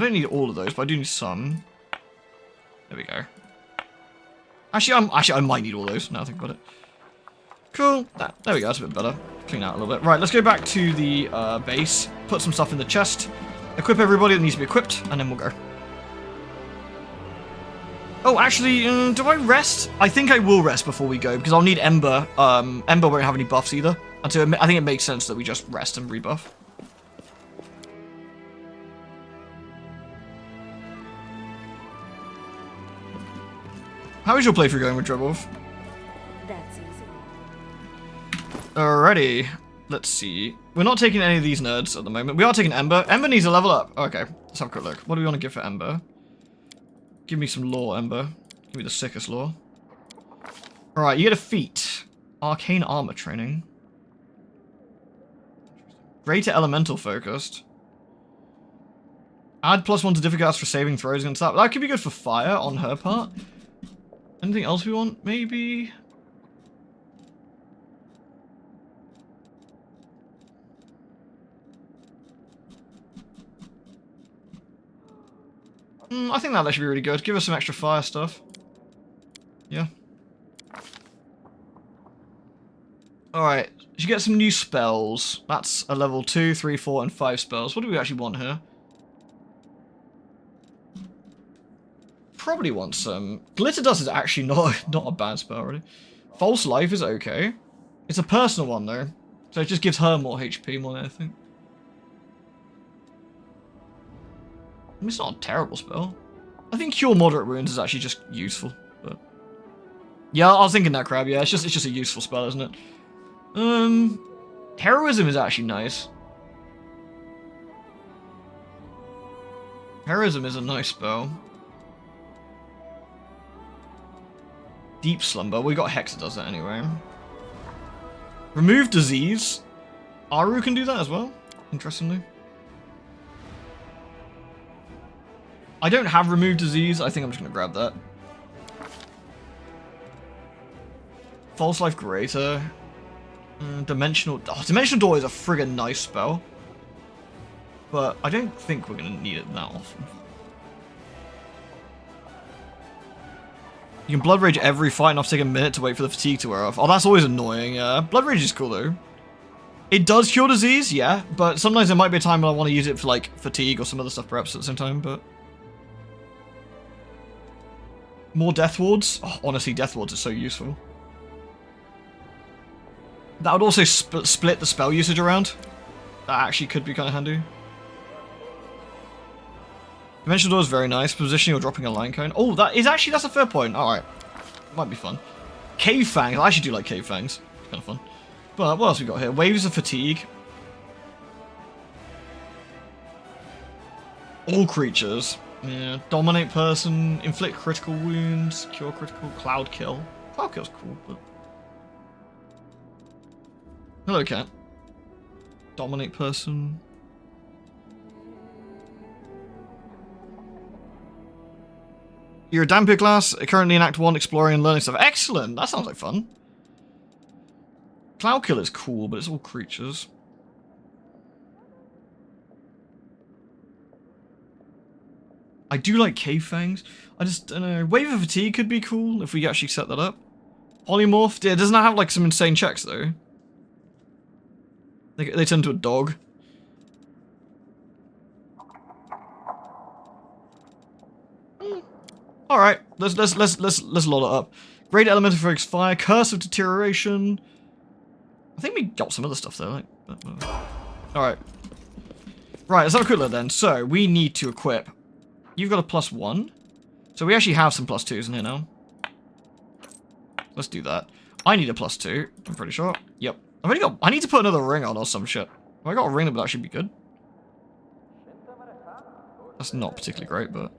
don't need all of those, but I do need some. There we go. Actually, I might need all those, now I think about it. Cool. There we go, that's a bit better. Clean out a little bit. Right, let's go back to the base, put some stuff in the chest, equip everybody that needs to be equipped, and then we'll go. Oh, actually, do I rest? I think I will rest before we go, because I'll need Ember. Ember won't have any buffs either. And so I think it makes sense that we just rest and rebuff. How is your playthrough going with Dreadwolf? That's easy. Alrighty. Let's see. We're not taking any of these nerds at the moment. We are taking Ember. Ember needs a level up. Okay, let's have a quick look. What do we want to give for Ember? Give me some lore, Ember. Give me the sickest lore. Alright, you get a feat. Arcane armor training. Greater elemental focused. Add +1 to difficulty for saving throws against that. That could be good for fire on her part. Anything else we want? Maybe? I think that should be really good. Give us some extra fire stuff. Yeah. Alright, you get some new spells. That's a level 2, 3, 4, and 5 spells. What do we actually want here? Probably want some. Glitter Dust is actually not a bad spell, really. False Life is okay. It's a personal one, though. So it just gives her more HP more than anything. I mean, it's not a terrible spell. I think Cure Moderate Wounds is actually just useful. But yeah, I was thinking that, Crab. Yeah, it's just a useful spell, isn't it? Heroism is actually nice. Heroism is a nice spell. Deep Slumber. We got Hex that does that anyway. Remove Disease. Aru can do that as well, interestingly. I don't have Remove Disease. I think I'm just going to grab that. False Life Greater. Dimensional... Oh, Dimensional Door is a friggin' nice spell. But I don't think we're going to need it that often. You can Blood Rage every fight and have to take a minute to wait for the fatigue to wear off. Oh, that's always annoying. Blood Rage is cool, though. It does cure disease, yeah. But sometimes there might be a time when I want to use it for, like, fatigue or some other stuff, perhaps, at the same time, but... More Death Wards? Oh, honestly, Death Wards is so useful. That would also split the spell usage around. That actually could be kind of handy. Dimensional Door is very nice. Positioning or dropping a line cone. Oh, that's a fair point. Alright. Might be fun. Cave Fangs. I actually do like Cave Fangs. It's kind of fun. But what else we got here? Waves of Fatigue. All creatures. Yeah. Dominate person. Inflict critical wounds. Cure critical. Cloud Kill. Cloud Kill's cool, but... Hello, cat. Dominate person. You're a Dampier class, currently in Act 1, exploring and learning stuff. Excellent! That sounds like fun. Cloud Kill is cool, but it's all creatures. I do like Cave Fangs. I just don't know. Wave of Fatigue could be cool if we actually set that up. Polymorph? Yeah, doesn't that have like some insane checks though? They turn into a dog. All right, let's load it up. Great Elemental Focus Fire, Curse of Deterioration. I think we got some other stuff there. Like, all right, let's have a quick look then. So we need to equip. You've got a +1, so we actually have some +2s in here now. Let's do that. I need a +2. I'm pretty sure. Yep. I need to put another ring on or some shit. If I got a ring, that would actually be good. That's not particularly great, but...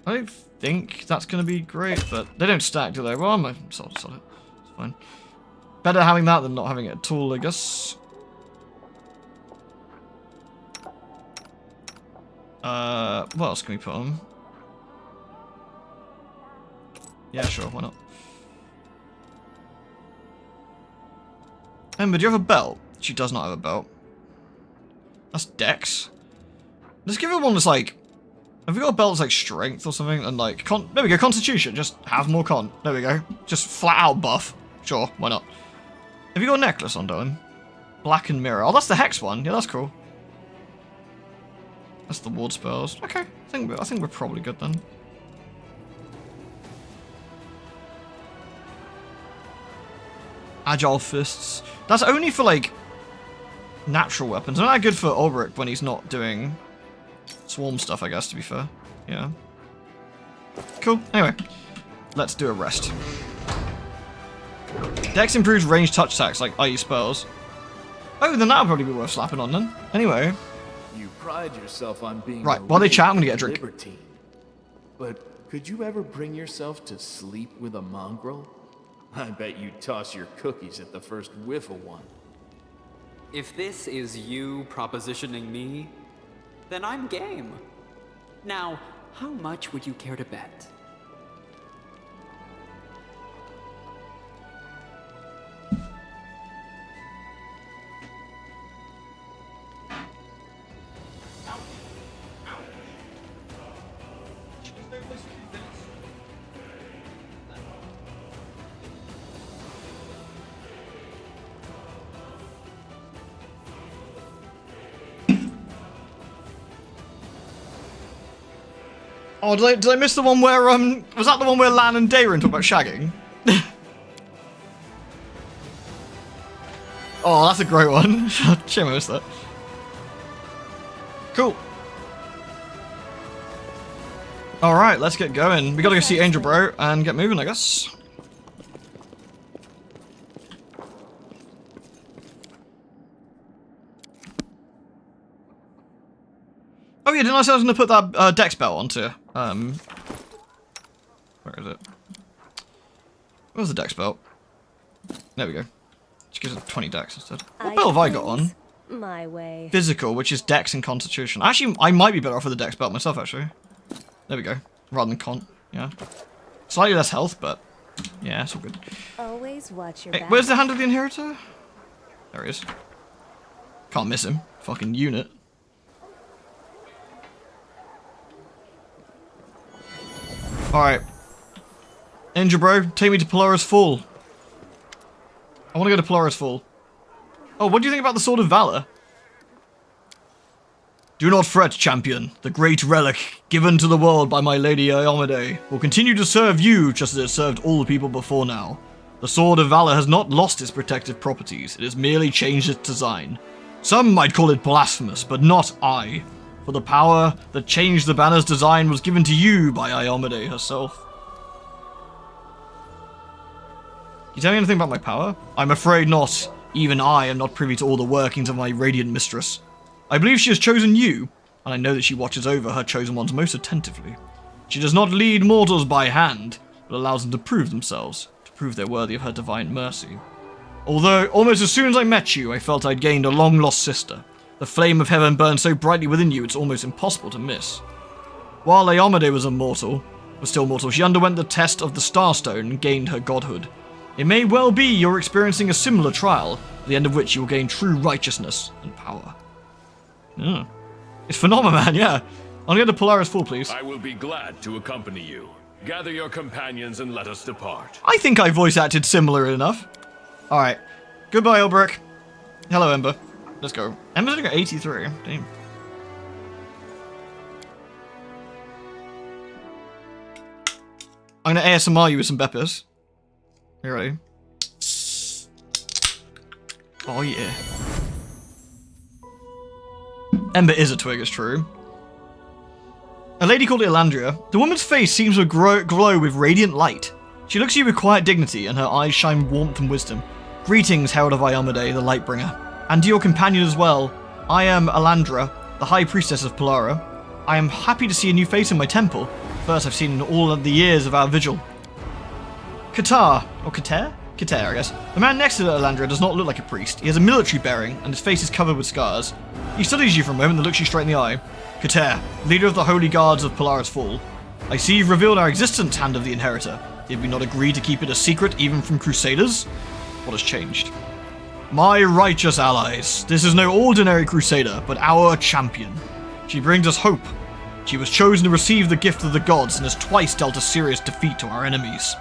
I don't think that's going to be great, but they don't stack, do they? Well, I'm solid. It's fine. Better having that than not having it at all, I guess. What else can we put on? Yeah, sure, why not? Ember, do you have a belt? She does not have a belt. That's Dex. Let's give it one that's like... Have we got a belt that's like strength or something? And like... there we go, constitution. Just have more con. There we go. Just flat out buff. Sure, why not? Have you got a necklace on, Dylan? Black and mirror. Oh, that's the hex one. Yeah, that's cool. That's the ward spells. Okay, I think we're probably good then. Agile fists. That's only for like natural weapons. Not that good for Ulrich when he's not doing swarm stuff, I guess, to be fair. Yeah. Cool. Anyway, let's do a rest. Dex improves range touch attacks, like IE spells. Oh, then that'll probably be worth slapping on then. Anyway. You pride yourself on being right, while they chat, I'm gonna get a drink. Libertine. But could you ever bring yourself to sleep with a mongrel? I bet you'd toss your cookies at the first whiff of one. If this is you propositioning me, then I'm game. Now, how much would you care to bet? Oh, did I miss the one where, was that the one where Lan and Darren talk about shagging? Oh, that's a great one. Shame I missed that. Cool. Alright, let's get going. We gotta go see Angel Bro and get moving, I guess. Oh yeah, didn't I say I was gonna put that Dex belt onto? Where is it? Where's the Dex belt? There we go. Just gives it 20 Dex instead. What belt have I got on? My way. Physical, which is Dex and Constitution. Actually, I might be better off with the Dex belt myself, actually. There we go. Rather than Con, yeah. Slightly less health, but yeah, it's all good. Always watch your Hey, back. where's the Hand of the Inheritor? There he is. Can't miss him. Fucking unit. Alright. Angel Bro, take me to Polaris Fall. I want to go to Polaris Fall. Oh, what do you think about the Sword of Valor? Do not fret, champion. The great relic given to the world by my lady Iomade will continue to serve you just as it served all the people before now. The Sword of Valor has not lost its protective properties, it has merely changed its design. Some might call it blasphemous, but not I. For the power that changed the banner's design was given to you by Iomade herself. Can you tell me anything about my power? I'm afraid not. Even I am not privy to all the workings of my radiant mistress. I believe she has chosen you, and I know that she watches over her chosen ones most attentively. She does not lead mortals by hand, but allows them to prove themselves, to prove they're worthy of her divine mercy. Although, almost as soon as I met you, I felt I'd gained a long-lost sister. The flame of heaven burns so brightly within you, it's almost impossible to miss. While Iomade was still mortal, she underwent the test of the Starstone and gained her godhood. It may well be you're experiencing a similar trial, at the end of which you will gain true righteousness and power. It's Phenomenon, yeah. I'll get to Polaris Fall, please. I will be glad to accompany you. Gather your companions and let us depart. I think I voice acted similar enough. Alright. Goodbye, Ulbrich. Hello, Ember. Let's go. Ember's only got 83. Damn. I'm gonna ASMR you with some Beppers. You ready? Oh yeah. Ember is a twig, it's true. A lady called Elandria. The woman's face seems to glow with radiant light. She looks at you with quiet dignity, and her eyes shine warmth and wisdom. Greetings, Herald of Iomade, the Lightbringer. And to your companion as well. I am Elandra, the High Priestess of Polara. I am happy to see a new face in my temple. First I've seen in all of the years of our vigil. Qatar, or Qatar? Qatar, I guess. The man next to Elandra does not look like a priest. He has a military bearing, and his face is covered with scars. He studies you for a moment and looks you straight in the eye. Qatar, leader of the Holy Guards of Polaris Fall. I see you've revealed our existence, Hand of the Inheritor. Did we not agree to keep it a secret even from Crusaders? What has changed? My righteous allies, this is no ordinary crusader, but our champion. She brings us hope. She was chosen to receive the gift of the gods and has twice dealt a serious defeat to our enemies.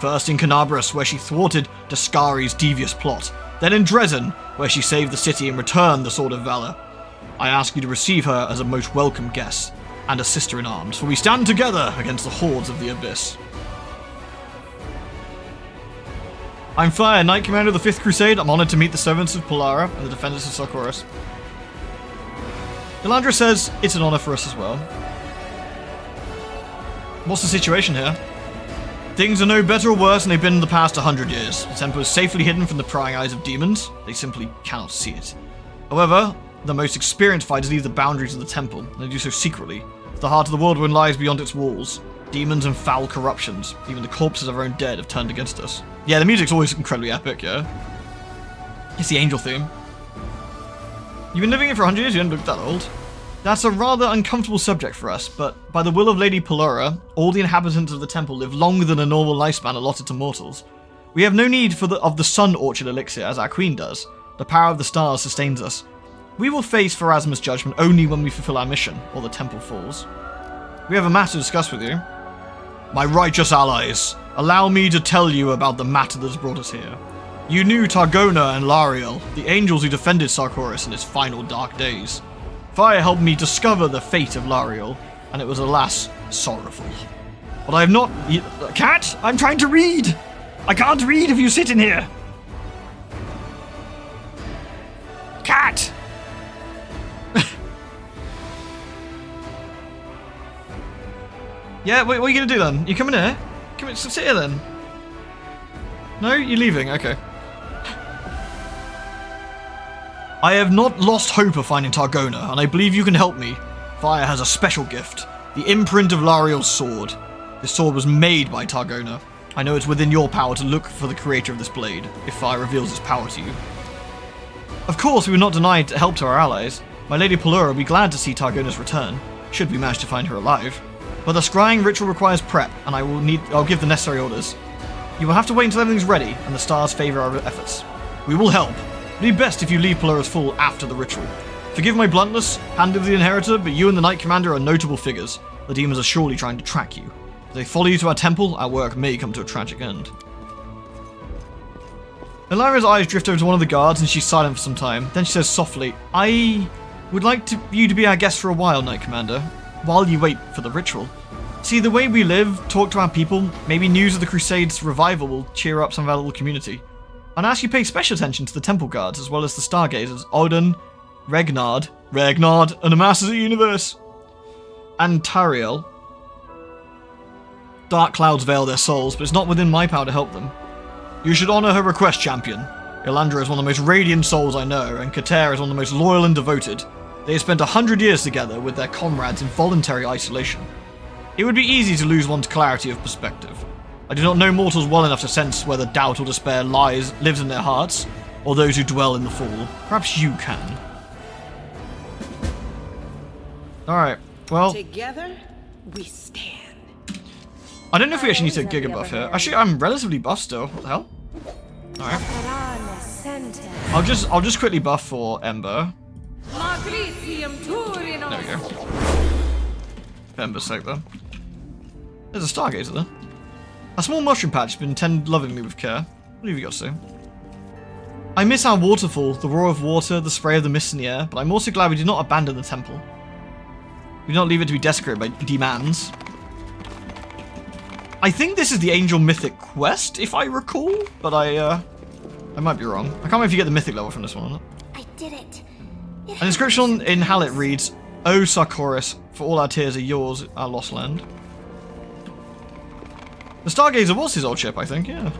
First in Canabras, where she thwarted Dascari's devious plot. Then in Dresden, where she saved the city and returned the Sword of Valor. I ask you to receive her as a most welcome guest, and a sister in arms, for we stand together against the hordes of the Abyss. I'm Fire, Knight Commander of the 5th Crusade. I'm honored to meet the servants of Polara and the defenders of Sarkoris. Elandra says it's an honor for us as well. What's the situation here? Things are no better or worse than they've been in the past 100 years. The temple is safely hidden from the prying eyes of demons. They simply cannot see it. However, the most experienced fighters leave the boundaries of the temple, and they do so secretly. The heart of the world lies beyond its walls. Demons and foul corruptions. Even the corpses of our own dead have turned against us. Yeah, the music's always incredibly epic, yeah? It's the angel theme. You've been living here for 100 years, you don't look that old. That's a rather uncomfortable subject for us, but by the will of Lady Polora, all the inhabitants of the temple live longer than a normal lifespan allotted to mortals. We have no need of the Sun Orchard Elixir as our queen does. The power of the stars sustains us. We will face Pharasma's judgment only when we fulfill our mission, or the temple falls. We have a matter to discuss with you. My righteous allies, allow me to tell you about the matter that has brought us here. You knew Targona and Lariel, the angels who defended Sarkoris in its final dark days. Fire helped me discover the fate of Lariel, and it was alas, sorrowful. But I have not... Cat, I'm trying to read! I can't read if you sit in here! Cat! Yeah, what are you gonna do then? You coming here? Come in, sit here then. No? You're leaving? Okay. I have not lost hope of finding Targona, and I believe you can help me. Fire has a special gift. The imprint of Lariel's sword. This sword was made by Targona. I know it's within your power to look for the creator of this blade, if Fire reveals its power to you. Of course, we will not deny help to our allies. My Lady Polora will be glad to see Targona's return, should we manage to find her alive. But the scrying ritual requires prep, and I'll give the necessary orders. You will have to wait until everything's ready, and the stars favor our efforts. We will help. It'd be best if you leave Polaris full after the ritual. Forgive my bluntness, hand of the Inheritor, but you and the Knight Commander are notable figures. The demons are surely trying to track you. If they follow you to our temple, our work may come to a tragic end. Elara's eyes drift over to one of the guards, and she's silent for some time. Then she says softly, I would like you to be our guest for a while, Knight Commander. While you wait for the ritual. See, the way we live, talk to our people, maybe news of the Crusades' revival will cheer up some of our little community. And ask you pay special attention to the temple guards, as well as the stargazers, Odin, Regnard, and the Masters of the Universe, and Tariel. Dark clouds veil their souls, but it's not within my power to help them. You should honor her request, champion. Elandra is one of the most radiant souls I know, and Kater is one of the most loyal and devoted. They have spent 100 years together with their comrades in voluntary isolation. It would be easy to lose one's clarity of perspective. I do not know mortals well enough to sense whether doubt or despair lives in their hearts, or those who dwell in the fall. Perhaps you can. Alright, well... Together, we stand. I don't know if we actually need to giga buff here. Actually, I'm relatively buff still. What the hell? Alright. I'll just quickly buff for Ember. There we go. For Ember's sake, though. There's a Stargazer there. A small mushroom patch has been tended lovingly with care. What have you got to say? I miss our waterfall, the roar of water, the spray of the mist in the air, but I'm also glad we did not abandon the temple. We did not leave it to be desecrated by demons. I think this is the Angel Mythic quest, if I recall, but I might be wrong. I can't remember if you get the Mythic level from this one or not. I did it. An inscription in Hallett reads, O Sarkoris, for all our tears are yours, our lost land. The Stargazer was his old ship, I think, yeah.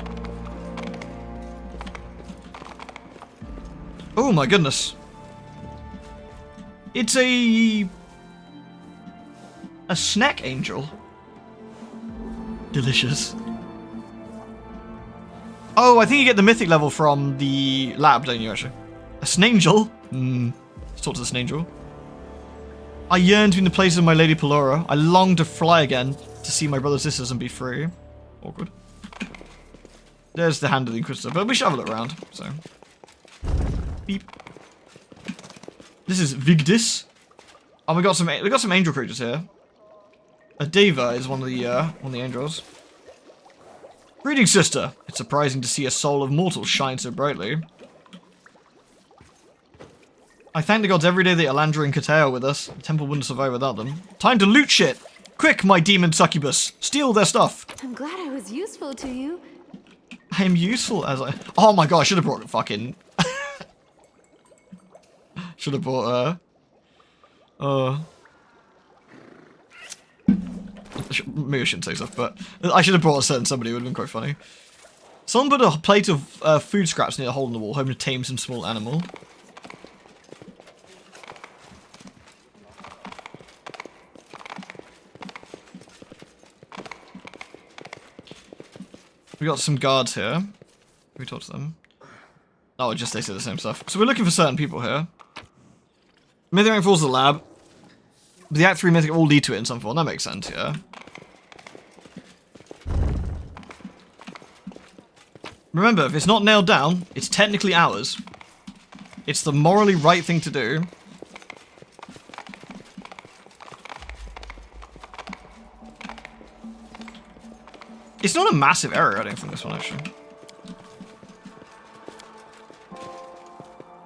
Oh my goodness. It's a snack angel. Delicious. Oh, I think you get the mythic level from the lab, don't you, actually? A snangel? Let's talk to the snangel. I yearn to be in the place of my Lady Polora. I long to fly again to see my brothers and sisters and be free. Awkward. There's the hand of the Inquisitor, but we should have a look around, so. Beep. This is Vigdis. Oh, we got some angel creatures here. A Deva is one of the angels. Greetings, sister. It's surprising to see a soul of mortals shine so brightly. I thank the gods every day that Elandra and Katea are with us. The temple wouldn't survive without them. Time to loot shit! Quick, my demon succubus! Steal their stuff! I'm glad I was useful to you. I am useful as I... Oh my god, I should have brought fucking... should have brought, maybe I shouldn't say stuff, but I should have brought a certain somebody, it would have been quite funny. Someone put a plate of food scraps near a hole in the wall, hoping to tame some small animal. We got some guards here. Can we talk to them? Oh, just they say the same stuff. So we're looking for certain people here. Mythic rank falls to the lab. But the Act 3 Mythic all lead to it in some form. That makes sense, yeah. Remember, if it's not nailed down, it's technically ours. It's the morally right thing to do. It's not a massive error, I don't think, this one, actually.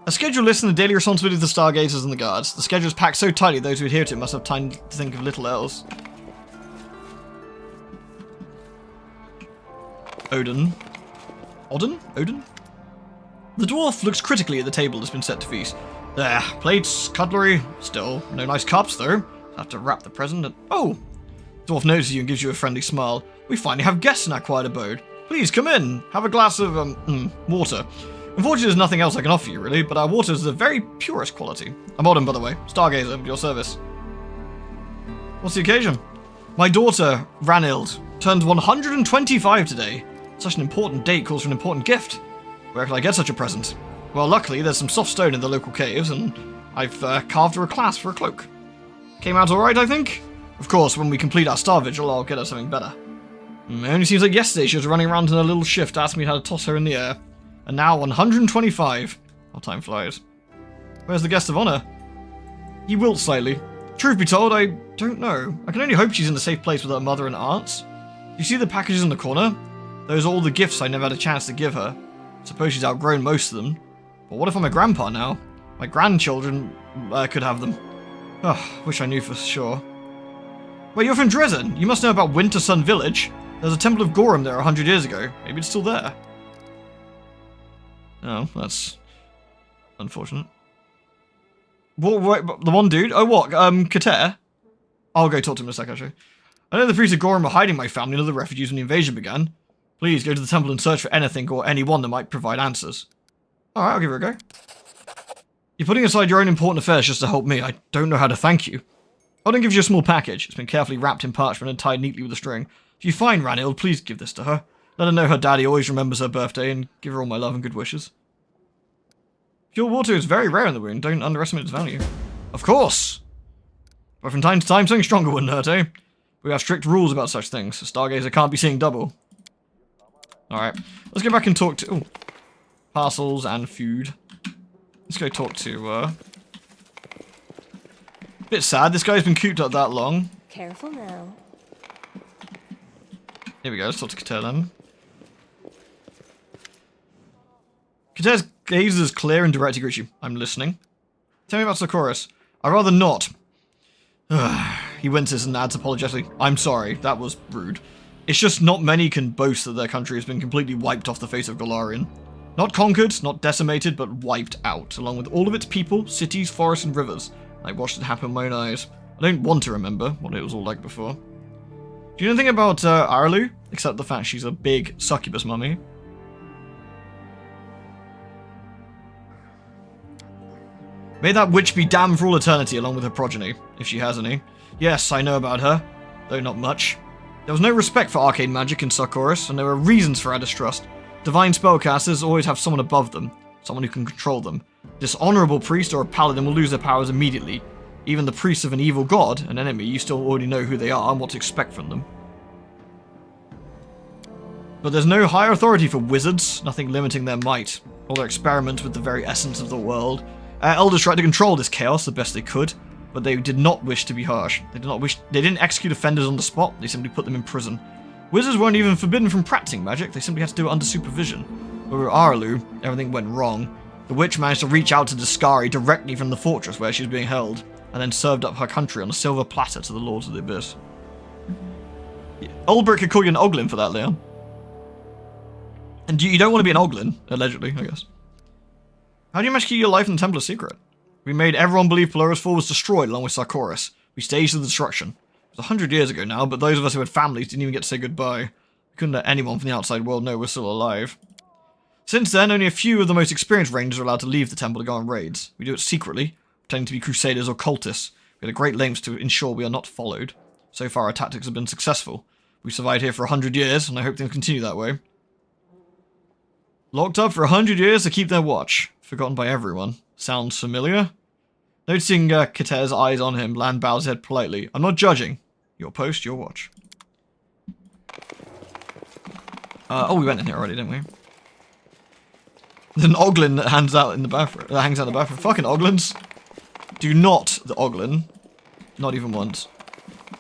A schedule lists the daily responsibilities of the Stargazers and the guards. The schedule is packed so tightly those who adhere to it must have time to think of little else. Odin. Odin? The dwarf looks critically at the table that's been set to feast. There, plates, cutlery, still no nice cups though. Have to wrap the present and... Oh! The dwarf notices you and gives you a friendly smile. We finally have guests in our quiet abode. Please come in, have a glass of, water. Unfortunately, there's nothing else I can offer you, really, but our water is the very purest quality. I'm Odin, by the way. Stargazer, at your service. What's the occasion? My daughter, Ranild, turned 125 today. Such an important date calls for an important gift. Where could I get such a present? Well, luckily, there's some soft stone in the local caves, and I've carved her a clasp for a cloak. Came out alright, I think? Of course, when we complete our star vigil, I'll get her something better. It only seems like yesterday she was running around in a little shift asking me how to toss her in the air. And now 125. How time flies. Where's the guest of honor? He wilts slightly. Truth be told, I don't know. I can only hope she's in a safe place with her mother and aunts. Do you see the packages in the corner? Those are all the gifts I never had a chance to give her. Suppose she's outgrown most of them. But what if I'm a grandpa now? My grandchildren could have them. Oh, wish I knew for sure. Wait, you're from Dresden. You must know about Winter Sun Village. There's a Temple of Gorham there 100 years ago. Maybe it's still there. Oh, that's unfortunate. What, wait, the one dude? Oh, what? Katea? I'll go talk to him in a sec, actually. I know the priests of Gorham were hiding my family and other refugees when the invasion began. Please go to the temple and search for anything or anyone that might provide answers. Alright, I'll give her a go. You're putting aside your own important affairs just to help me. I don't know how to thank you. Odin gives you a small package. It's been carefully wrapped in parchment and tied neatly with a string. If you find Ranild, please give this to her. Let her know her daddy always remembers her birthday and give her all my love and good wishes. Pure water is very rare in the wound. Don't underestimate its value. Of course! But from time to time, something stronger wouldn't hurt, eh? We have strict rules about such things. A stargazer can't be seeing double. Alright, let's go back and talk to... Ooh, parcels and food. Let's go talk to, Bit sad, this guy's been cooped up that long. Careful now. Here we go, let's talk to Katea then. Katea's gaze is clear and direct to greet you. I'm listening. Tell me about Socorus. I'd rather not. He winces and adds apologetically. I'm sorry, that was rude. It's just not many can boast that their country has been completely wiped off the face of Golarion. Not conquered, not decimated, but wiped out, along with all of its people, cities, forests, and rivers. I watched it happen with my own eyes. I don't want to remember what it was all like before. Do you know anything about Arlu? Except the fact she's a big succubus mummy. May that witch be damned for all eternity along with her progeny, if she has any. Yes, I know about her, though not much. There was no respect for arcane magic in Socorus, and there were reasons for our distrust. Divine spellcasters always have someone above them, someone who can control them. Dishonorable priest or a paladin will lose their powers immediately. Even the priests of an evil god, an enemy, you still already know who they are and what to expect from them. But there's no higher authority for wizards, nothing limiting their might. All their experiments with the very essence of the world. Elders tried to control this chaos the best they could, but they did not wish to be harsh. They didn't execute offenders on the spot, they simply put them in prison. Wizards weren't even forbidden from practicing magic, they simply had to do it under supervision. But with Arlu, everything went wrong. The witch managed to reach out to Discari directly from the fortress where she was being held, and then served up her country on a silver platter to the Lords of the Abyss. Old Brick could call you an Oglin for that, Leon. And you don't want to be an Oglin, allegedly, I guess. How do you manage to keep your life in the Temple a secret? We made everyone believe Pelora's fall was destroyed along with Sarkoris. We staged the destruction. It was 100 years ago now, but those of us who had families didn't even get to say goodbye. We couldn't let anyone from the outside world know we're still alive. Since then, only a few of the most experienced rangers are allowed to leave the temple to go on raids. We do it secretly, pretending to be crusaders or cultists. We go to great lengths to ensure we are not followed. So far, our tactics have been successful. We've survived here for 100 years, and I hope they'll continue that way. Locked up for 100 years to keep their watch. Forgotten by everyone. Sounds familiar? Noticing Kater's eyes on him, Lan bows his head politely. I'm not judging. Your post, your watch. Oh, we went in here already, didn't we? There's an Oglin that hangs out in the bathroom. Fucking Oglins. Do not the Oglin. Not even once.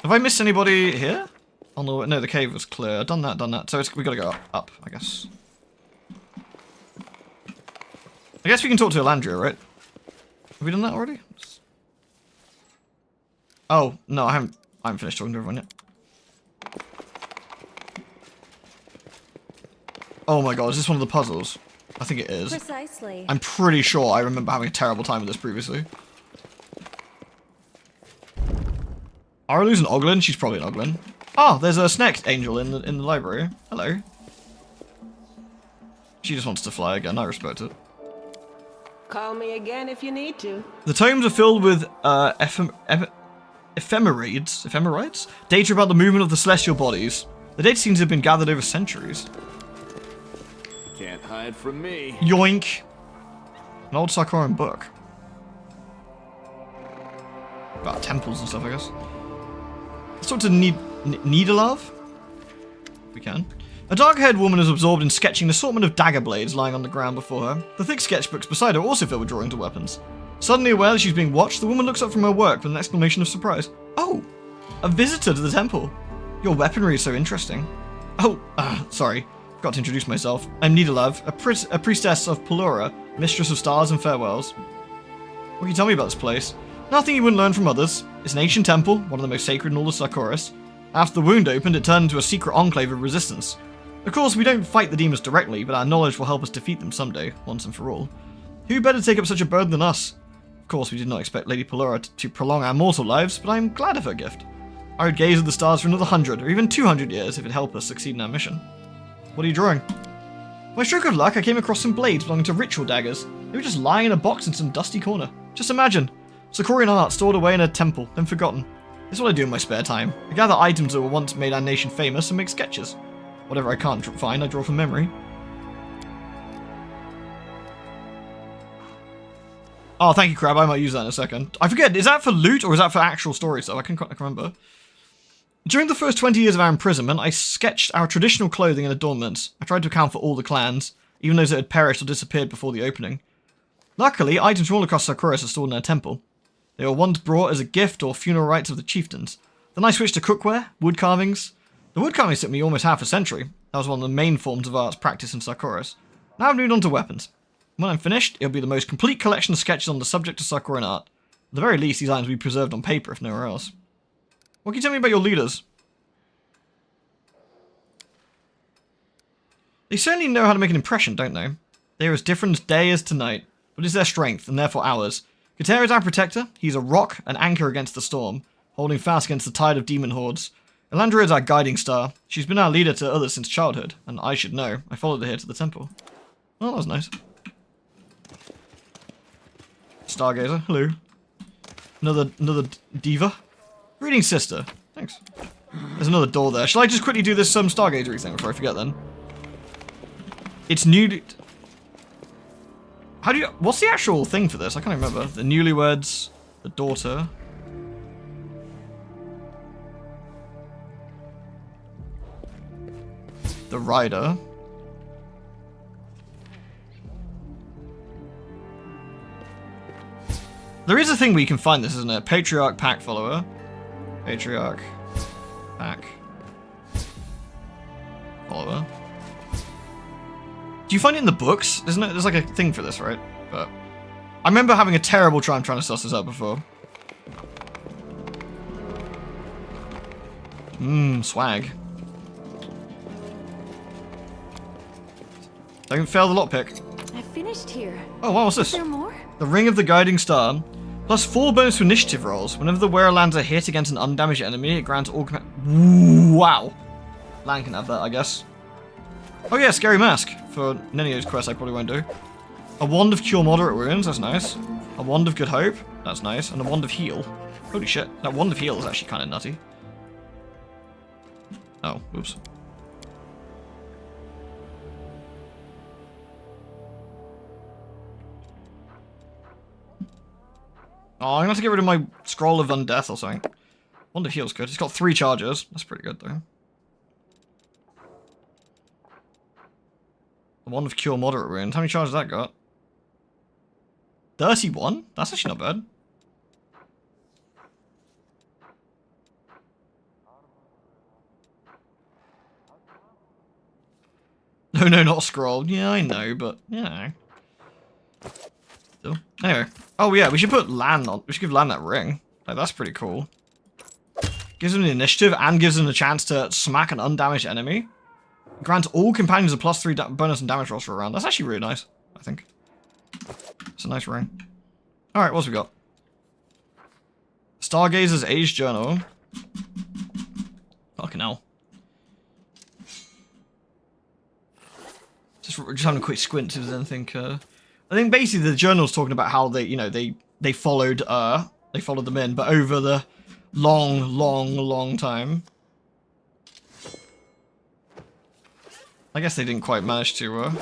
Have I missed anybody here? Oh no, the cave was clear. Done that. So we gotta go up, I guess. I guess we can talk to Elandria, right? Have we done that already? Oh, no, I haven't finished talking to everyone yet. Oh my god, is this one of the puzzles? I think it is. Precisely. I'm pretty sure I remember having a terrible time with this previously. Arlu's an Oglin? She's probably an Oglin. Oh, there's a Snack Angel in the library. Hello. She just wants to fly again, I respect it. Call me again if you need to. The tomes are filled with ephemerides? Data about the movement of the celestial bodies. The data seems to have been gathered over centuries. Can't hide from me. Yoink. An old Sarkoran book. About temples and stuff, I guess. Let's talk to Needalove. We can. A dark-haired woman is absorbed in sketching an assortment of dagger blades lying on the ground before her. The thick sketchbooks beside her also filled with drawings of weapons. Suddenly aware that she's being watched, the woman looks up from her work with an exclamation of surprise. Oh! A visitor to the temple! Your weaponry is so interesting. Oh, sorry. Forgot to introduce myself. I'm Needalove, a priestess of Pelora, mistress of stars and farewells. What can you tell me about this place? Nothing you wouldn't learn from others. It's an ancient temple, one of the most sacred in all of Sarkoris. After the wound opened, it turned into a secret enclave of resistance. Of course, we don't fight the demons directly, but our knowledge will help us defeat them someday, once and for all. Who better take up such a burden than us? Of course, we did not expect Lady Pelora to prolong our mortal lives, but I am glad of her gift. I would gaze at the stars for another 100 or even 200 years if it helped us succeed in our mission. What are you drawing? By stroke of luck, I came across some blades belonging to ritual daggers. They were just lying in a box in some dusty corner. Just imagine. Sarkorian art stored away in a temple, then forgotten. This is what I do in my spare time. I gather items that were once made our nation famous and make sketches. Whatever I can't find, I draw from memory. Oh, thank you, Crab. I might use that in a second. I forget, is that for loot or is that for actual story stuff? I can't remember. During the first 20 years of our imprisonment, I sketched our traditional clothing and adornments. I tried to account for all the clans, even those that had perished or disappeared before the opening. Luckily, items from all across Sarkoris are stored in our temple. They were once brought as a gift or funeral rites of the chieftains. Then I switched to cookware, wood carvings. The wood carvings took me almost half a century. That was one of the main forms of arts practiced in Sarkoris. Now I've moved on to weapons. When I'm finished, it'll be the most complete collection of sketches on the subject of Sarkoran art. At the very least, these items will be preserved on paper, if nowhere else. What can you tell me about your leaders? They certainly know how to make an impression, don't they? They are as different as day as to night, but it's their strength, and therefore ours. Kater is our protector. He's a rock, an anchor against the storm, holding fast against the tide of demon hordes. Elandria is our guiding star. She's been our leader to others since childhood, and I should know. I followed her here to the temple. Well, that was nice. Stargazer, hello. Another diva. Greetings, sister. Thanks. There's another door there. Shall I just quickly do this Stargazer-y thing before I forget then? It's new. How do you... What's the actual thing for this? I can't remember. The newlyweds, the daughter. The rider. There is a thing where you can find this, isn't it? Patriarch pack follower. Patriarch pack follower. Do you find it in the books? Isn't it? There's like a thing for this, right? But I remember having a terrible time trying to suss this out before. Swag. Don't fail the lockpick. I finished here. Oh, what was Is this? there more? The Ring of the Guiding Star. Plus 4 bonus to initiative rolls. Whenever the wearer lands a hit against an undamaged enemy, it grants all wow. Lan can have that, I guess. Oh yeah, Scary Mask. For any of those quests I probably won't do. A Wand of Cure Moderate Wounds, that's nice. A Wand of Good Hope, that's nice. And a Wand of Heal. Holy shit, that Wand of Heal is actually kind of nutty. Oh, oops. Oh, I'm gonna have to get rid of my Scroll of Undeath or something. Wand of Heal's good. It's got 3 charges. That's pretty good, though. The Wand of Cure Moderate Wounds. How many charges that got? 31? That's actually not bad. No, not a scroll. Yeah, I know, but, you know. Still. Anyway. Oh, yeah, we should put Lan on. We should give Lan that ring. Like, that's pretty cool. Gives him the initiative and gives him the chance to smack an undamaged enemy. Grants all companions a +3 bonus and damage rolls for a round. That's actually really nice, I think. It's a nice ring. Alright, what else we got? Stargazer's Age Journal. Fucking hell. Just having a quick squint if there's anything. I think basically the journal's talking about how they, you know, they followed them in, but over the long time. I guess they didn't quite manage to.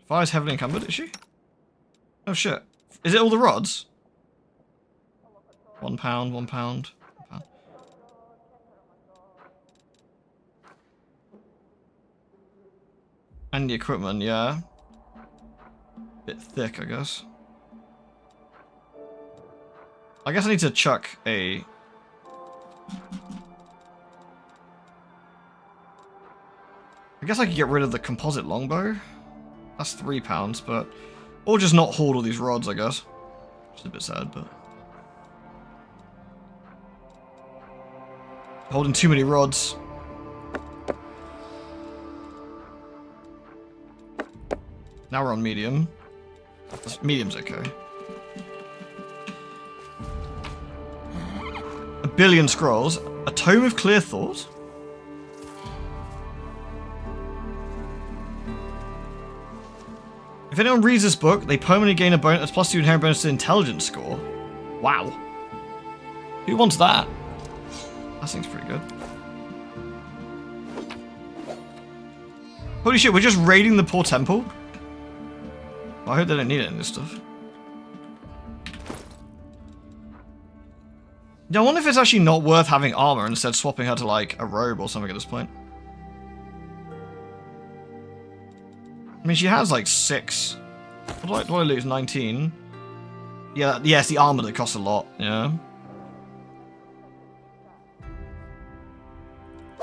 Fire's heavily encumbered, is she? Oh shit! Is it all the rods? £1, £1. And the equipment, yeah. Bit thick, I guess. I guess I need to chuck a... I guess I could get rid of the composite longbow. That's £3, but... Or just not hold all these rods, I guess. Which is a bit sad, but... Holding too many rods. Now we're on medium. Medium's okay. 1 billion scrolls. A Tome of Clear Thought? If anyone reads this book, they permanently gain a bonus, +2 inherent bonus to intelligence score. Wow. Who wants that? That seems pretty good. Holy shit, we're just raiding the poor temple? I hope they don't need any of this stuff. Yeah, I wonder if it's actually not worth having armor and instead swapping her to like a robe or something at this point. I mean, she has like 6. What do I lose? 19? Yeah, it's the armor that costs a lot, yeah.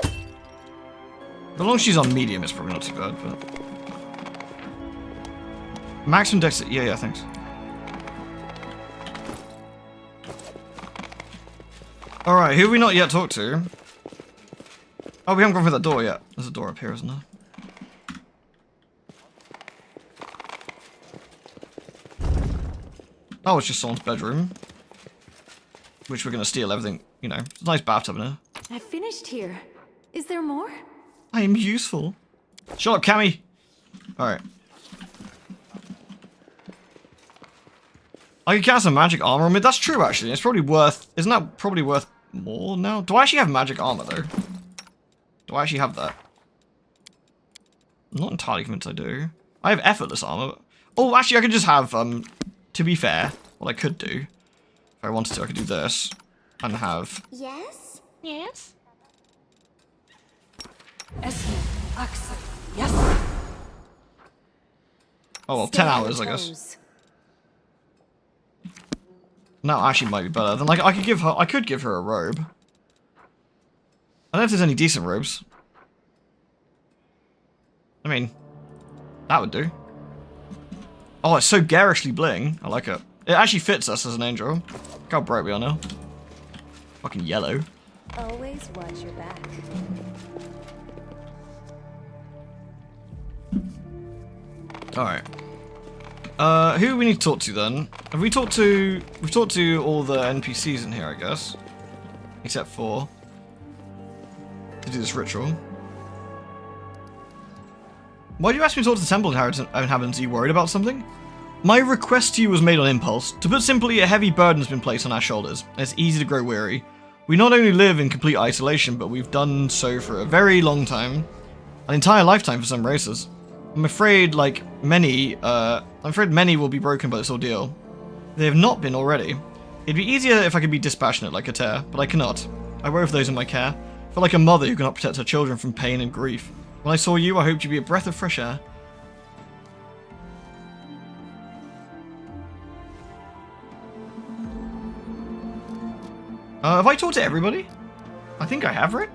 As long as she's on medium, it's probably not too bad, but... Maximum dex... Yeah, thanks. Alright, who have we not yet talked to? Oh, we haven't gone through that door yet. There's a door up here, isn't there? Oh, it's just someone's bedroom. Which we're gonna steal everything, you know. It's a nice bathtub in here. I finished here. Is there more? I am useful. Shut up, Cammy! Alright. I could cast some magic armor on me. That's true, actually. It's probably worth... Isn't that probably worth more now? Do I actually have magic armor, though? Do I actually have that? I'm not entirely convinced I do. I have effortless armor. Oh, actually, I could just have, to be fair, what I could do, if I wanted to, I could do this, and have... Yes? Yes? Yes. Oh, well, 10 hours, I guess. No, actually might be better. Then like I could give her a robe. I don't know if there's any decent robes. I mean, that would do. Oh, it's so garishly bling. I like it. It actually fits us as an angel. Look how bright we are now. Fucking yellow. Always watch your back. Alright. Who do we need to talk to then? We've talked to all the NPCs in here, I guess. Except for to do this ritual. Why do you ask me to talk to the temple inhabitants? Are you worried about something? My request to you was made on impulse. To put simply, a heavy burden has been placed on our shoulders, and it's easy to grow weary. We not only live in complete isolation, but we've done so for a very long time. An entire lifetime for some races. I'm afraid many will be broken by this ordeal. They have not been already. It'd be easier if I could be dispassionate like Kater, but I cannot. I worry for those in my care. I feel like a mother who cannot protect her children from pain and grief. When I saw you, I hoped you'd be a breath of fresh air. Have I talked to everybody? I think I have, right?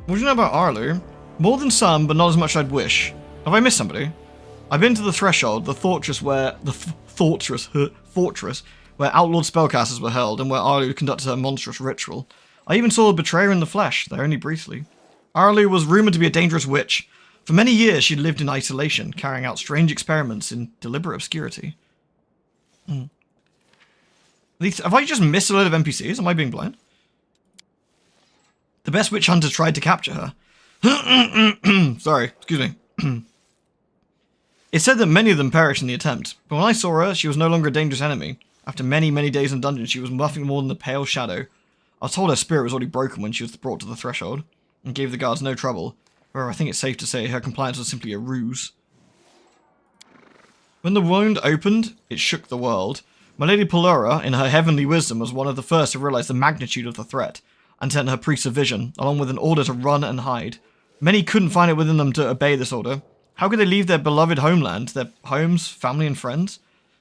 What do you know about Arlu? More than some, but not as much as I'd wish. Have I missed somebody? I've been to the Threshold, the fortress where where outlawed spellcasters were held, and where Arlu conducted her monstrous ritual. I even saw the betrayer in the flesh, though only briefly. Arlu was rumoured to be a dangerous witch. For many years, she'd lived in isolation, carrying out strange experiments in deliberate obscurity. Have I just missed a load of NPCs? Am I being blind? The best witch hunters tried to capture her. Sorry, excuse me. It said that many of them perished in the attempt, but when I saw her, she was no longer a dangerous enemy. After many, many days in dungeon, she was nothing more than a pale shadow. I was told her spirit was already broken when she was brought to the Threshold, and gave the guards no trouble. However, I think it's safe to say her compliance was simply a ruse. When the wound opened, it shook the world. My Lady Pelura, in her heavenly wisdom, was one of the first to realize the magnitude of the threat, and sent her priests a vision, along with an order to run and hide. Many couldn't find it within them to obey this order. How could they leave their beloved homeland, their homes, family, and friends?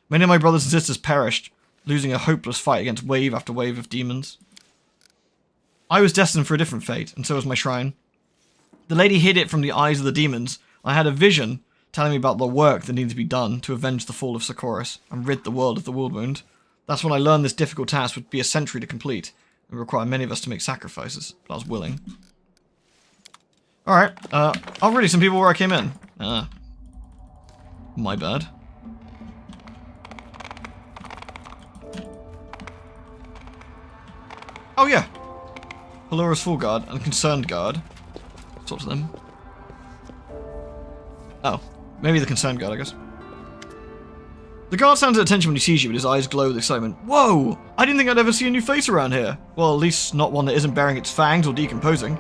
Many of my brothers and sisters perished, losing a hopeless fight against wave after wave of demons. I was destined for a different fate, and so was my shrine. The lady hid it from the eyes of the demons. I had a vision telling me about the work that needed to be done to avenge the fall of Socorus and rid the world of the world wound. That's when I learned this difficult task would be a century to complete, and require many of us to make sacrifices, but I was willing. Alright, I'll release some people where I came in. My bad. Oh yeah! Pelura's full guard and concerned guard. Talk to them. Oh, maybe the concerned guard, I guess. The guard stands at attention when he sees you, and his eyes glow with excitement. Whoa! I didn't think I'd ever see a new face around here. Well, at least not one that isn't bearing its fangs or decomposing.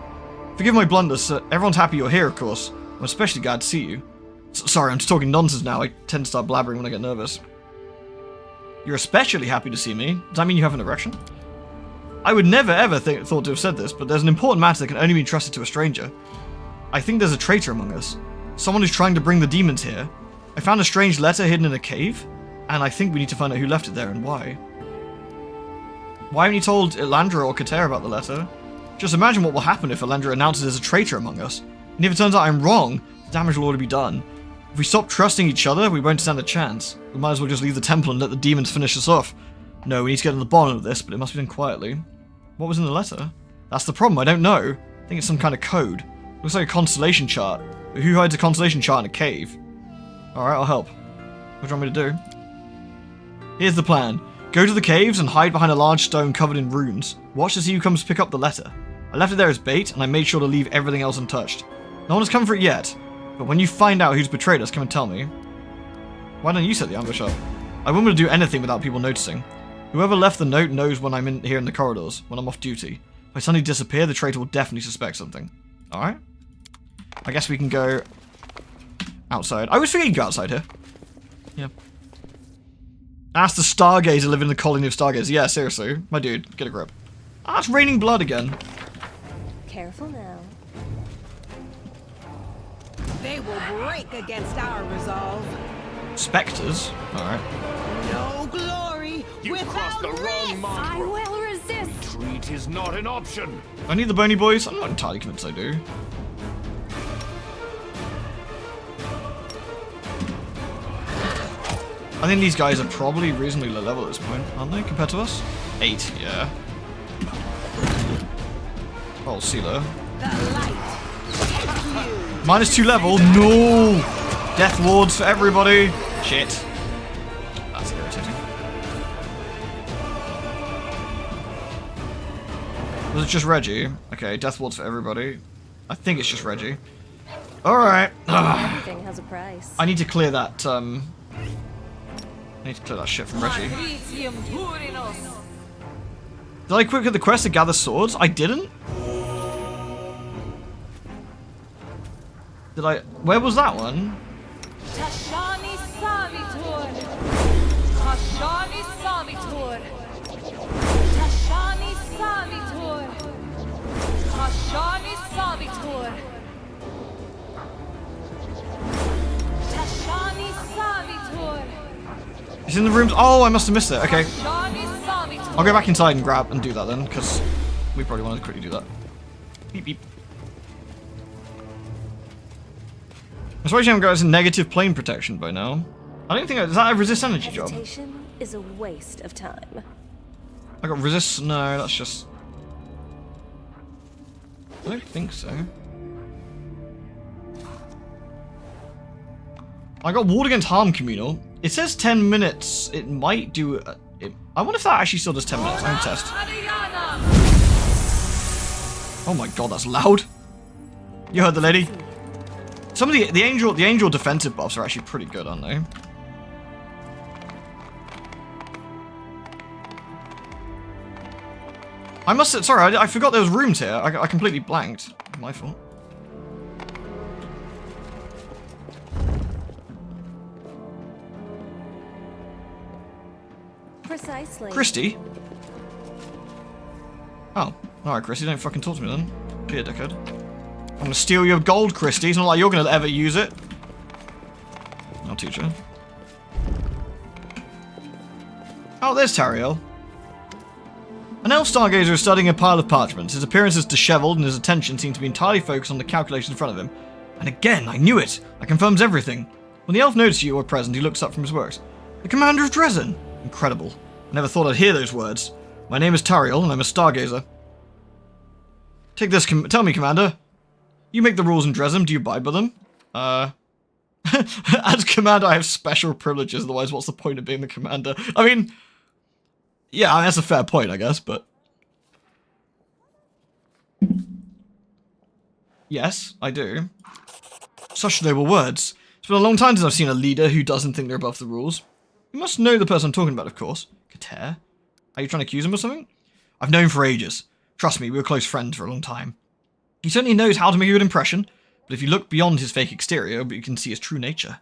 Forgive my blunders, everyone's happy you're here, of course. I'm especially glad to see you. Sorry, I'm just talking nonsense now. I tend to start blabbering when I get nervous. You're especially happy to see me. Does that mean you have an erection? I would never ever thought to have said this, but there's an important matter that can only be entrusted to a stranger. I think there's a traitor among us. Someone who's trying to bring the demons here. I found a strange letter hidden in a cave, and I think we need to find out who left it there and why. Why haven't you told Elandra or Kater about the letter? Just imagine what will happen if Elandra announces there's a traitor among us. And if it turns out I'm wrong, the damage will already be done. If we stop trusting each other, we won't stand a chance. We might as well just leave the temple and let the demons finish us off. No, we need to get to the bottom of this, but it must be done quietly. What was in the letter? That's the problem, I don't know. I think it's some kind of code. Looks like a constellation chart. But who hides a constellation chart in a cave? Alright, I'll help. What do you want me to do? Here's the plan. Go to the caves and hide behind a large stone covered in runes. Watch to see who comes to pick up the letter. I left it there as bait, and I made sure to leave everything else untouched. No one has come for it yet, but when you find out who's betrayed us, come and tell me. Why don't you set the ambush up? I wouldn't want to do anything without people noticing. Whoever left the note knows when I'm in here in the corridors, when I'm off duty. If I suddenly disappear, the traitor will definitely suspect something. Alright? I guess we can go outside. I always forget you can go outside here. Yeah. Ask the Stargazer living in the colony of Stargazers. Yeah, seriously. My dude, get a grip. Ah, it's raining blood again. Careful now. They will break against our resolve. Spectres? Alright. No glory You've crossed the wrong I mongrel. will resist. Retreat is not an option. I need the bony boys? I'm not entirely convinced I do. I think these guys are probably reasonably low level at this point, aren't they, compared to us? 8, yeah. Oh, Sealer. -2 level? No! Death wards for everybody! Shit. That's irritating. Was it just Reggie? Okay, death wards for everybody. I think it's just Reggie. Alright. Everything has a price. I need to clear that, I need to clear that shit from Reggie. Did I quick get the quest to gather swords? I didn't? Did I? Where was that one? Tashani Savitor. Tashani Savitor. Tashani Savitor. Tashani Savitor. Tashani Savitor. It's in the rooms. Oh, I must have missed it. Okay. Tashani Savitor. I'll go back inside and grab and do that then, because we probably want to quickly do that. Beep beep. I'm surprised you haven't got us negative plane protection by now. I don't think is that a resist energy job? Hesitation is a waste of time. I got resist. No, that's just. I don't think so. I got ward against harm communal. It says 10 minutes. It might do. I wonder if that actually still does 10 minutes. I'm gonna test. Oh my god, that's loud. You heard the lady. Some of the angel defensive buffs are actually pretty good, aren't they? I must have, sorry, I forgot there was rooms here. I completely blanked. My fault. Precisely. Christy? Oh, alright, Christy, don't fucking talk to me then. Be a dickhead. I'm gonna steal your gold, Christy. It's not like you're gonna ever use it. I'll teach her. Oh, there's Tariel. An elf stargazer is studying a pile of parchments. His appearance is disheveled and his attention seems to be entirely focused on the calculations in front of him. And again, I knew it! That confirms everything. When the elf notices you are present, he looks up from his works. The commander of Dresden! Incredible. I never thought I'd hear those words. My name is Tariel, and I'm a stargazer. Take this, tell me, Commander. You make the rules in Dresden, do you abide by them? As commander, I have special privileges, otherwise what's the point of being the commander? I mean, yeah, I mean, that's a fair point, I guess, but... Yes, I do. Such noble words. It's been a long time since I've seen a leader who doesn't think they're above the rules. You must know the person I'm talking about, of course. Kater? Are you trying to accuse him of something? I've known him for ages. Trust me, we were close friends for a long time. He certainly knows how to make a good impression, but if you look beyond his fake exterior, you can see his true nature.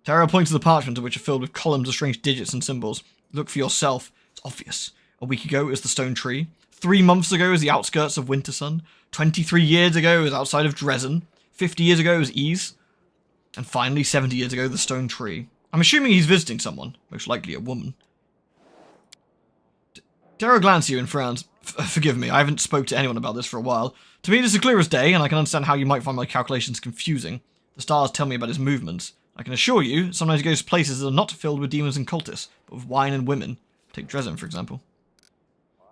Tara points to the parchment, which are filled with columns of strange digits and symbols. Look for yourself. It's obvious. A week ago it was the stone tree. 3 months ago it was the outskirts of Wintersun. 23 years ago it was outside of Dresden. 50 years ago it was Ease. And finally, 70 years ago, the stone tree. I'm assuming he's visiting someone, most likely a woman. Tara glances at you and frowns. Forgive me, I haven't spoke to anyone about this for a while. To me, this is clear as day, and I can understand how you might find my calculations confusing. The stars tell me about his movements. I can assure you, sometimes he goes to places that are not filled with demons and cultists, but with wine and women. Take Dresden, for example.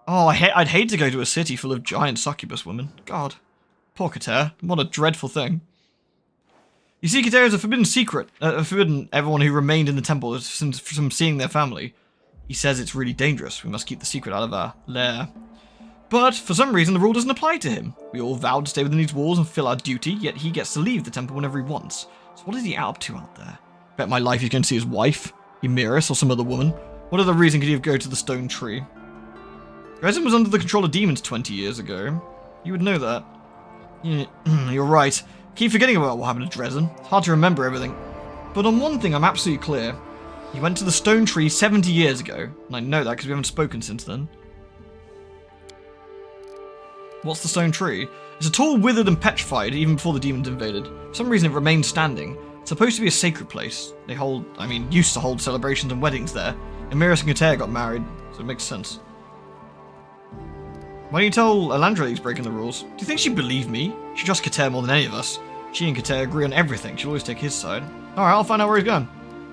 Oh, I'd hate to go to a city full of giant succubus women. God. Poor Kater. What a dreadful thing. You see, Kater is a forbidden secret. Forbidden everyone who remained in the temple from seeing their family. He says it's really dangerous. We must keep the secret out of our lair. But, for some reason, the rule doesn't apply to him. We all vowed to stay within these walls and fulfill our duty, yet he gets to leave the temple whenever he wants. So what is he up to out there? Bet my life he's going to see his wife, Emiris, or some other woman. What other reason could he have go to the stone tree? Dresden was under the control of demons 20 years ago. You would know that. You're right. Keep forgetting about what happened to Dresden. It's hard to remember everything. But on one thing I'm absolutely clear. He went to the stone tree 70 years ago. And I know that because we haven't spoken since then. What's the stone tree? It's a tall, withered and petrified even before the demons invaded. For some reason it remained standing. It's supposed to be a sacred place. They used to hold celebrations and weddings there. Emiris and Katea got married, so it makes sense. Why don't you tell Elandra he's breaking the rules? Do you think she'd believe me? She trusts Katea more than any of us. She and Katea agree on everything. She'll always take his side. Alright, I'll find out where he's going.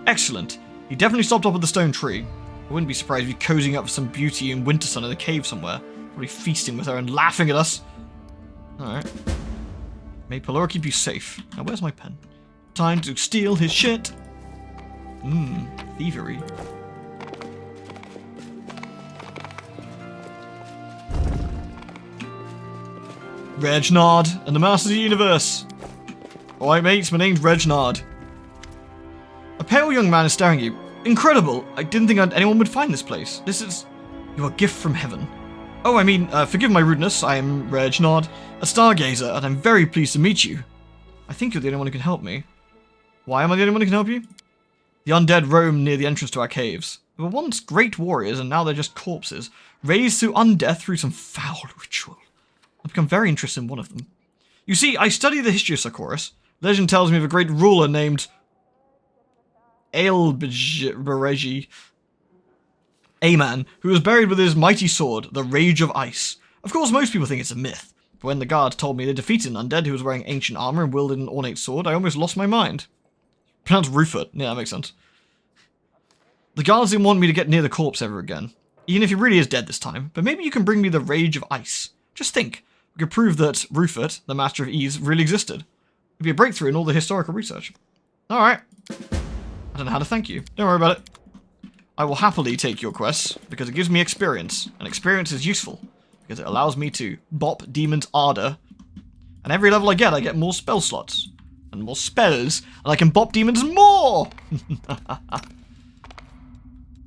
Excellent. He definitely stopped up at the stone tree. I wouldn't be surprised if he's cozying up for some beauty in winter sun in a cave somewhere. Probably feasting with her and laughing at us. Alright. May Pelora keep you safe. Now where's my pen? Time to steal his shit. Thievery. Regnard and the Masters of the Universe. Alright mates, my name's Regnard. A pale young man is staring at you. Incredible! I didn't think anyone would find this place. This is... your gift from heaven. Oh, I mean, forgive my rudeness. I am Regnard, a stargazer, and I'm very pleased to meet you. I think you're the only one who can help me. Why am I the only one who can help you? The undead roam near the entrance to our caves. They were once great warriors, and now they're just corpses, raised to undeath through some foul ritual. I've become very interested in one of them. You see, I study the history of Sarkoris. Legend tells me of a great ruler named Aelberegi, a man who was buried with his mighty sword, the Rage of Ice. Of course, most people think it's a myth, but when the guards told me they defeated an undead who was wearing ancient armor and wielded an ornate sword, I almost lost my mind. Pronounced Rufus. Yeah, that makes sense. The guards didn't want me to get near the corpse ever again, even if he really is dead this time, but maybe you can bring me the Rage of Ice. Just think, we could prove that Rufus, the Master of Ease, really existed. It'd be a breakthrough in all the historical research. Alright. I don't know how to thank you. Don't worry about it. I will happily take your quests, because it gives me experience, and experience is useful, because it allows me to bop Demon's Ardor, and every level I get more spell slots, and more spells, and I can bop demons more!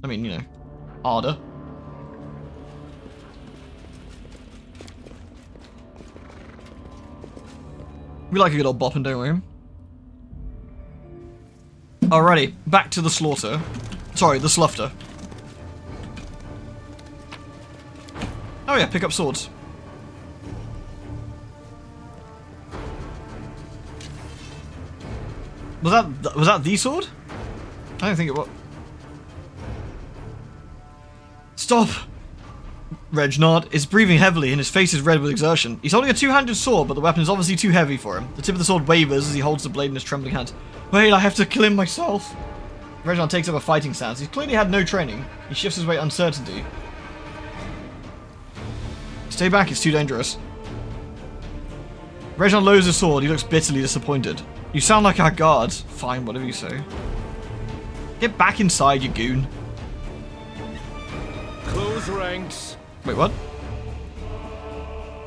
I mean, you know, Ardor. We like a good old bopping, don't we? Alrighty, back to the slaughter. Sorry, the slufter. Oh yeah, pick up swords. Was that the sword? I don't think it was. Stop! Regnard is breathing heavily and his face is red with exertion. He's holding a two-handed sword, but the weapon is obviously too heavy for him. The tip of the sword wavers as he holds the blade in his trembling hand. Wait, I have to kill him myself. Regnard takes up a fighting stance. He's clearly had no training. He shifts his weight uncertainty. Stay back, it's too dangerous. Regnard lowers his sword. He looks bitterly disappointed. You sound like our guards. Fine, whatever you say. Get back inside, you goon. Close ranks. Wait, what?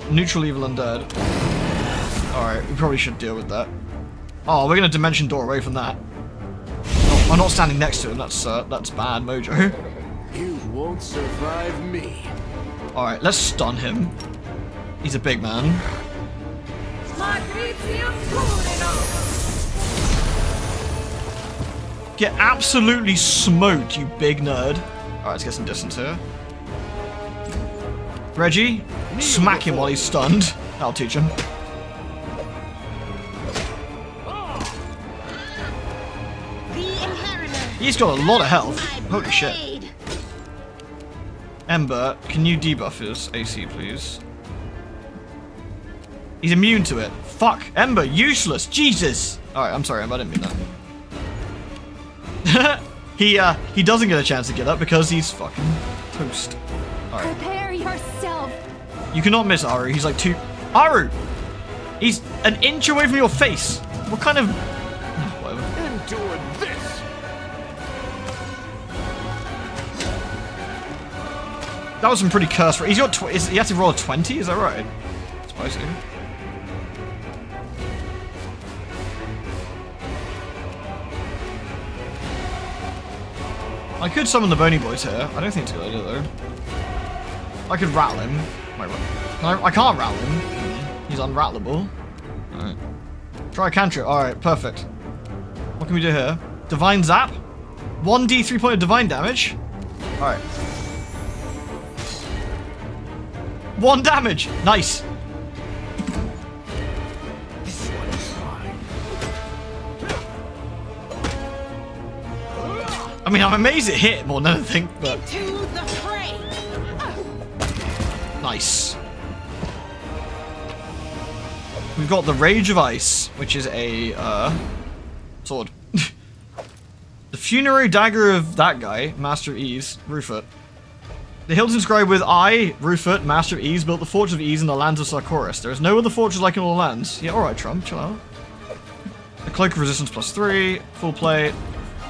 Neutral evil undead. Alright, we probably should deal with that. Oh, we're gonna dimension door away from that. Oh, I'm not standing next to him, that's bad mojo. You won't survive me. Alright, let's stun him. He's a big man. Get absolutely smoked, you big nerd. Alright, let's get some distance here. Reggie, smack him while he's stunned. That'll teach him. He's got a lot of health. Holy shit. Ember, can you debuff his AC, please? He's immune to it. Fuck. Ember, useless. Jesus. Alright, I'm sorry, Ember, I didn't mean that. He doesn't get a chance to get up because he's fucking toast. Alright. Prepare yourself. You cannot miss Aru. He's like two... Aru! He's an inch away from your face. What kind of... Whatever. Endure this. That was some pretty cursed... He's got... He had to roll a 20? Is that right? Spicy. I could summon the Bony Boys here. I don't think it's a good idea, though. I could rattle him. I can't rattle him. He's unrattleable. Alright. Try a cantrip. Alright, perfect. What can we do here? Divine Zap? 1d3 point of divine damage? Alright. 1 damage! Nice! This one is mine. I mean, I'm amazed it hit more than anything, but... To the fray. Nice. We've got the Rage of Ice, which is a, sword. The Funerary Dagger of that guy, Master of Ease, Rufus. The hilt inscribed with I, Rufus, Master of Ease, built the Fortress of Ease in the lands of Sarkoris. There is no other fortress like in all lands. Yeah, alright, Trump, chill out. The Cloak of Resistance +3, full plate,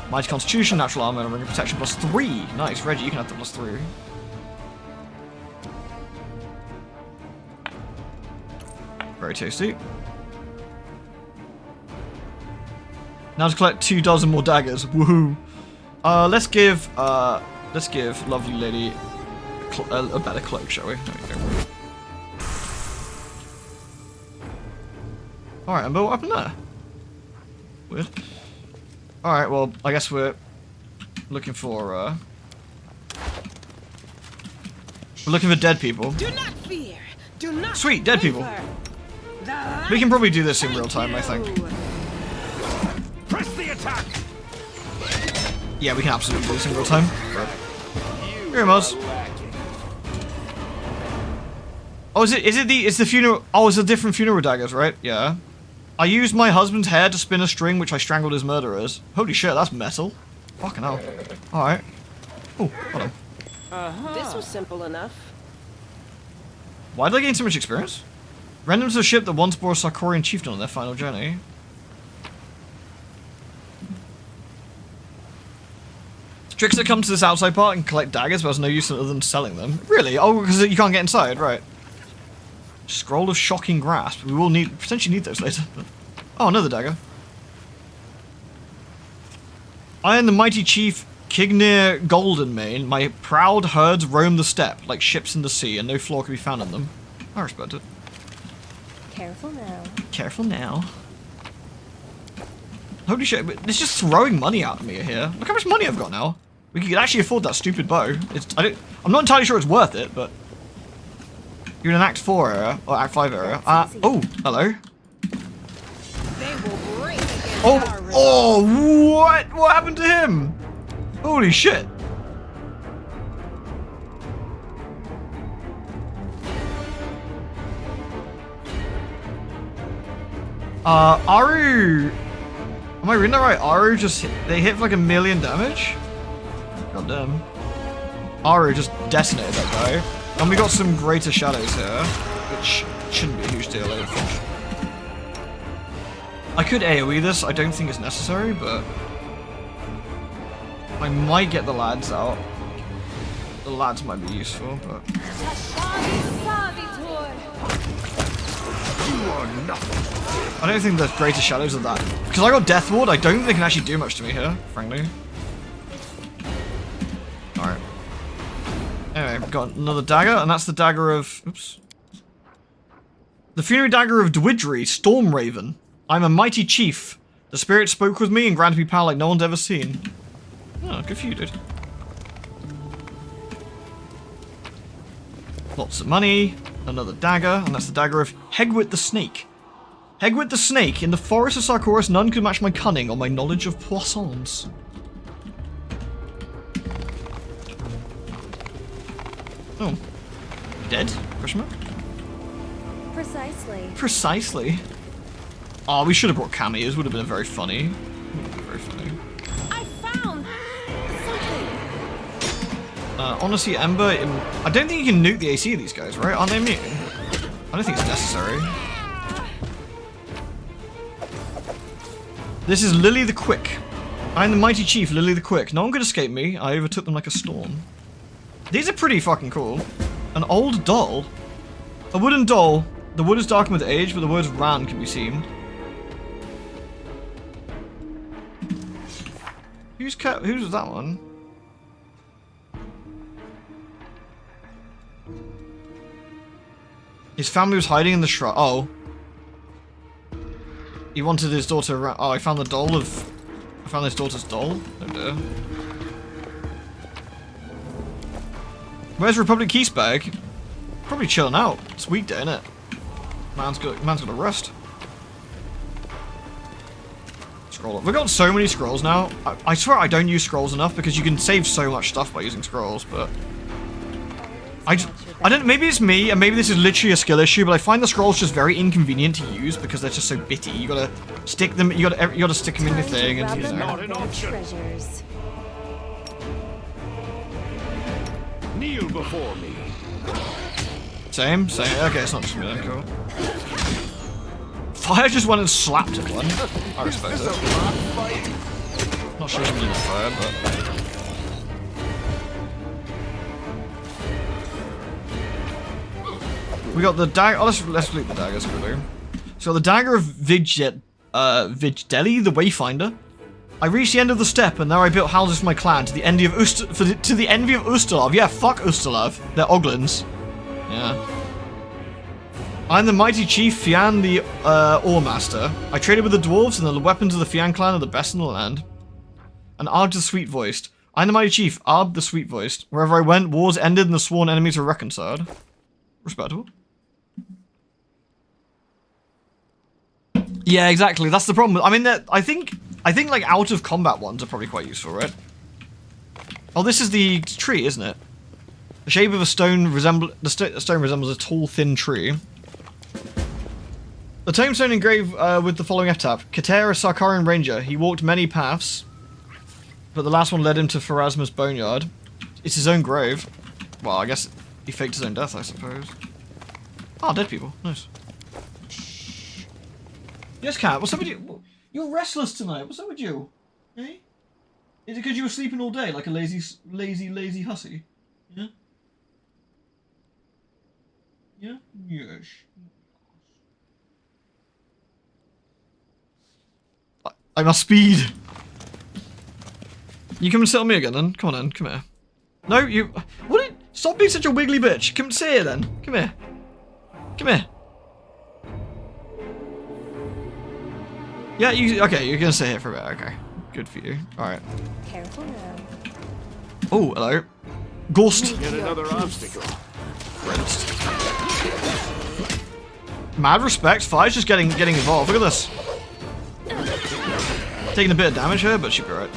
Mighty Constitution, Natural Armor, and Ring of Protection +3. Nice, Reggie, you can have the +3. Very tasty. Now to collect 2 dozen more daggers. Woohoo! Let's give lovely lady a better cloak, shall we? There we go. All right, Ember, what happened there? Weird. All right, well, I guess we're looking for dead people. Do not fear. Do not. Sweet, dead people. waver. The We can probably do this in real time, I think. Press the attack! Yeah, we can absolutely do this in real time. Here he was. Oh, it's the funeral. Oh, it's the different funeral daggers, right? Yeah. I used my husband's hair to spin a string which I strangled his murderers. Holy shit, that's metal. Fucking hell. Alright. Oh, hold on. This was simple enough. Why did I gain so much experience? Random to a ship that once bore a Sarkorian chieftain on their final journey. Trickster comes to this outside part and collect daggers, but has no use other than selling them. Really? Oh, because you can't get inside, right. Scroll of Shocking Grasp. We will potentially need those later. But... Oh, another dagger. I am the mighty chief Kignir Goldenmane. My proud herds roam the steppe, like ships in the sea, and no flaw can be found in them. I respect it. Careful now. Careful now. Holy shit, it's just throwing money at me here. Look how much money I've got now. We could actually afford that stupid bow. I'm not entirely sure it's worth it, but... You're in an Act 4 area, or Act 5 area. Oh, hello. They will break against Oh, our resistance. oh, what? What happened to him? Holy shit. Aru. Am I reading that right? Aru they hit for like 1 million damage? God damn. Aru just decimated that guy. And we got some Greater Shadows here, which shouldn't be a huge deal, I don't think. I could AoE this, I don't think it's necessary, but... I might get the lads out. The lads might be useful, but... I don't think the Greater Shadows are that... Because I got Death Ward, I don't think they can actually do much to me here, frankly. Alright. Anyway, we've got another dagger, and that's the dagger of... Oops. The Funerary Dagger of Dwidry, Storm Raven. I'm a mighty chief. The spirit spoke with me and granted me power like no one's ever seen. Oh, good for you, dude. Lots of money. Another dagger, and that's the dagger of Hegwit the Snake. Hegwit the Snake. In the forest of Sarkoris, none could match my cunning or my knowledge of poissons. Oh. Dead? Question mark? Precisely. Precisely. Oh, we should have brought cameos. Would have been very funny. Very funny. I found something. Honestly, Ember, I don't think you can nuke the AC of these guys, right? Aren't they immune? I don't think it's necessary. This is Lily the Quick. I am the mighty chief, Lily the Quick. No one could escape me. I overtook them like a storm. These are pretty fucking cool. An old doll. A wooden doll. The wood is darkened with age, but the words Ran can be seen. Who's that one? His family was hiding in the shrine. Oh. He wanted his daughter around. Oh, I found the doll of... I found his daughter's doll. Oh dear. Where's Republic Keysbag? Probably chilling out. It's weekday, innit? Man's got a rest. scroll. We've got so many scrolls now. I swear I don't use scrolls enough because you can save so much stuff by using scrolls, but... I don't, maybe it's me, and maybe this is literally a skill issue, but I find the scrolls just very inconvenient to use because they're just so bitty. You gotta stick them, you gotta stick them in your thing, and you know. Treasures. Kneel before me. Same. Okay, it's not just me then, cool. Fire just went and slapped at one. I respect it. Not sure if I'm using fire, but... We got the dagger. Oh, let's loot the daggers quickly. So the dagger of Vijdeli, the Wayfinder. I reached the end of the steppe, and there I built houses for my clan to the envy of Ustalav. Yeah, fuck Ustalav. They're Oglins. Yeah. I'm the mighty chief Fian the Ore Master. I traded with the dwarves, and the weapons of the Fian clan are the best in the land. And Arg the Sweet Voiced. I'm the mighty chief Arg the Sweet Voiced. Wherever I went, wars ended, and the sworn enemies were reconciled. Respectable. Yeah, exactly. That's the problem. I mean, I think like out of combat ones are probably quite useful, right? Oh, this is the tree, isn't it? The shape of a stone stone resembles a tall, thin tree. The tombstone engraved with the following epitaph: Kater, a Sarkarian ranger. He walked many paths, but the last one led him to Pharasma's boneyard. It's his own grave. Well, I guess he faked his own death, I suppose. Ah, dead people. Nice. Yes, Cat, what's up with you? You're restless tonight. What's up with you? Eh? Is it because you were sleeping all day like a lazy hussy? Yeah? Yeah? Yes. I must speed. You come and sit on me again then? Come on then, come here. No, you... What? Stop being such a wiggly bitch. Come sit here then. Come here. Come here. Yeah, okay, you're gonna sit here for a bit. Okay. Good for you. Alright. Careful now. Oh, hello. Ghost. Yet another obstacle. Rinsed. Mad respect. Fire's just getting involved. Look at this. Taking a bit of damage here, but she'll be alright.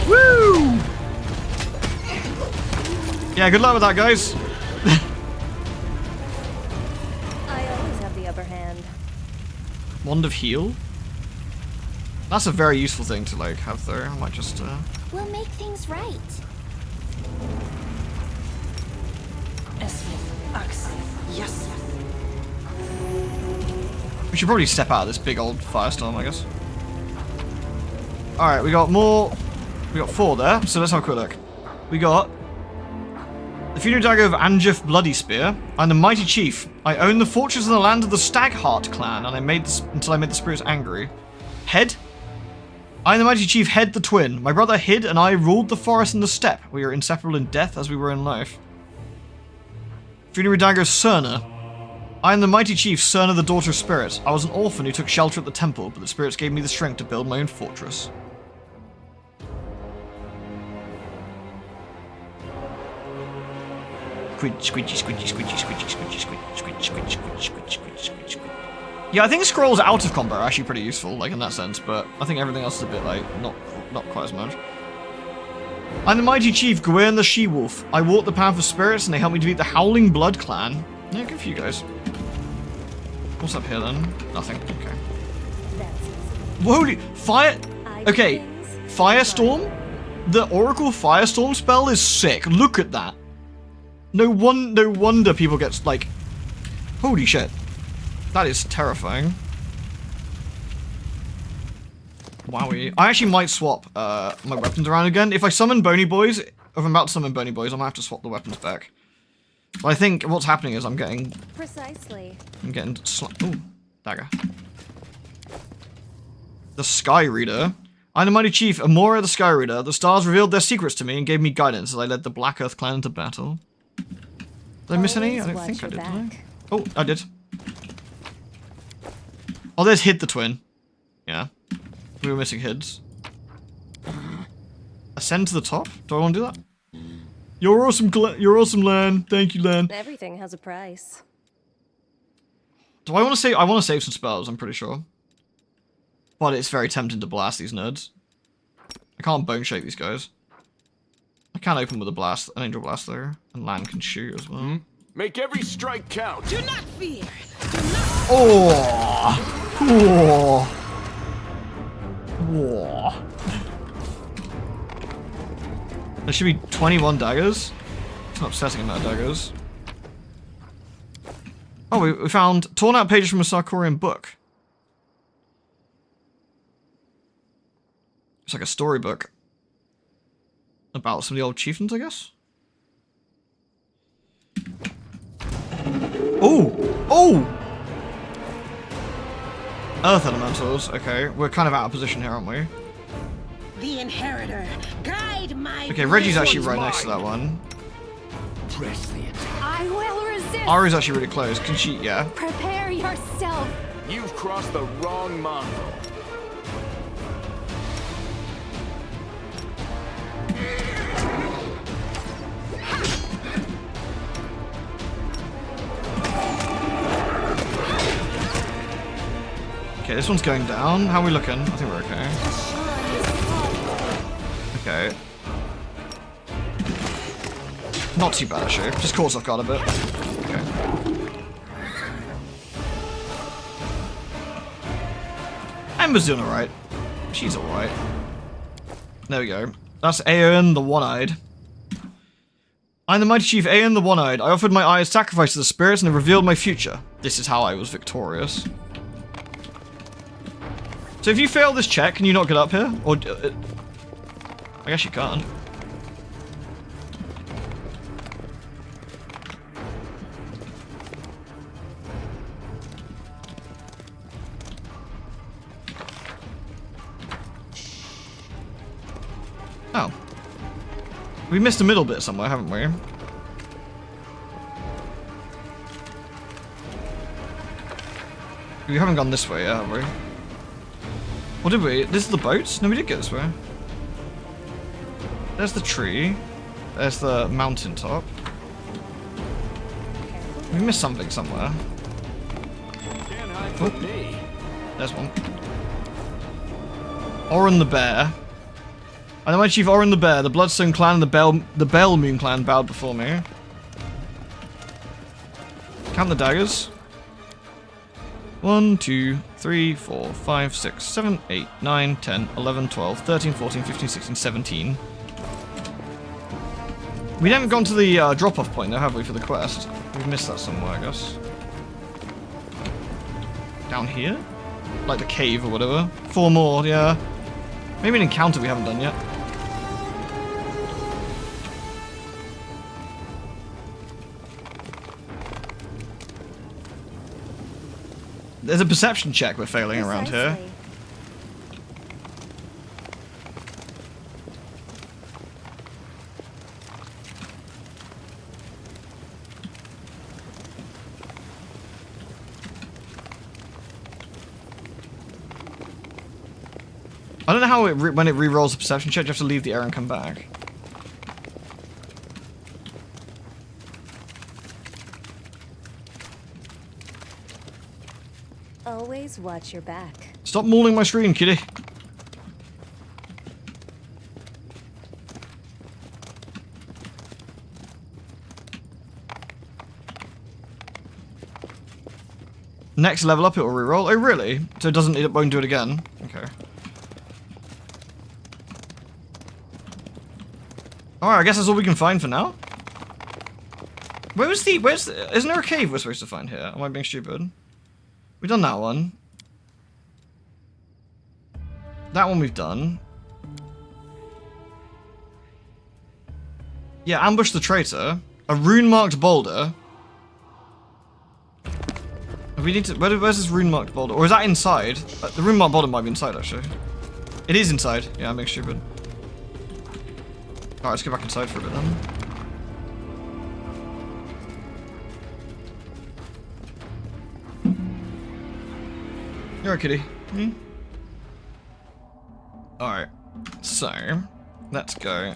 Woo! Yeah, good luck with that, guys. I always have the upper hand. Wand of Heal? That's a very useful thing to, like, have there. I might just, We'll make things right. Yes. We should probably step out of this big old firestorm, I guess. Alright, we got more... We got 4 there, so let's have a quick look. We got... The funeral dagger of Anjif Bloody Spear. I'm the mighty chief. I own the fortress in the land of the Stagheart clan, and until I made the spirits angry. Head? I'm the mighty chief Head the Twin. My brother Hid and I ruled the forest and the steppe. We were inseparable in death as we were in life. Funerary dagger of Cerna. I am the mighty chief Cerna, the daughter of spirits. I was an orphan who took shelter at the temple, but the spirits gave me the strength to build my own fortress. Yeah, I think scrolls out of combat are actually pretty useful, like in that sense, but I think everything else is a bit like not quite as much. I'm the mighty chief Gwyn the She-Wolf. I walked the path of spirits and they helped me defeat the Howling Blood clan. Yeah, good for you guys. What's up here then? Nothing. Okay. Holy fire! Okay, Firestorm. The Oracle Firestorm spell is sick. Look at that. No wonder people get like. Holy shit. That is terrifying. Wowie. I actually might swap my weapons around again. If I summon Bony Boys, if I'm about to summon Bony Boys, I might have to swap the weapons back. But I think what's happening is I'm getting Ooh, dagger. The Sky Reader. I'm the mighty chief, Amora the Sky Reader. The stars revealed their secrets to me and gave me guidance as I led the Black Earth clan into battle. Did I miss any? I don't think I did, did I? Oh, I did. Oh, there's Hid the Twin. Yeah. We were missing Hids. Ascend to the top? Do I want to do that? You're awesome, you're awesome, Lan. Thank you, Lan. Everything has a price. Do I want to save? I want to save some spells, I'm pretty sure. But it's very tempting to blast these nerds. I can't bone shake these guys. I can open with a blast, an angel blast though, and Lan can shoot as well. Make every strike count. Do not fear. Oh! Oh! Oh! There should be 21 daggers. It's an upsetting amount of daggers. Oh, we found torn out pages from a Sarkorian book. It's like a storybook. About some of the old chieftains, I guess? Oh! Oh! Earth elementals. Okay, we're kind of out of position here, aren't we? The inheritor. Guide my. Okay, Reggie's actually right next to that one. Press the attack. I will resist. Ari's actually really close. Can she? Yeah. Prepare yourself. You've crossed the wrong mongrel. Okay, this one's going down. How are we looking? I think we're okay. Okay. Not too bad, actually. Just caught us off guard a bit. Okay. Ember's doing alright. She's alright. There we go. That's Aeon the One-Eyed. I'm the mighty chief Aeon the One-Eyed. I offered my eye as sacrifice to the spirits and it revealed my future. This is how I was victorious. So if you fail this check, can you not get up here? Or... I guess you can't. Oh. We missed a middle bit somewhere, haven't we? We haven't gone this way yet, have we? Or did we? This is the boat? No, we did get this way. There's the tree. There's the mountain top. We missed something somewhere. Can't hide from me. There's one. Orin the Bear. I know my chief Orin the Bear, the Bloodstone clan and the Bell Moon clan bowed before me. Count the daggers. 1, 2, 3, 4, 5, 6, 7, 8, 9, 10, 11, 12, 13, 14, 15, 16, 17. We haven't gone to the drop-off point though, have we, for the quest? We've missed that somewhere, I guess. Down here? Like the cave or whatever. 4 more, yeah. Maybe an encounter we haven't done yet. There's a perception check we're failing around here. Precisely. I don't know how when it re-rolls a perception check, you have to leave the area and come back. Always watch your back. Stop mauling my screen, kitty. Next level up, it will re-roll. Oh, really? So it won't do it again? Okay. Alright, I guess that's all we can find for now. Isn't there a cave we're supposed to find here? Am I being stupid? We've done that one. That one we've done. Yeah, ambush the traitor. A rune-marked boulder. We need to... Where's this rune-marked boulder? Or is that inside? The rune-marked boulder might be inside, actually. It is inside. Yeah, I'm being stupid. Alright, let's go back inside for a bit then. You're a kitty. Hmm? Alright. So, let's go.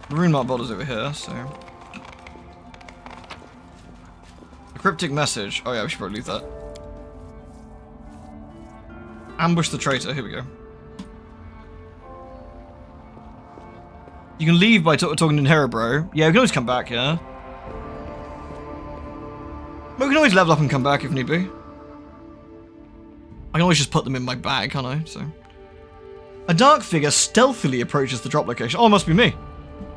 The rune mark border's over here, so... A cryptic message. Oh yeah, we should probably leave that. Ambush the traitor. Here we go. You can leave by talking to Hero, bro. Yeah, we can always come back, yeah? But we can always level up and come back if need be. I can always just put them in my bag, can't I? So, a dark figure stealthily approaches the drop location. Oh, it must be me.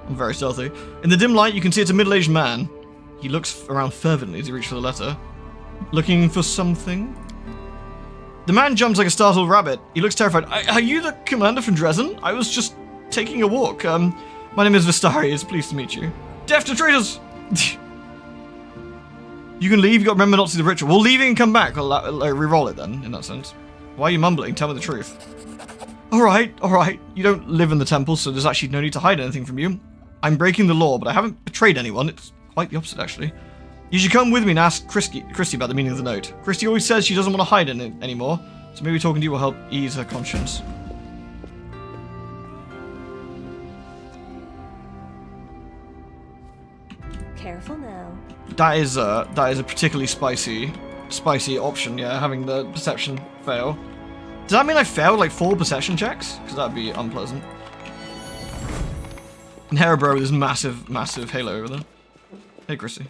I'm very stealthy. In the dim light, you can see it's a middle-aged man. He looks around fervently as he reaches for the letter. Looking for something? The man jumps like a startled rabbit. He looks terrified. Are you the commander from Dresden? I was just taking a walk. My name is Vistari. It's pleased to meet you. Death to traitors! You can leave. You got to remember not to do the ritual. Well, leaving and come back. I'll re-roll it then, in that sense. Why are you mumbling? Tell me the truth. Alright. You don't live in the temple, so there's actually no need to hide anything from you. I'm breaking the law, but I haven't betrayed anyone. It's quite the opposite, actually. You should come with me and ask Christy about the meaning of the note. Christy always says she doesn't want to hide it anymore, so maybe talking to you will help ease her conscience. Careful now. That is a particularly spicy option, yeah, having the perception fail. Does that mean I failed like 4 perception checks? Because that'd be unpleasant. And Herobro with his massive halo over there. Hey, Christy.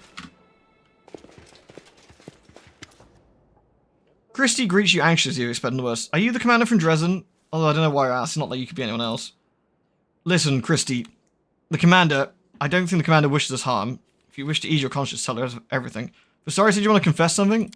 Christy greets you anxiously, expecting the worst. Are you the commander from Dresden? Although I don't know why I asked, it's not like you could be anyone else. Listen, Christy. The commander... I don't think the commander wishes us harm. If you wish to ease your conscience, tell her everything. Vistari said you want to confess something?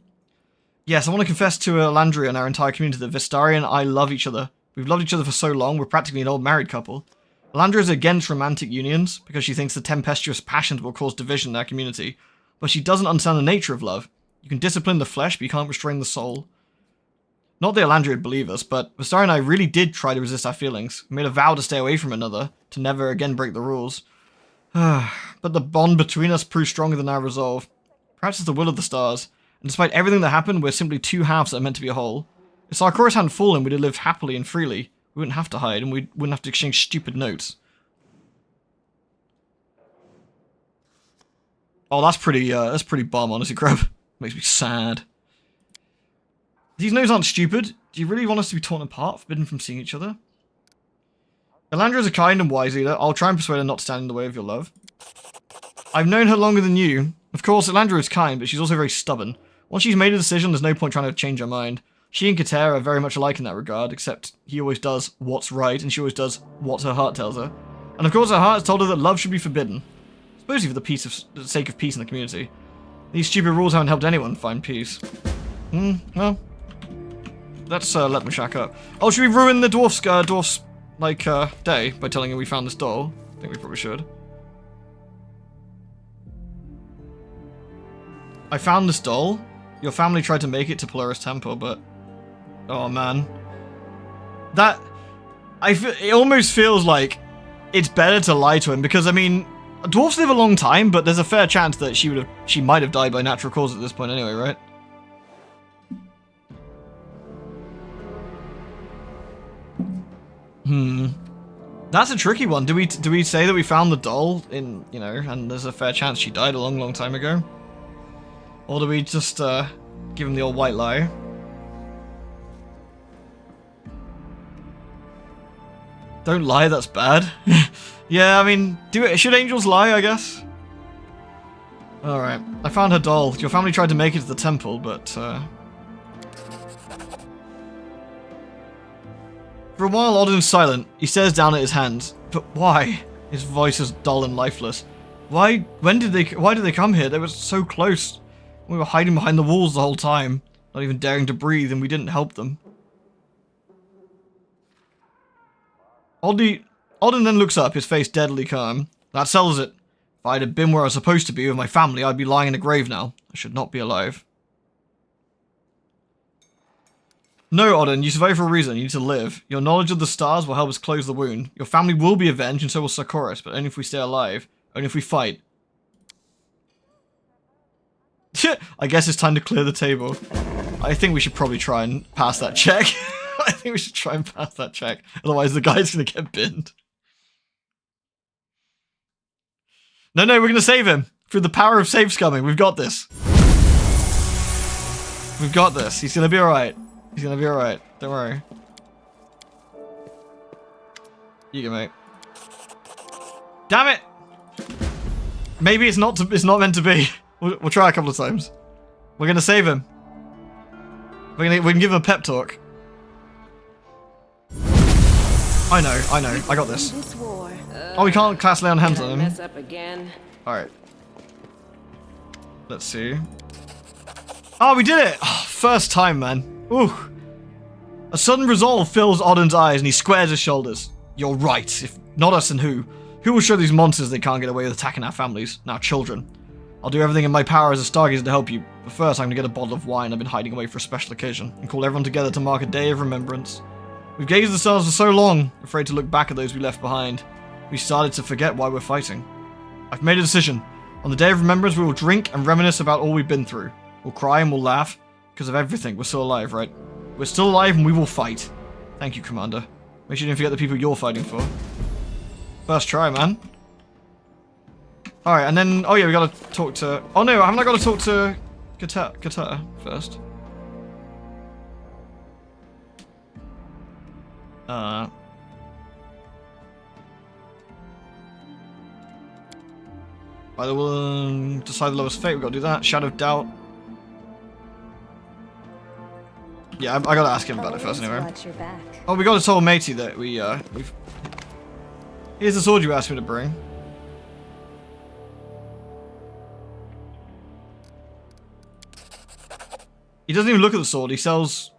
Yes, I want to confess to Landria and our entire community that Vistari and I love each other. We've loved each other for so long, we're practically an old married couple. Landria is against romantic unions, because she thinks the tempestuous passions will cause division in our community. But she doesn't understand the nature of love. You can discipline the flesh, but you can't restrain the soul. Not that Landria would believe us, but Vistari and I really did try to resist our feelings. We made a vow to stay away from another, to never again break the rules. But the bond between us proved stronger than our resolve. Perhaps it's the will of the stars, and despite everything that happened, we're simply two halves that are meant to be a whole. If Sarkoris hadn't fallen, we'd have lived happily and freely. We wouldn't have to hide, and we wouldn't have to exchange stupid notes. Oh, that's pretty bomb, honestly, Grub. Makes me sad. These notes aren't stupid. Do you really want us to be torn apart, forbidden from seeing each other? Elandra is a kind and wise leader. I'll try and persuade her not to stand in the way of your love. I've known her longer than you. Of course, Elandra is kind, but she's also very stubborn. Once she's made a decision, there's no point trying to change her mind. She and Kater are very much alike in that regard, except he always does what's right, and she always does what her heart tells her. And of course, her heart has told her that love should be forbidden. Supposedly for the sake of peace in the community. These stupid rules haven't helped anyone find peace. Well, let's let them shack up. Oh, should we ruin the dwarf's day by telling her we found this doll? I think we probably should. I found this doll. Your family tried to make it to Polaris Temple, but... Oh, man. It almost feels like it's better to lie to him, because, I mean, dwarfs live a long time, but there's a fair chance that she might have died by natural causes at this point anyway, right? That's a tricky one. Do we say that we found the doll in, you know, and there's a fair chance she died a long time ago? Or do we just give him the old white lie? Don't lie, that's bad. Yeah, I mean, should angels lie, I guess? Alright, I found her doll. Your family tried to make it to the temple, but For a while, Odin's silent. He stares down at his hands. But why? His voice is dull and lifeless. Why did they come here? They were so close. We were hiding behind the walls the whole time, not even daring to breathe, and we didn't help them. Odin then looks up, his face deadly calm. That settles it. If I'd have been where I was supposed to be with my family, I'd be lying in a grave now. I should not be alive. No, Odin, you survive for a reason. You need to live. Your knowledge of the stars will help us close the wound. Your family will be avenged, and so will Sarkoris, but only if we stay alive. Only if we fight. I guess it's time to clear the table. I think we should probably try and pass that check. I think we should try and pass that check. Otherwise, the guy's gonna get binned. No, we're gonna save him. Through the power of save scumming. We've got this. We've got this. He's gonna be alright. He's gonna be alright. Don't worry. You go, mate. Damn it! Maybe it's not meant to be. We'll try a couple of times. We're gonna save him. We can give him a pep talk. I know. I got this. Oh, we can't class lay on hands on him. Alright. Let's see. Oh, we did it! Oh, first time, man. Ooh. A sudden resolve fills Odin's eyes and he squares his shoulders. You're right. If not us, then who? Who will show these monsters they can't get away with attacking our families, our children? I'll do everything in my power as a stargazer to help you, but first I'm gonna get a bottle of wine I've been hiding away for a special occasion, and call everyone together to mark a day of remembrance. We've gazed at the stars for so long, afraid to look back at those we left behind. We started to forget why we're fighting. I've made a decision. On the day of remembrance we will drink and reminisce about all we've been through. We'll cry and we'll laugh. Because of everything, we're still alive, right? We're still alive and we will fight. Thank you, Commander. Make sure you didn't forget the people you're fighting for. First try, man. Alright, and then... Oh yeah, we gotta talk to... Oh no, haven't I gotta talk to... Qatar first? By the way, decide the lowest fate, we gotta do that. Shadow of Doubt. Yeah, I gotta ask him about it first anyway. Oh, we gotta tell Matey that we've... Here's the sword you asked me to bring. He doesn't even look at the sword, he sells...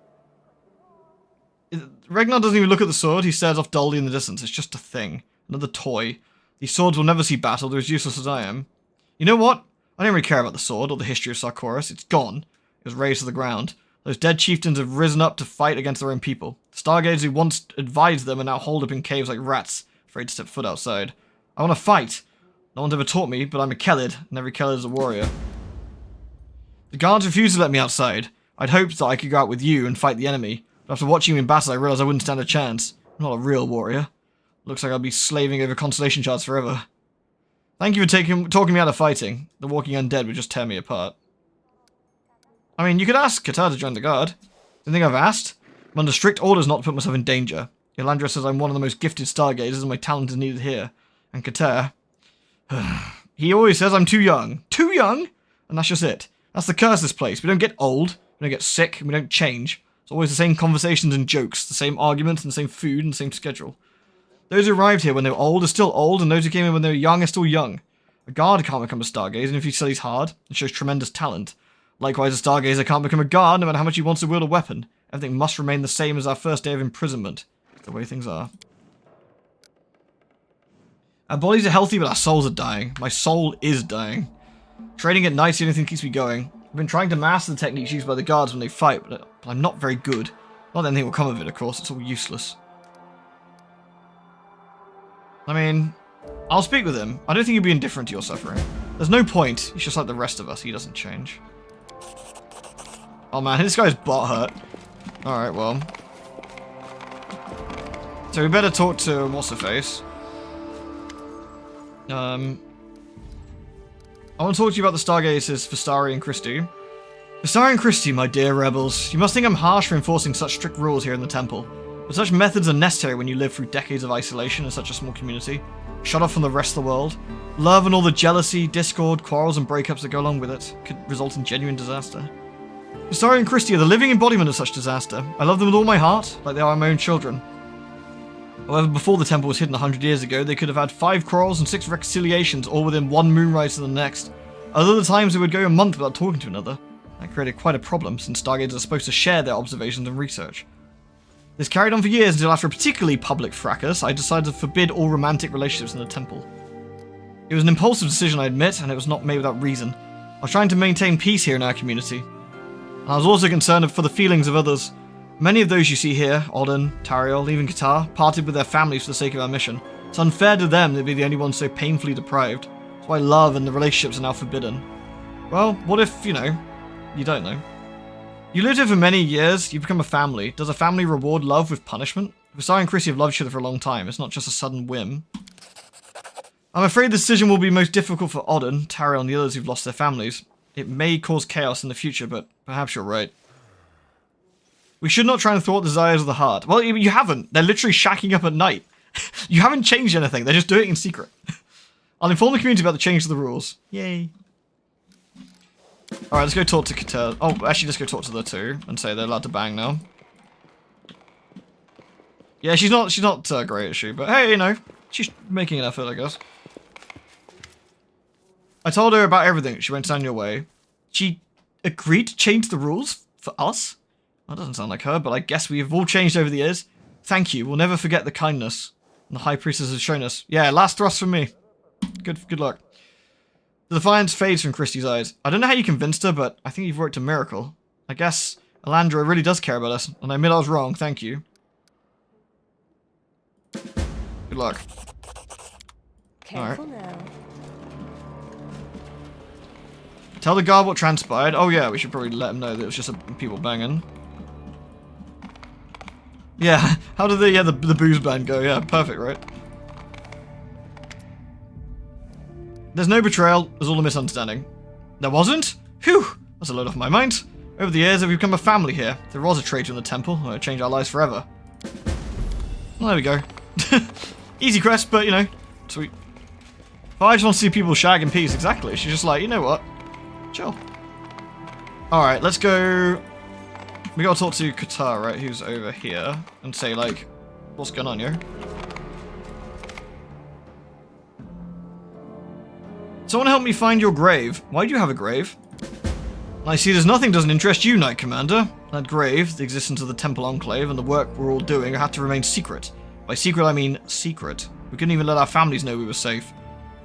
Ragnar doesn't even look at the sword, he stares off dully in the distance. It's just a thing. Another toy. These swords will never see battle, they're as useless as I am. You know what? I don't really care about the sword or the history of Sarkoris. It's gone. It was razed to the ground. Those dead chieftains have risen up to fight against their own people. The stargazers who once advised them are now holed up in caves like rats, afraid to step foot outside. I want to fight. No one's ever taught me, but I'm a Kellid, and every Kellid is a warrior. The guards refused to let me outside. I'd hoped that I could go out with you and fight the enemy, but after watching you in battle I realized I wouldn't stand a chance. I'm not a real warrior. Looks like I'll be slaving over constellation charts forever. Thank you for talking me out of fighting. The walking undead would just tear me apart. I mean, you could ask Qatar to join the guard. Do you think I've asked? I'm under strict orders not to put myself in danger. Elandra says I'm one of the most gifted stargazers and my talent is needed here. And Qatar... he always says I'm too young. Too young? And that's just it. That's the curse of this place. We don't get old, we don't get sick, and we don't change. It's always the same conversations and jokes, the same arguments and the same food and the same schedule. Those who arrived here when they were old are still old, and those who came in when they were young are still young. A guard can't become a stargazer, and if he studies hard and shows tremendous talent. Likewise, a stargazer can't become a guard no matter how much he wants to wield a weapon. Everything must remain the same as our first day of imprisonment. It's the way things are. Our bodies are healthy, but our souls are dying. My soul is dying. Training at night is the only thing that keeps me going. I've been trying to master the techniques used by the guards when they fight, but I'm not very good. Not that anything will come of it, of course. It's all useless. I mean, I'll speak with him. I don't think he'll be indifferent to your suffering. There's no point. He's just like the rest of us. He doesn't change. Oh man, this guy's butt hurt. Alright, well. So we better talk to what's-her-face. I want to talk to you about the stargazers Vistari and Christy. Vistari and Christy, my dear rebels. You must think I'm harsh for enforcing such strict rules here in the temple. But such methods are necessary when you live through decades of isolation in such a small community. Shut off from the rest of the world. Love and all the jealousy, discord, quarrels and breakups that go along with it could result in genuine disaster. Vistari and Christy are the living embodiment of such disaster. I love them with all my heart, like they are my own children. However, before the temple was hidden 100 years ago, they could have had 5 quarrels and 6 reconciliations, all within one moonrise to the next. Other times they would go a month without talking to another. That created quite a problem, since stargazers are supposed to share their observations and research. This carried on for years until after a particularly public fracas, I decided to forbid all romantic relationships in the temple. It was an impulsive decision, I admit, and it was not made without reason. I was trying to maintain peace here in our community. And I was also concerned for the feelings of others. Many of those you see here, Odin, Tariel, even Qatar, parted with their families for the sake of our mission. It's unfair to them to be the only ones so painfully deprived. That's why love and the relationships are now forbidden. Well, what if, you know, you don't know? You lived here for many years, you become a family. Does a family reward love with punishment? Vistari and Christy have loved each other for a long time. It's not just a sudden whim. I'm afraid the decision will be most difficult for Odin, Tariel, and the others who've lost their families. It may cause chaos in the future, but perhaps you're right. We should not try and thwart the desires of the heart. Well, you haven't. They're literally shacking up at night. You haven't changed anything. They're just doing it in secret. I'll inform the community about the change to the rules. Yay. Alright, let's go talk to Kater. Oh, actually, let's go talk to the two and say they're allowed to bang now. Yeah, she's not great, is she? But hey, you know, she's making an effort, I guess. I told her about everything. She went down your way. She agreed to change the rules for us? That doesn't sound like her, but I guess we have all changed over the years. Thank you. We'll never forget the kindness the High Priestess has shown us. Yeah, last thrust from me. Good luck. The defiance fades from Christie's eyes. I don't know how you convinced her, but I think you've worked a miracle. I guess Alandra really does care about us, and I admit I was wrong. Thank you. Good luck. Careful now. Tell the guard what transpired. Oh yeah, we should probably let him know that it was just people banging. Yeah, how did the booze band go? Yeah, perfect, right? There's no betrayal, there's all a misunderstanding. There wasn't? Phew, that's a load off my mind. Over the years, we've become a family here. If there was a traitor in the temple, it would change our lives forever. Well, there we go. Easy quest, but, you know, sweet. But I just want to see people shag in peace, exactly. She's just like, you know what? Chill. Alright, let's go... We gotta talk to Qatar, right, who's over here, and say, like, what's going on, yo? Someone help me find your grave. Why do you have a grave? I see there's nothing doesn't interest you, Knight Commander. That grave, the existence of the Temple Enclave, and the work we're all doing had to remain secret. By secret, I mean secret. We couldn't even let our families know we were safe.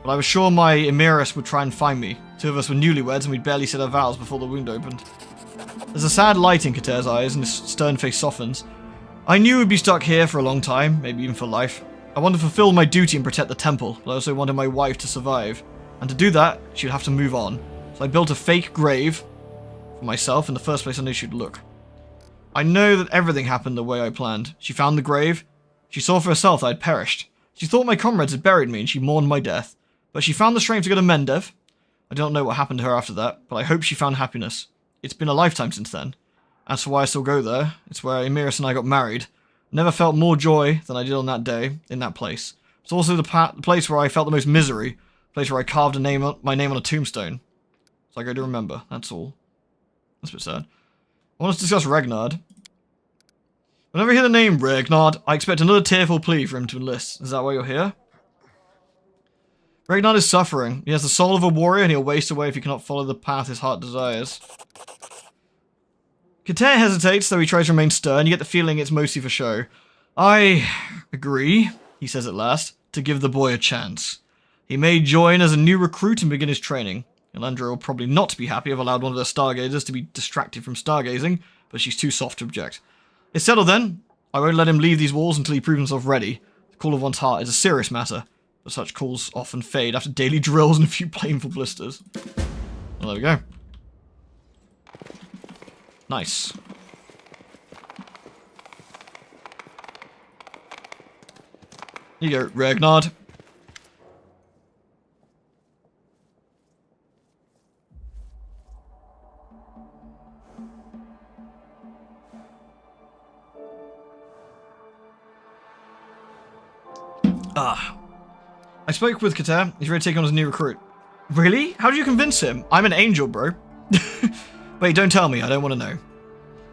But I was sure my Emiris would try and find me. Two of us were newlyweds, and we'd barely said our vows before the wound opened. There's a sad light in Kater's eyes, and his stern face softens. I knew we'd be stuck here for a long time, maybe even for life. I wanted to fulfill my duty and protect the temple, but I also wanted my wife to survive. And to do that, she'd have to move on. So I built a fake grave for myself in the first place I knew she'd look. I know that everything happened the way I planned. She found the grave. She saw for herself that I'd perished. She thought my comrades had buried me and she mourned my death. But she found the strength to go to Mendev. I don't know what happened to her after that, but I hope she found happiness. It's been a lifetime since then. As for why I still go there, it's where Emiris and I got married. I never felt more joy than I did on that day, in that place. It's also the place where I felt the most misery. The place where I carved my name on a tombstone. So I go to remember, that's all. That's a bit sad. I want us to discuss Regnard. Whenever I hear the name Regnard, I expect another tearful plea for him to enlist. Is that why you're here? Regnard is suffering. He has the soul of a warrior and he'll waste away if he cannot follow the path his heart desires. Kater hesitates, though he tries to remain stern. You get the feeling it's mostly for show. I agree, he says at last, to give the boy a chance. He may join as a new recruit and begin his training. Elandra will probably not be happy if allowed one of their stargazers to be distracted from stargazing, but she's too soft to object. It's settled then. I won't let him leave these walls until he proves himself ready. The call of one's heart is a serious matter, but such calls often fade after daily drills and a few painful blisters. Well, there we go. Nice. Here you go, Regnard. I spoke with Kater. He's ready to take on as a new recruit. Really? How did you convince him? I'm an angel, bro. Wait, don't tell me. I don't want to know.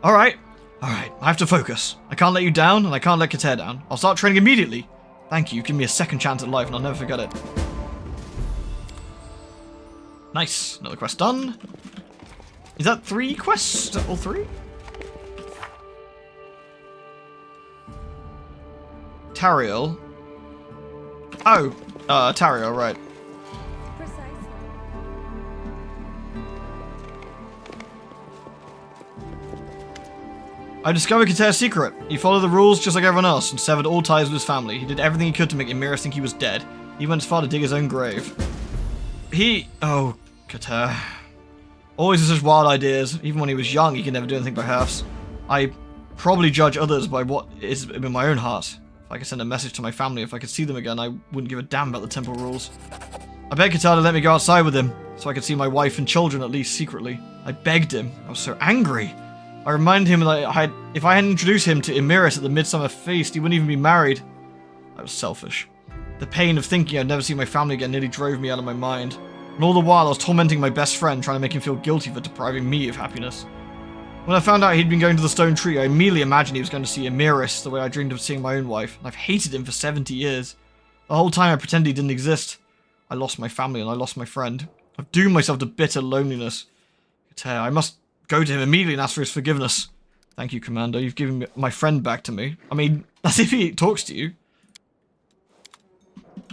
Alright. I have to focus. I can't let you down, and I can't let Kater down. I'll start training immediately. Thank you. Give me a second chance at life, and I'll never forget it. Nice. Another quest done. Is that 3 quests? Is that all 3? Tariel. Oh, Tariel, right. Precisely. I discovered Kater's secret. He followed the rules just like everyone else and severed all ties with his family. He did everything he could to make Emiris think he was dead. He went as far to dig his own grave. Oh, Kater. Always with such wild ideas. Even when he was young, he could never do anything by halves. I probably judge others by what is in my own heart. If I could send a message to my family, if I could see them again, I wouldn't give a damn about the temple rules. I begged Katar to let me go outside with him, so I could see my wife and children at least secretly. I begged him. I was so angry. I reminded him that if I hadn't introduced him to Emiris at the Midsummer Feast, he wouldn't even be married. I was selfish. The pain of thinking I'd never see my family again nearly drove me out of my mind. And all the while I was tormenting my best friend, trying to make him feel guilty for depriving me of happiness. When I found out he'd been going to the Stone Tree, I immediately imagined he was going to see Emiris the way I dreamed of seeing my own wife, and I've hated him for 70 years. The whole time I pretended he didn't exist. I lost my family and I lost my friend. I've doomed myself to bitter loneliness. I must go to him immediately and ask for his forgiveness. Thank you, Commander. You've given my friend back to me. I mean, as if he talks to you.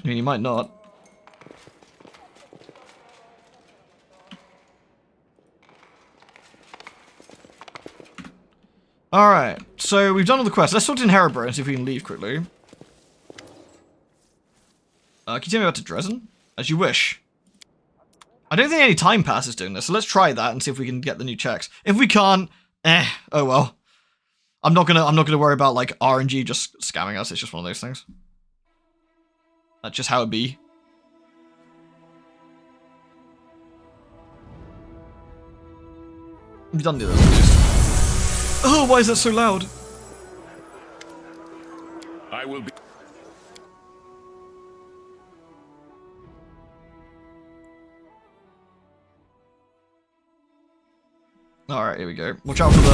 I mean, he might not. Alright, so we've done all the quests. Let's talk to Inheritbro and see if we can leave quickly. Can you tell me about to Dresden? As you wish. I don't think any time pass is doing this, so let's try that and see if we can get the new checks. If we can't, oh well. I'm not gonna worry about like RNG just scamming us. It's just one of those things. That's just how it be. We've done the other things. Oh, why is that so loud? I will be. Alright, here we go. Watch out for the...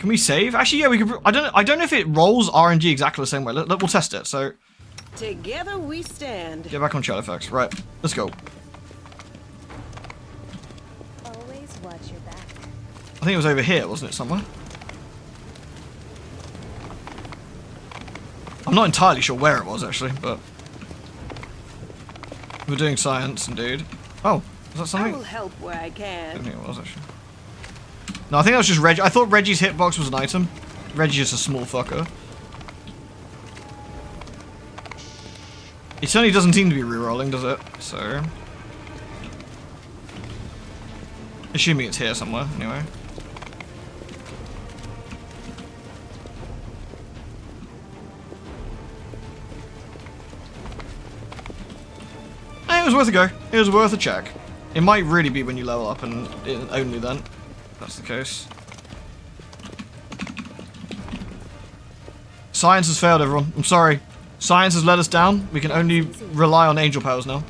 Can we save? Actually, yeah, we could... I don't know if it rolls RNG exactly the same way. We'll test it, so... Together we stand. Get back on Shadowfax. Right, let's go. Always watch your back. I think it was over here, wasn't it, somewhere? I'm not entirely sure where it was, actually, but... We're doing science, indeed. Oh, is that I something? will help where I I can. don't think it was, actually. No, I think that was just Reggie. I thought Reggie's hitbox was an item. Reggie's just a small fucker. It certainly doesn't seem to be rerolling, does it? So... Assuming it's here somewhere, anyway. It was worth a go. It was worth a check. It might really be when you level up, and only then. If that's the case. Science has failed, everyone. I'm sorry. Science has let us down. We can only rely on angel powers now.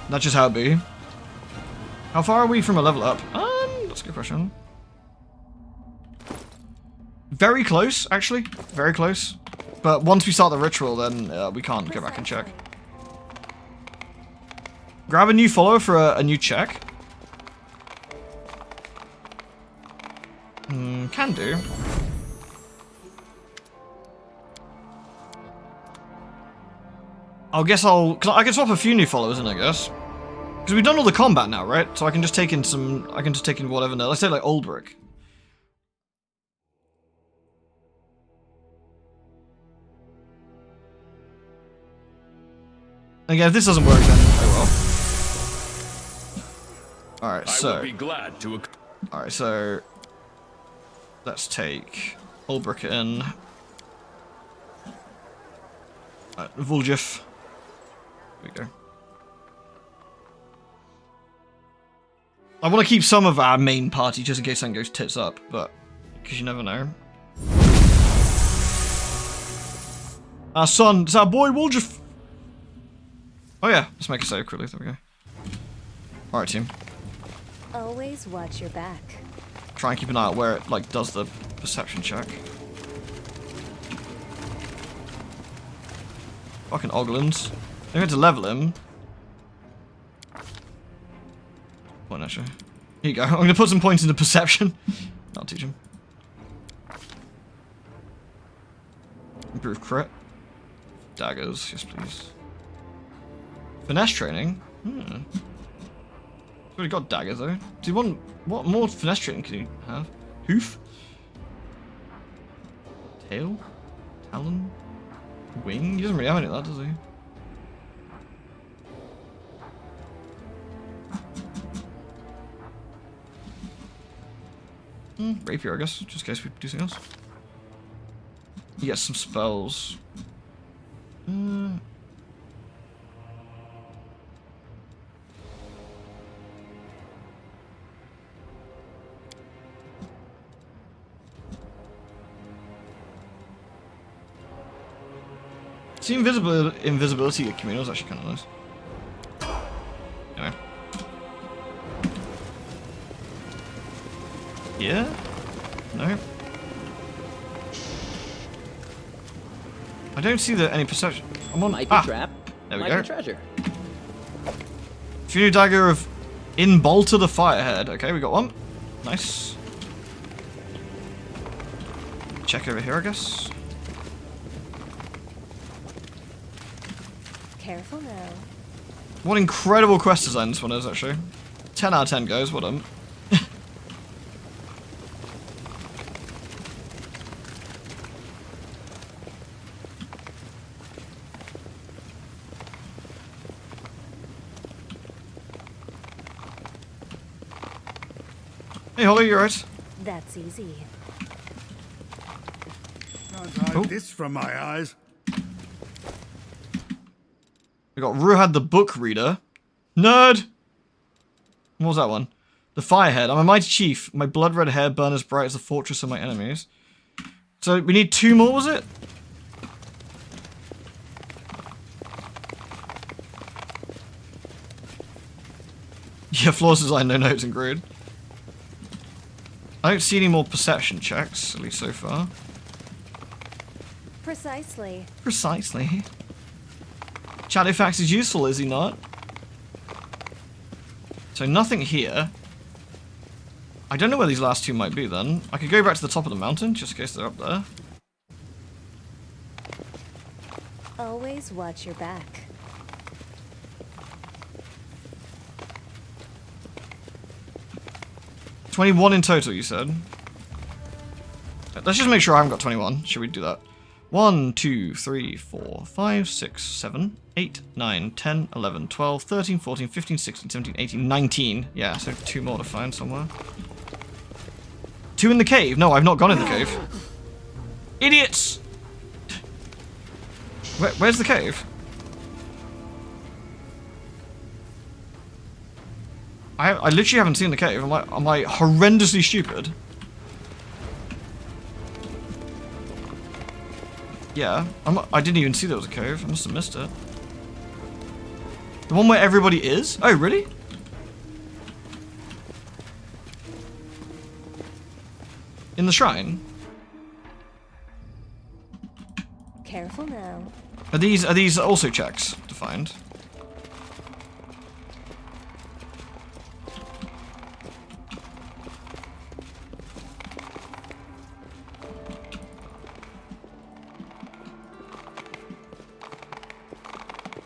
That's just how it be. How far are we from a level up? That's a good question. Very close, actually. Very close. But once we start the ritual, then we can't go back and check. Grab a new follower for a new check. Can do. I guess cause I can swap a few new followers in, I guess. Because we've done all the combat now, right? So I can just take in whatever now. Let's say like Oldbrick. Again, if this doesn't work, then oh well. Alright, so... I will be glad to... Alright, so... Let's take Oldbrick in. Vuljif. There we go. I want to keep some of our main party just in case something goes tits up, but... Because you never know. Our son, it's our boy Vuljif! Oh yeah, let's make a save quickly, there we go. Alright team. Always watch your back. Try and keep an eye out where it, like, does the perception check. Fucking Oglins. They're going to level him. Point, actually. Here you go. I'm going to put some points into perception. I'll teach him. Improve crit. Daggers, yes please. Finesse training? He's already got daggers though. Do you want... What more finesse training can you have? Hoof? Tail? Talon? Wing? He doesn't really have any of that, does he? Rapier, I guess, just in case we do something else. You get some spells. See, invisibility at communal is actually kind of nice. Anyway. Yeah? No? I don't see any perception. I'm on. Might be trap. There we Might go. be treasure. Fury Dagger of Inbolter the Firehead. Okay, we got one. Nice. Check over here, I guess. Careful now. What incredible quest design this one is, actually. 10 out of 10, guys. Well done. Hey, Holly, you alright? That's easy. Can't hide this from my eyes. We got Ruhad the Book Reader. Nerd! What was that one? The Firehead. I'm a mighty chief. My blood-red hair burn as bright as the fortress of my enemies. So we need 2 more, was it? Yeah, flawless design, no notes, and grid. I don't see any more perception checks, at least so far. Precisely. Precisely. Shadowfax is useful, is he not? So nothing here. I don't know where these last 2 might be then. I could go back to the top of the mountain, just in case they're up there. Always watch your back. $21 in total, you said? Let's just make sure I haven't got 21. Should we do that? 1, 2, 3, 4, 5, 6, 7, 8, 9, 10, 11, 12, 13, 14, 15, 16, 17, 18, 19. Yeah, so 2 more to find somewhere. 2 in the cave. No, I've not gone in the cave. Idiots! Where's the cave? I literally haven't seen the cave. Am I horrendously stupid? Yeah, I didn't even see there was a cave. I must have missed it. The one where everybody is? Oh, really? In the shrine? Careful now. Are these also checks to find?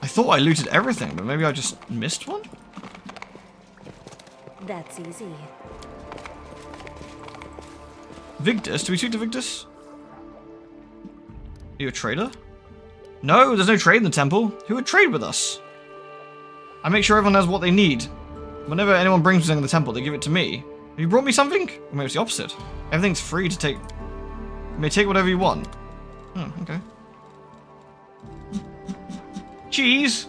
I thought I looted everything, but maybe I just missed one? That's easy. Vigdis? Do we speak to Vigdis? Are you a trader? No, there's no trade in the temple. Who would trade with us? I make sure everyone has what they need. Whenever anyone brings something in the temple, they give it to me. Have you brought me something? Or maybe it's the opposite. Everything's free to take. You may take whatever you want. Oh, okay. Cheese!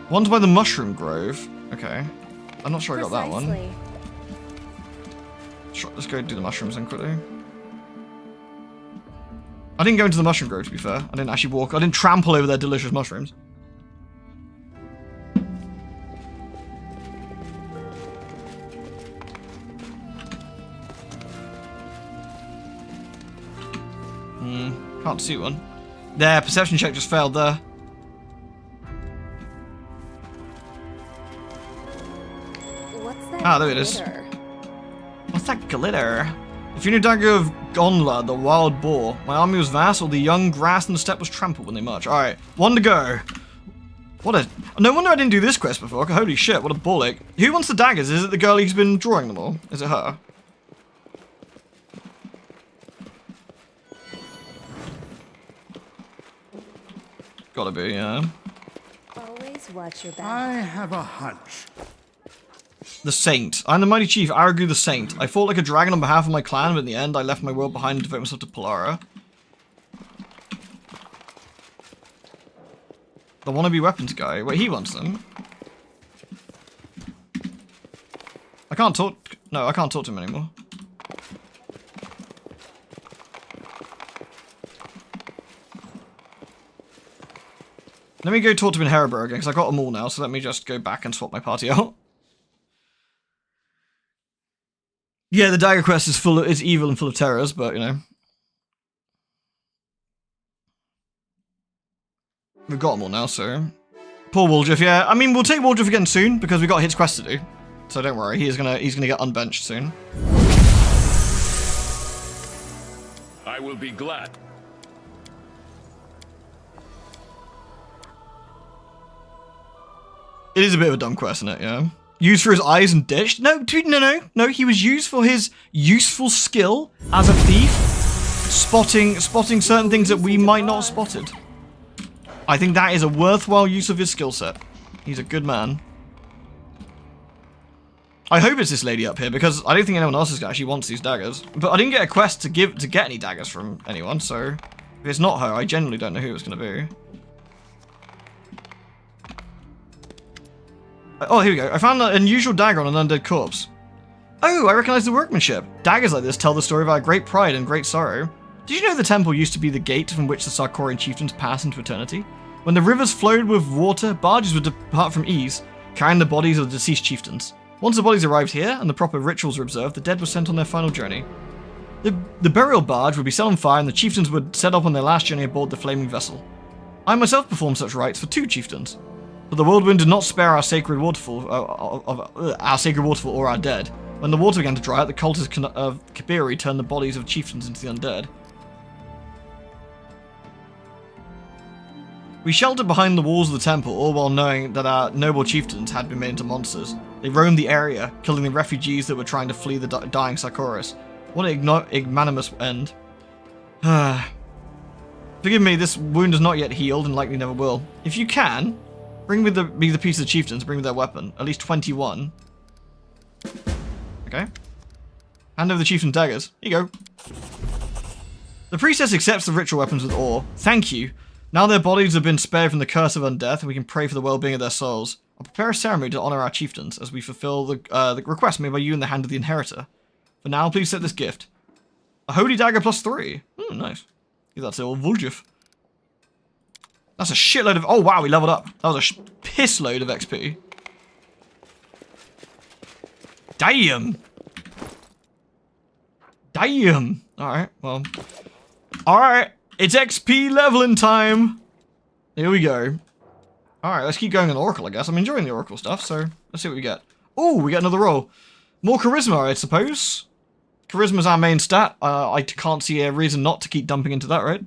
One's by the Mushroom Grove. Okay. I'm not sure I got that one. Sure, let's go do the mushrooms then quickly. I didn't go into the Mushroom Grove, to be fair. I didn't actually walk. I didn't trample over their delicious mushrooms. Can't see one. There, perception check just failed there. What's that? Ah, there it is. glitter? What's that glitter? The funeral dagger of Gonla, the wild boar. My army was vast, all the young grass in the steppe was trampled when they marched. Alright, 1 to go. What a... No wonder I didn't do this quest before. Holy shit, what a ball ache. Who wants the daggers? Is it the girl who's been drawing them all? Is it her? Gotta be, yeah. Always Always watch your back. I have a hunch. The Saint. I'm the mighty chief, Aragu the Saint. I fought like a dragon on behalf of my clan, but in the end, I left my world behind and devoted myself to Polara. The wannabe weapons guy. Wait, he wants them. I can't talk. No, I can't talk to him anymore. Let me go talk to him in Heribor again, because I got them all now, so let me just go back and swap my party out. Yeah, the dagger quest is evil and full of terrors, but, you know. We've got them all now, so... Poor Waldriff, yeah. I mean, we'll take Waldriff again soon, because we've got his quest to do. So don't worry, he's gonna get unbenched soon. I will be glad. It is a bit of a dumb quest, isn't it? Yeah. Used for his eyes and ditched? No, no. He was used for his useful skill as a thief, spotting certain things that we might not have spotted. I think that is a worthwhile use of his skill set. He's a good man. I hope it's this lady up here, because I don't think anyone else actually wants these daggers. But I didn't get a quest to get any daggers from anyone, so if it's not her, I genuinely don't know who it's going to be. Oh, here we go. I found an unusual dagger on an undead corpse. Oh, I recognize the workmanship. Daggers like this tell the story of our great pride and great sorrow. Did you know the temple used to be the gate from which the Sarkorian chieftains passed into eternity? When the rivers flowed with water, barges would depart from ease, carrying the bodies of the deceased chieftains. Once the bodies arrived here, and the proper rituals were observed, the dead were sent on their final journey. The burial barge would be set on fire, and the chieftains would set up on their last journey aboard the flaming vessel. I myself performed such rites for 2 chieftains. But the whirlwind did not spare our sacred waterfall, or our dead. When the water began to dry out, the cultists of Kabiri turned the bodies of chieftains into the undead. We sheltered behind the walls of the temple, all while knowing that our noble chieftains had been made into monsters. They roamed the area, killing the refugees that were trying to flee the dying Sarkoris. What an ignominious end. Forgive me, this wound is not yet healed and likely never will. If you can, bring me the piece of the chieftains, bring me their weapon. At least 21. Okay. Hand over the chieftain daggers. Here you go. The priestess accepts the ritual weapons with awe. Thank you. Now their bodies have been spared from the curse of undeath, and we can pray for the well-being of their souls. I'll prepare a ceremony to honor our chieftains as we fulfill the request made by you in the hand of the inheritor. For now, please set this gift. A holy dagger +3. Nice. Give that to old Waldriff. That's a shitload of... Oh, wow, we leveled up. That was a piss load of XP. Damn. Damn. Alright, well. Alright, it's XP leveling time. Here we go. Alright, let's keep going on Oracle, I guess. I'm enjoying the Oracle stuff, so let's see what we get. Oh, we get another roll. More charisma, I suppose. Charisma's our main stat. I can't see a reason not to keep dumping into that, right?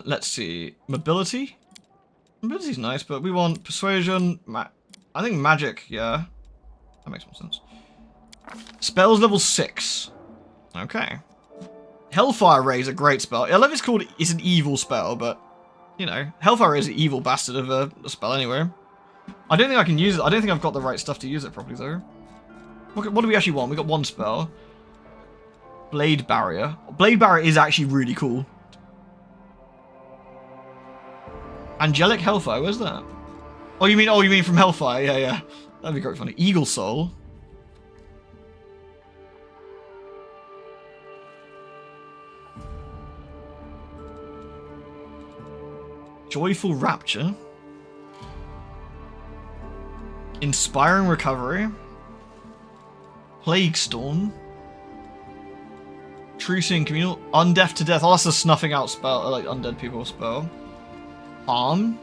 Let's see. Mobility? Mobility's nice, but we want persuasion. I think magic, yeah. That makes more sense. Spells level 6. Okay. Hellfire Ray is a great spell. I love it's an evil spell, but, you know, Hellfire Ray is an evil bastard of a spell anyway. I don't think I can use it. I don't think I've got the right stuff to use it properly, though. What do we actually want? We got 1 spell. Blade Barrier. Blade Barrier is actually really cool. Angelic Hellfire, where's that? Oh, you mean from Hellfire? Yeah. That'd be great funny. Eagle Soul. Joyful Rapture. Inspiring Recovery. Plague Storm. True Seeing Communal. Undeaf to Death. Oh, that's a snuffing out spell, like undead people spell. Harm.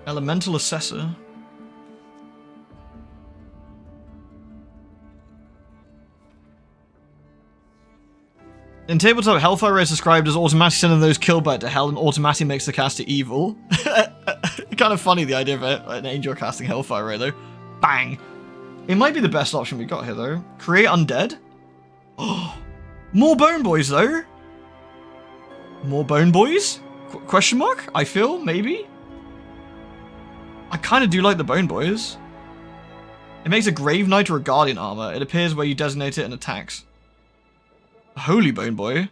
Elemental Assessor. In tabletop, Hellfire is described as automatically sending those killed by it to hell and automatically makes the caster evil. Kind of funny, the idea of an angel casting Hellfire Ray, though. Bang! It might be the best option we got here, though. Create undead? Oh, more bone boys, though. More bone boys? Question mark? I feel, maybe? I kind of do like the bone boys. It makes a Grave Knight or a Guardian armor. It appears where you designate it and attacks. Holy bone boy.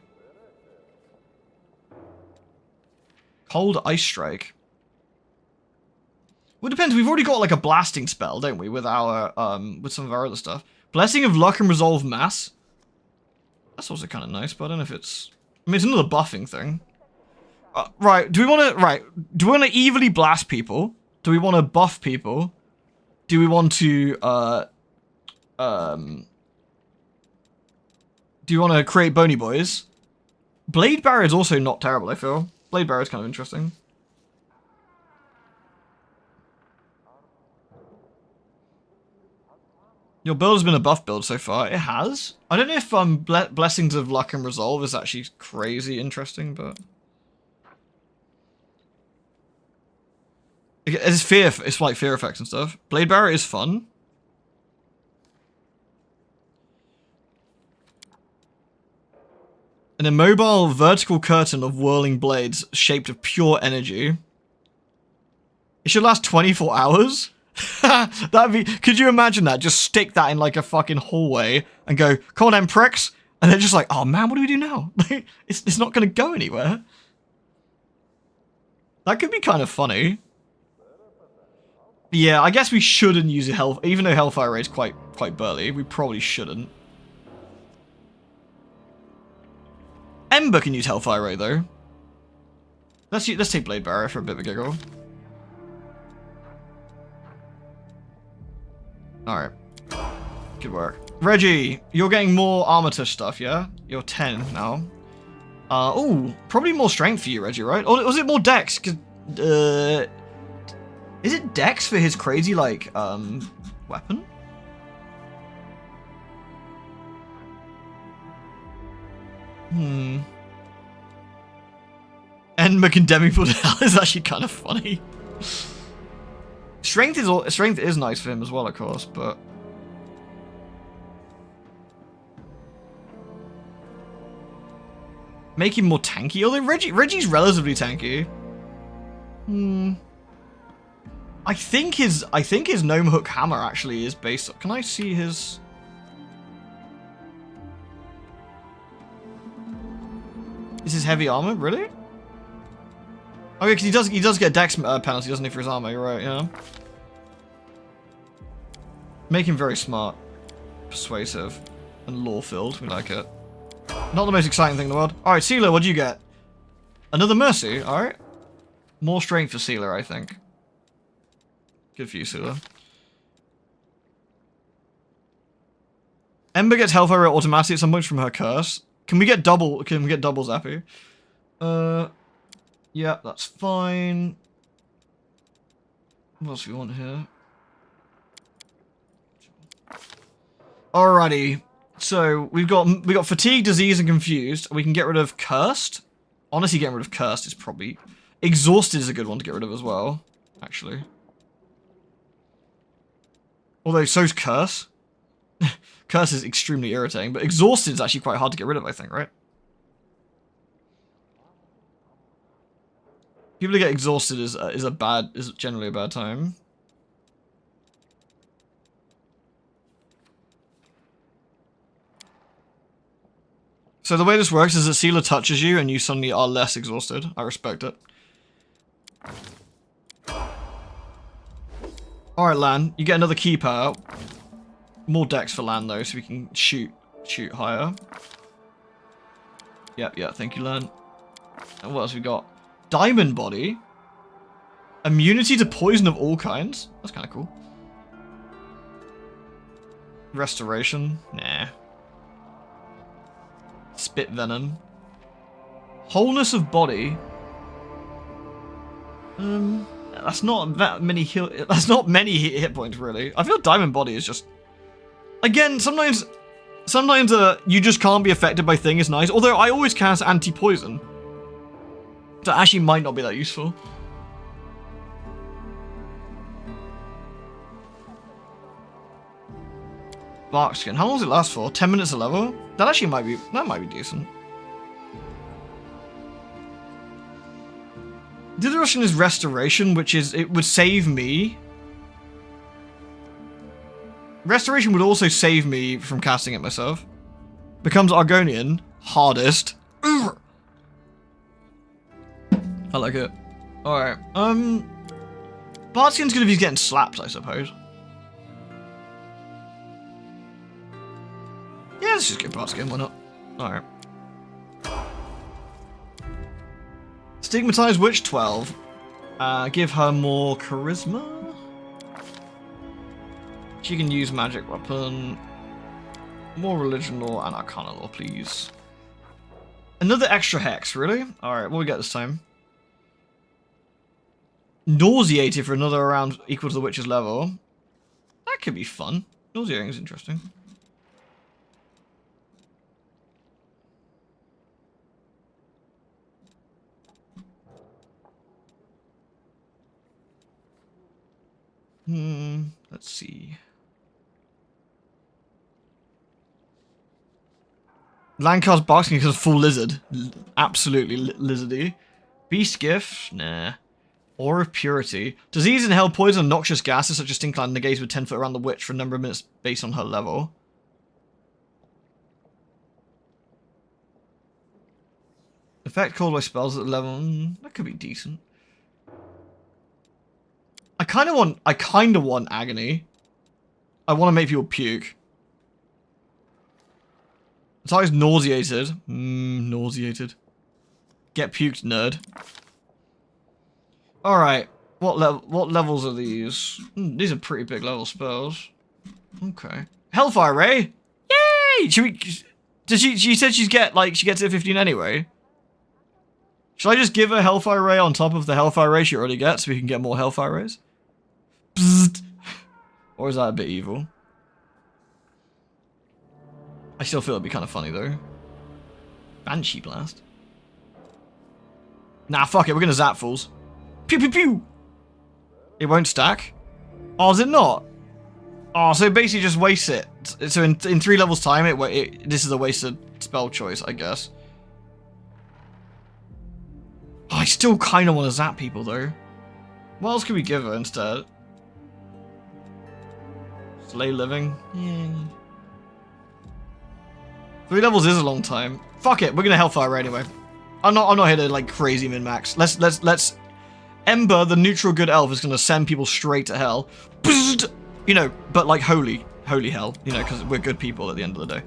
Cold Ice Strike. Well, it depends. We've already got like a blasting spell, don't we? With our with some of our other stuff. Blessing of Luck and Resolve Mass. That's also kind of nice, but I don't know if it's. I mean, it's another buffing thing. Right. Do we want to? Right. Do we want to evilly blast people? Do we want to buff people? Do we want to? Do you want to create bony boys? Blade Barrier is also not terrible. I feel Blade Barrier is kind of interesting. Your build has been a buff build so far. It has. I don't know if Blessings of Luck and Resolve is actually crazy interesting, but it's fear. It's like fear effects and stuff. Blade Barrier is fun. An immobile vertical curtain of whirling blades shaped of pure energy. It should last 24 hours. That'd be. Could you imagine that? Just stick that in like a fucking hallway and go, "Come on, then, pricks," and they're just like, "Oh man, what do we do now?" It's not going to go anywhere. That could be kind of funny. Yeah, I guess we shouldn't use a health, even though Hellfire Rate's quite burly. We probably shouldn't. Ember can use Hellfire Ray though. Let's take Blade Barrier for a bit of a giggle. Alright. Good work. Reggie, you're getting more Armitage stuff, yeah? You're 10 now. Oh, probably more strength for you, Reggie, right? Or was it more dex? 'Cause, is it dex for his crazy, like, weapon? Ember condemning for hell is actually kind of funny. Strength is nice for him as well, of course, but make him more tanky. Although Reggie's relatively tanky. I think his Gnome Hook Hammer actually is based. Can I see his? Is his heavy armor really? Okay, because he does get dex penalty, doesn't he, for his armor? You're right, yeah. Make him very smart, persuasive, and lore-filled. We like it. Not the most exciting thing in the world. All right, Sealer, what do you get? Another Mercy. All right. More strength for Sealer, I think. Good for you, Sealer. Ember gets Hellfire automatically at some point from her curse. Can we get double Zappy? Yeah, that's fine. What else do we want here? Alrighty. So we've got Fatigue, Disease, and Confused. We can get rid of Cursed. Honestly, getting rid of Cursed is probably... Exhausted is a good one to get rid of as well, actually. Although, so's Curse. Curse is extremely irritating, but Exhausted is actually quite hard to get rid of, I think, right? People who get exhausted is generally a bad time. So the way this works is that Sealer touches you and you suddenly are less exhausted. I respect it. Alright, Lan, you get another key power. More dex for Lan though, so we can shoot higher. Yep, thank you, Lan. And what else we got? Diamond Body. Immunity to poison of all kinds. That's kind of cool. Restoration. Nah. Spit Venom. Wholeness of Body. That's not that many that's not many hit points, really. I feel Diamond Body is just... Again, sometimes you just can't be affected by thing is nice. Although I always cast anti-poison. So actually might not be that useful. Bark skin. How long does it last for? 10 minutes a level? That actually might be decent. The other option is restoration, which is it would save me. Restoration would also save me from casting it myself. Becomes Argonian, hardest. Ugh. I like it. Alright, Bartskin's good if he's getting slapped, I suppose. Yeah, let's just get Bartskin, why not? Alright. Stigmatized Witch 12. Give her more charisma. She can use magic weapon. More religion law and arcana law, please. Another extra hex, really? Alright, what we get this time? Nauseated for another round equal to the witch's level. That could be fun. Nauseating is interesting. Let's see. Landcast boxing because full lizard. Absolutely lizardy. Beast gift? Nah. Aura of Purity. Disease, inhale poison, and noxious gases such as stinkland negated with 10 foot around the witch for a number of minutes based on her level. Effect called by spells at the level. That could be decent. I kind of want agony. I want to make people puke. It's always nauseated. Nauseated. Get puked, nerd. Alright. What levels are these? These are pretty big level spells. Okay. Hellfire Ray! Yay! She said she gets it at 15 anyway. Should I just give her Hellfire Ray on top of the Hellfire Ray she already gets so we can get more Hellfire Rays? Bzzzt. Or is that a bit evil? I still feel it'd be kind of funny though. Banshee Blast. Nah, fuck it, we're gonna zap fools. Pew pew pew! It won't stack? Oh, is it not? Oh, so it basically just wastes it. So in 3 levels time, this is a wasted spell choice, I guess. Oh, I still kind of want to zap people though. What else could we give her instead? Slay Living? Yeah. 3 levels is a long time. Fuck it, we're gonna Hellfire Ray anyway. I'm not here to like crazy min-max. Let's Ember, the neutral good elf, is gonna send people straight to hell. You know, but like holy hell. You know, because we're good people at the end of the day.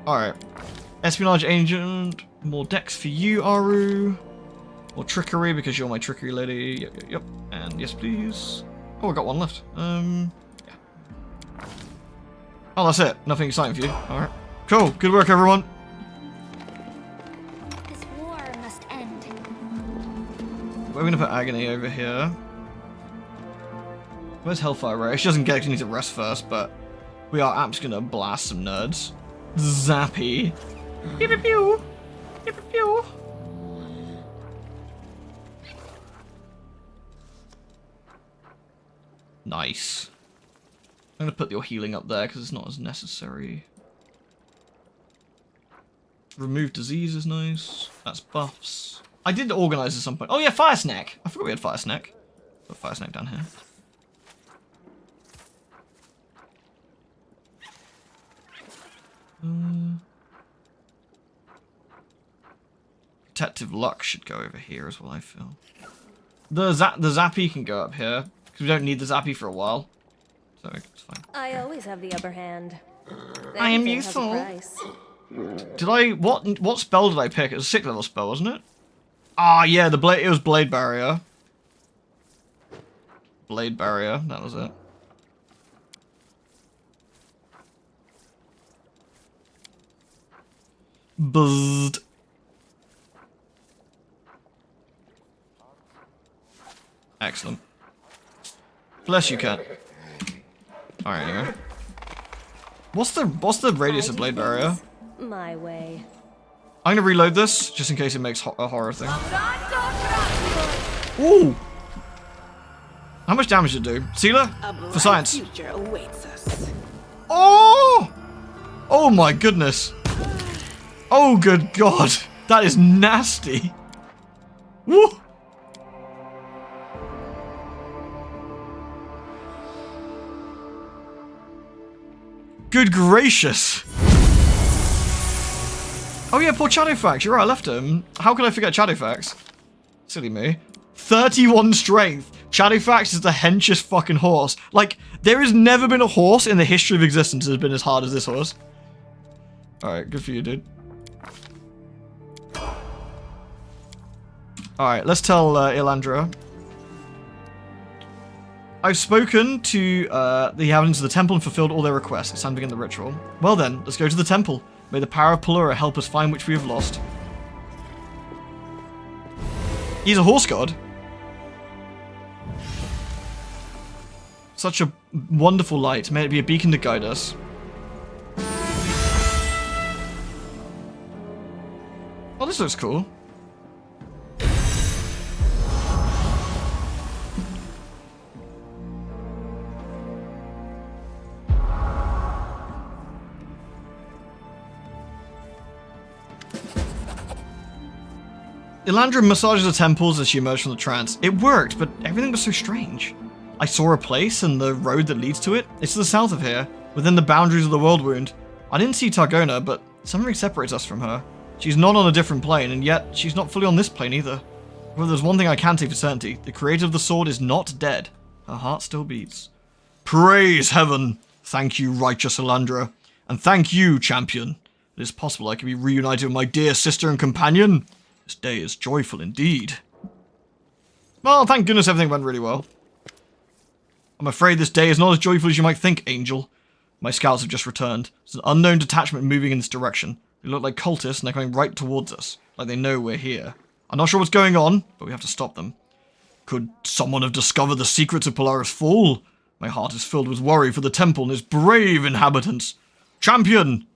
Alright. Espionage Agent. More decks for you, Aru. More trickery because you're my trickery lady. Yep. And yes, please. Oh, I got one left. Yeah. Oh, that's it. Nothing exciting for you. Alright. Cool. Good work, everyone. This war must end. We're gonna put Agony over here. Where's Hellfire Ray? She doesn't get it, she needs to rest first, but we are apps gonna blast some nerds. Zappy. Pew pew pew. Pew pew pew. Nice. I'm gonna put your healing up there because it's not as necessary. Remove disease is nice. That's buffs. I did organize at some point. Oh yeah, Fire Snack. I forgot we had Fire Snack. Put Fire Snack down here. Protective Luck should go over here as well, I feel. The Zappy can go up here, because we don't need the Zappy for a while. So it's fine. I always have the upper hand. I am Everything has a useful. price. Did I what spell did I pick? It was a 6th level spell, wasn't it? Ah yeah, it was Blade Barrier. Blade Barrier, that was it. Buzzed. Excellent. Bless you, cat. Alright, anyway. What's the radius of Blade Barrier? My way. I'm gonna reload this, just in case it makes a horror thing. Ooh! How much damage did it do? Sealer? For science. Future awaits us. Oh! Oh my goodness. Oh good god. That is nasty. Woo! Good gracious. Oh yeah, poor Shadowfax. You're right, I left him. How could I forget Shadowfax? Silly me. 31 strength. Shadowfax is the henchest fucking horse. Like, there has never been a horse in the history of existence that has been as hard as this horse. Alright, good for you, dude. Alright, let's tell Ilandra. I've spoken to the inhabitants of the temple and fulfilled all their requests. It's time to begin the ritual. Well then, let's go to the temple. May the power of Pelura help us find which we have lost. He's a horse god. Such a wonderful light. May it be a beacon to guide us. Oh, this looks cool. Ilandra massages the temples as she emerged from the trance. It worked, but everything was so strange. I saw a place and the road that leads to it. It's to the south of here, within the boundaries of the world wound. I didn't see Targona, but something separates us from her. She's not on a different plane, and yet she's not fully on this plane either. Well, there's one thing I can say for certainty. The creator of the sword is not dead. Her heart still beats. Praise heaven! Thank you, righteous Ilandra. And thank you, champion. It is possible I can be reunited with my dear sister and companion. This day is joyful indeed. Well, thank goodness everything went really well. I'm afraid this day is not as joyful as you might think, Angel. My scouts have just returned. There's an unknown detachment moving in this direction. They look like cultists and they're coming right towards us, like they know we're here. I'm not sure what's going on, but we have to stop them. Could someone have discovered the secrets of Pelura's fall? My heart is filled with worry for the temple and its brave inhabitants. Champion!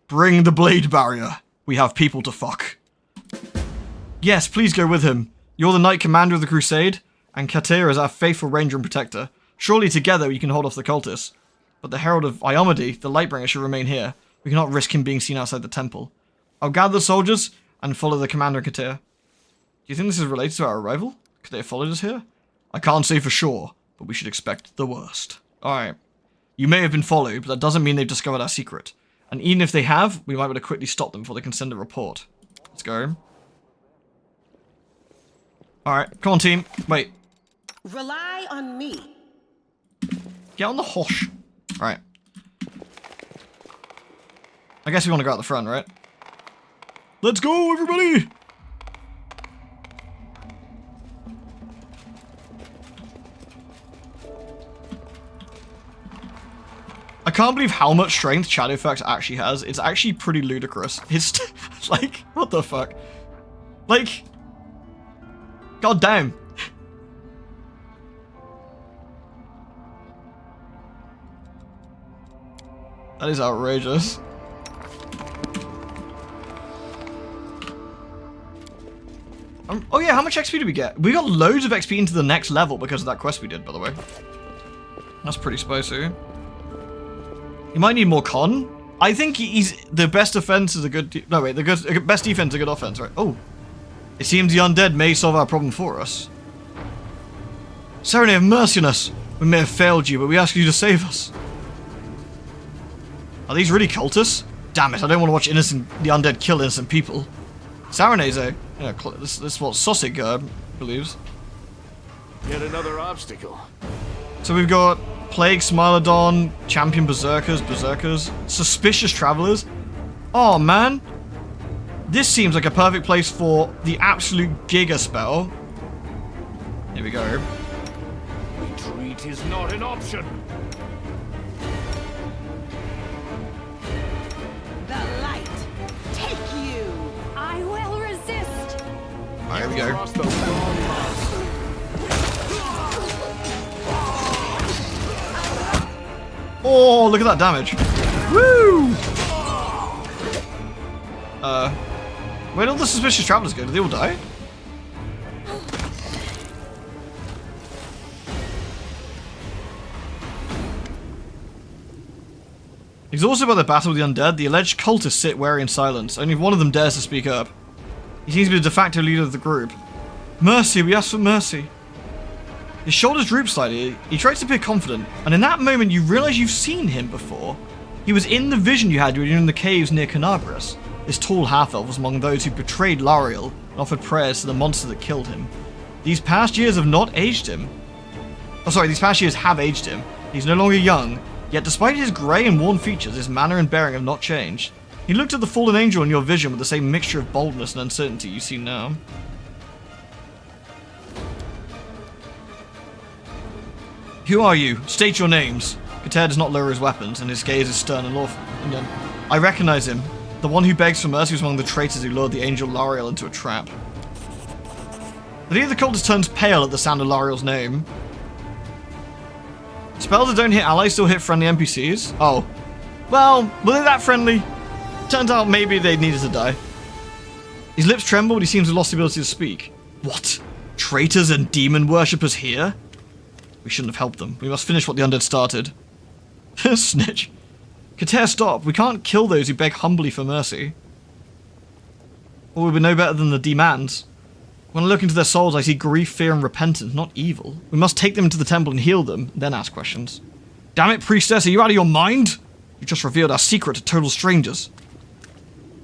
Bring the blade barrier. We have people to fuck. Yes, please go with him. You're the Knight Commander of the Crusade, and Katir is our faithful ranger and protector. Surely together we can hold off the cultists. But the Herald of Iomade, the Lightbringer, should remain here. We cannot risk him being seen outside the temple. I'll gather the soldiers and follow the Commander and Katir. Do you think this is related to our arrival? Could they have followed us here? I can't say for sure, but we should expect the worst. Alright. You may have been followed, but that doesn't mean they've discovered our secret. And even if they have, we might be able to quickly stop them before they can send a report. Let's go. Alright, come on team. Wait. Rely on me. Get on the horse. Alright. I guess we want to go out the front, right? Let's go, everybody! I can't believe how much strength Shadowfax actually has. It's actually pretty ludicrous. It's like, what the fuck? Like, god damn. That is outrageous. Oh yeah, how much XP did we get? We got loads of XP into the next level because of that quest we did, by the way. That's pretty spicy. You might need more con. I think he's the best defense is a good. No wait, the best defense is a good offense, right? Oh, it seems the undead may solve our problem for us. Serenade, have mercy on us. We may have failed you, but we ask you to save us. Are these really cultists? Damn it! I don't want to watch the undead kill innocent people. Serenade, yeah, this is what Sosig believes. Yet another obstacle. So we've got Plague, Smilodon, Champion Berserkers, Suspicious Travelers. Oh man. This seems like a perfect place for the absolute Giga spell. Here we go. Retreat is not an option. The light. Take you. I will resist. Alright, here we go. Cross the wrong line. Oh, look at that damage. Woo! Where'd all the Suspicious Travelers go? Did they all die? Exhausted by the battle with the undead, the alleged cultists sit wary in silence. Only one of them dares to speak up. He seems to be the de facto leader of the group. Mercy, we ask for mercy. His shoulders droop slightly. He tries to appear confident, and in that moment you realize you've seen him before. He was in the vision you had when you were in the caves near Canabras. This tall half-elf was among those who betrayed Lariel and offered prayers to the monster that killed him. These past years have not aged him. Oh, sorry, these past years have aged him. He's no longer young, yet despite his grey and worn features, his manner and bearing have not changed. He looked at the fallen angel in your vision with the same mixture of boldness and uncertainty you see now. Who are you? State your names. Kater does not lower his weapons, and his gaze is stern and lawful. I recognize him. The one who begs for mercy was among the traitors who lured the angel Lariel into a trap. The leader of the cultist turns pale at the sound of Lariel's name. Spells that don't hit allies still hit friendly NPCs? Oh. Well, were they that friendly? Turns out maybe they needed to die. His lips tremble, but he seems to have lost the ability to speak. What? Traitors and demon worshippers here? We shouldn't have helped them. We must finish what the undead started. Snitch. Kater, stop. We can't kill those who beg humbly for mercy. Or we'll be no better than the demons. When I look into their souls, I see grief, fear, and repentance, not evil. We must take them into the temple and heal them, then ask questions. Damn it, priestess, are you out of your mind? You just revealed our secret to total strangers.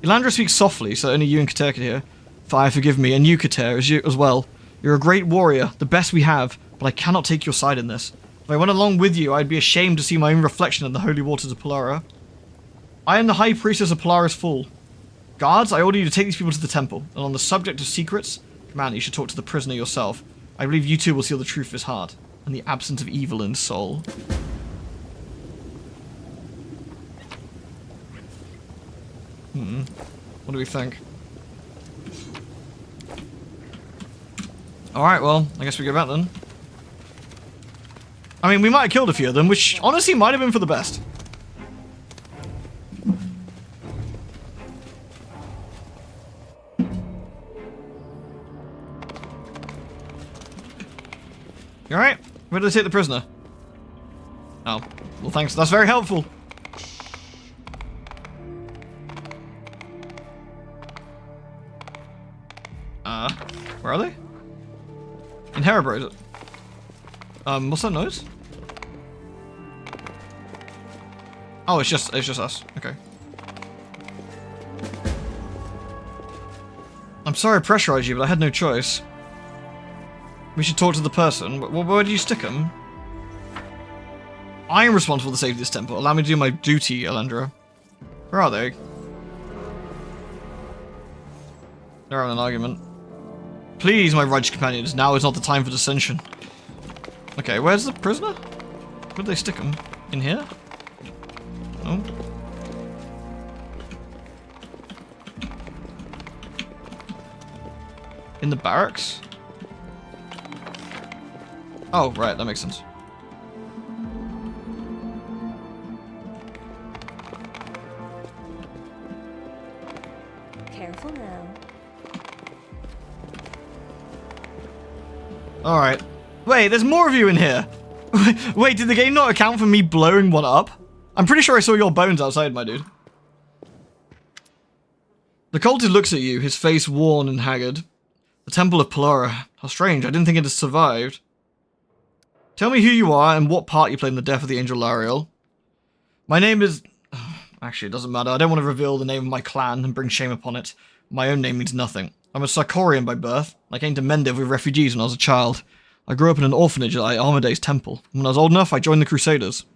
Elandra speaks softly, so only you and Kater can hear. Fire, forgive me, and you, Kater, as well. You're a great warrior, the best we have, but I cannot take your side in this. If I went along with you, I'd be ashamed to see my own reflection in the holy waters of Polara. I am the High Priestess of Polara's Fall. Guards, I order you to take these people to the temple, and on the subject of secrets, man, you should talk to the prisoner yourself. I believe you two will seal the truth of his heart, and the absence of evil in his soul. What do we think? Alright, well, I guess we go back then. I mean, we might have killed a few of them, which honestly might have been for the best. You alright? Where did they take the prisoner? Oh, well thanks, that's very helpful. Where are they? In Herebro, is it? What's that noise? Oh, it's just us. Okay. I'm sorry I pressurized you, but I had no choice. We should talk to the person. Where do you stick him? I am responsible for the safety of this temple. Allow me to do my duty, Elandra. Where are they? They're having an argument. Please, my righteous companions, now is not the time for dissension. Okay, where's the prisoner? Where'd they stick him? In here? No. In the barracks? Oh, right, that makes sense. Careful now. Alright. Wait, there's more of you in here! Wait, did the game not account for me blowing one up? I'm pretty sure I saw your bones outside, my dude. The cultist looks at you, his face worn and haggard. The Temple of Polara. How strange, I didn't think it had survived. Tell me who you are and what part you played in the death of the Angel Lariel. My name is... Actually, it doesn't matter. I don't want to reveal the name of my clan and bring shame upon it. My own name means nothing. I'm a Sarkorian by birth. I came to Mendiv with refugees when I was a child. I grew up in an orphanage at Armaday's temple. When I was old enough, I joined the Crusaders.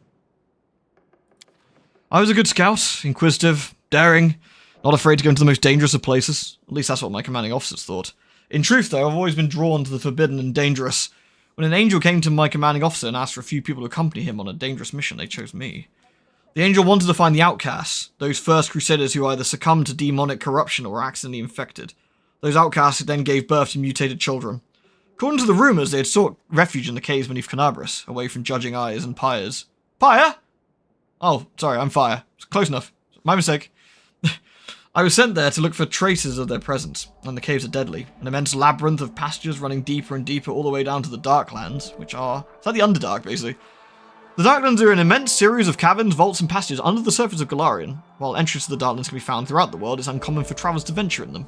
I was a good scout, inquisitive, daring, not afraid to go into the most dangerous of places. At least that's what my commanding officers thought. In truth, though, I've always been drawn to the forbidden and dangerous. When an angel came to my commanding officer and asked for a few people to accompany him on a dangerous mission, they chose me. The angel wanted to find the outcasts, those first Crusaders who either succumbed to demonic corruption or were accidentally infected. Those outcasts then gave birth to mutated children. According to the rumors, they had sought refuge in the caves beneath Canabras, away from judging eyes and pyres. Pyre? Oh, sorry, I'm fire. Close enough. My mistake. I was sent there to look for traces of their presence, and the caves are deadly. An immense labyrinth of passages running deeper and deeper all the way down to the Darklands, which are... It's like the Underdark, basically. The Darklands are an immense series of caverns, vaults, and passages under the surface of Golarion. While entries to the Darklands can be found throughout the world, it's uncommon for travelers to venture in them.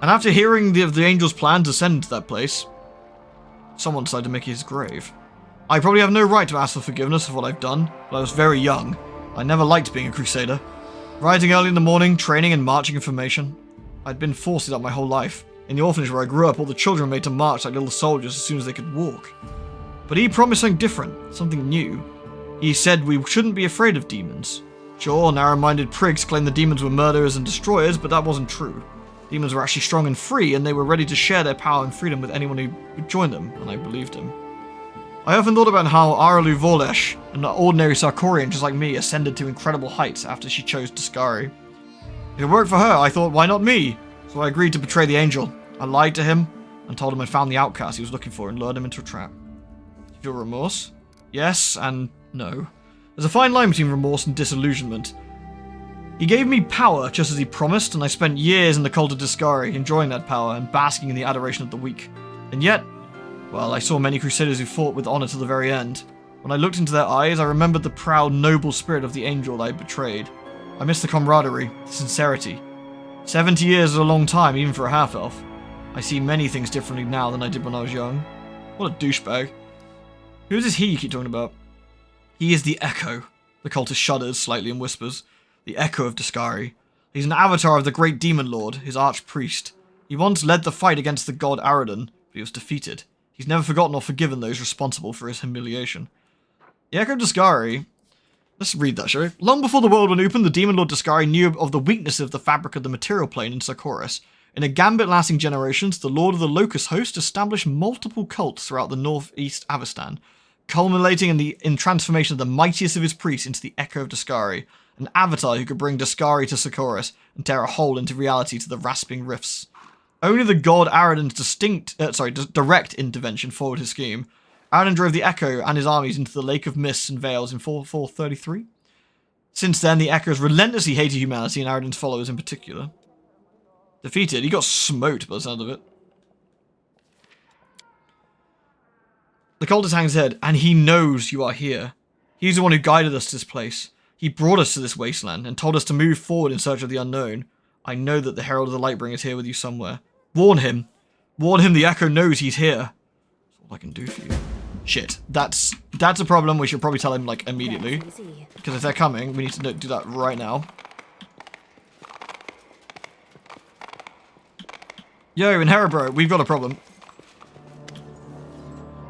And after hearing of the Angel's plan to send to that place, someone decided to make his grave. I probably have no right to ask for forgiveness of what I've done, but I was very young. I never liked being a crusader. Rising early in the morning, training and marching in formation. I'd been forced it up my whole life. In the orphanage where I grew up, all the children were made to march like little soldiers as soon as they could walk. But he promised something different, something new. He said we shouldn't be afraid of demons. Sure, narrow-minded prigs claimed the demons were murderers and destroyers, but that wasn't true. Demons were actually strong and free, and they were ready to share their power and freedom with anyone who would join them, and I believed him. I often thought about how Aralu Volesh, an ordinary Sarkorian just like me, ascended to incredible heights after she chose Daskari. If it worked for her, I thought, why not me? So I agreed to betray the Angel. I lied to him, and told him I'd found the outcast he was looking for and lured him into a trap. Do you feel remorse? Yes and no. There's a fine line between remorse and disillusionment. He gave me power just as he promised, and I spent years in the cult of Daskari, enjoying that power and basking in the adoration of the weak. And yet, well, I saw many crusaders who fought with honor to the very end. When I looked into their eyes, I remembered the proud, noble spirit of the Angel I had betrayed. I missed the camaraderie, the sincerity. 70 years is a long time, even for a half-elf. I see many things differently now than I did when I was young. What a douchebag. Who is this he you keep talking about? He is the Echo. The cultist shudders slightly and whispers. The Echo of Daskari. He's an avatar of the great demon lord, his arch-priest. He once led the fight against the god Aradon, but he was defeated. He's never forgotten or forgiven those responsible for his humiliation. The Echo of Daskari... Let's read that, shall we? Long before the world went open, the demon lord Daskari knew of the weakness of the fabric of the material plane in Sarkoris. In a gambit lasting generations, the lord of the Locust host established multiple cults throughout the northeast Avestan, culminating in transformation of the mightiest of his priests into the Echo of Daskari, an avatar who could bring Daskari to Sarkoris and tear a hole into reality to the rasping rifts. Only the god Aradon's direct intervention forward his scheme. Aradon drove the Echo and his armies into the Lake of Mists and Veils in 4433. Since then, the Echo has relentlessly hated humanity and Aradon's followers in particular. Defeated, he got smoked by the sound of it. The cultist hangs his head, and he knows you are here. He's the one who guided us to this place. He brought us to this wasteland and told us to move forward in search of the unknown. I know that the Herald of the Lightbringer is here with you somewhere. Warn him. Warn him the Echo knows he's here. That's all I can do for you. Shit. That's a problem. We should probably tell him, like, immediately. Because if they're coming, we need to do that right now. Yo, in Herobro, we've got a problem.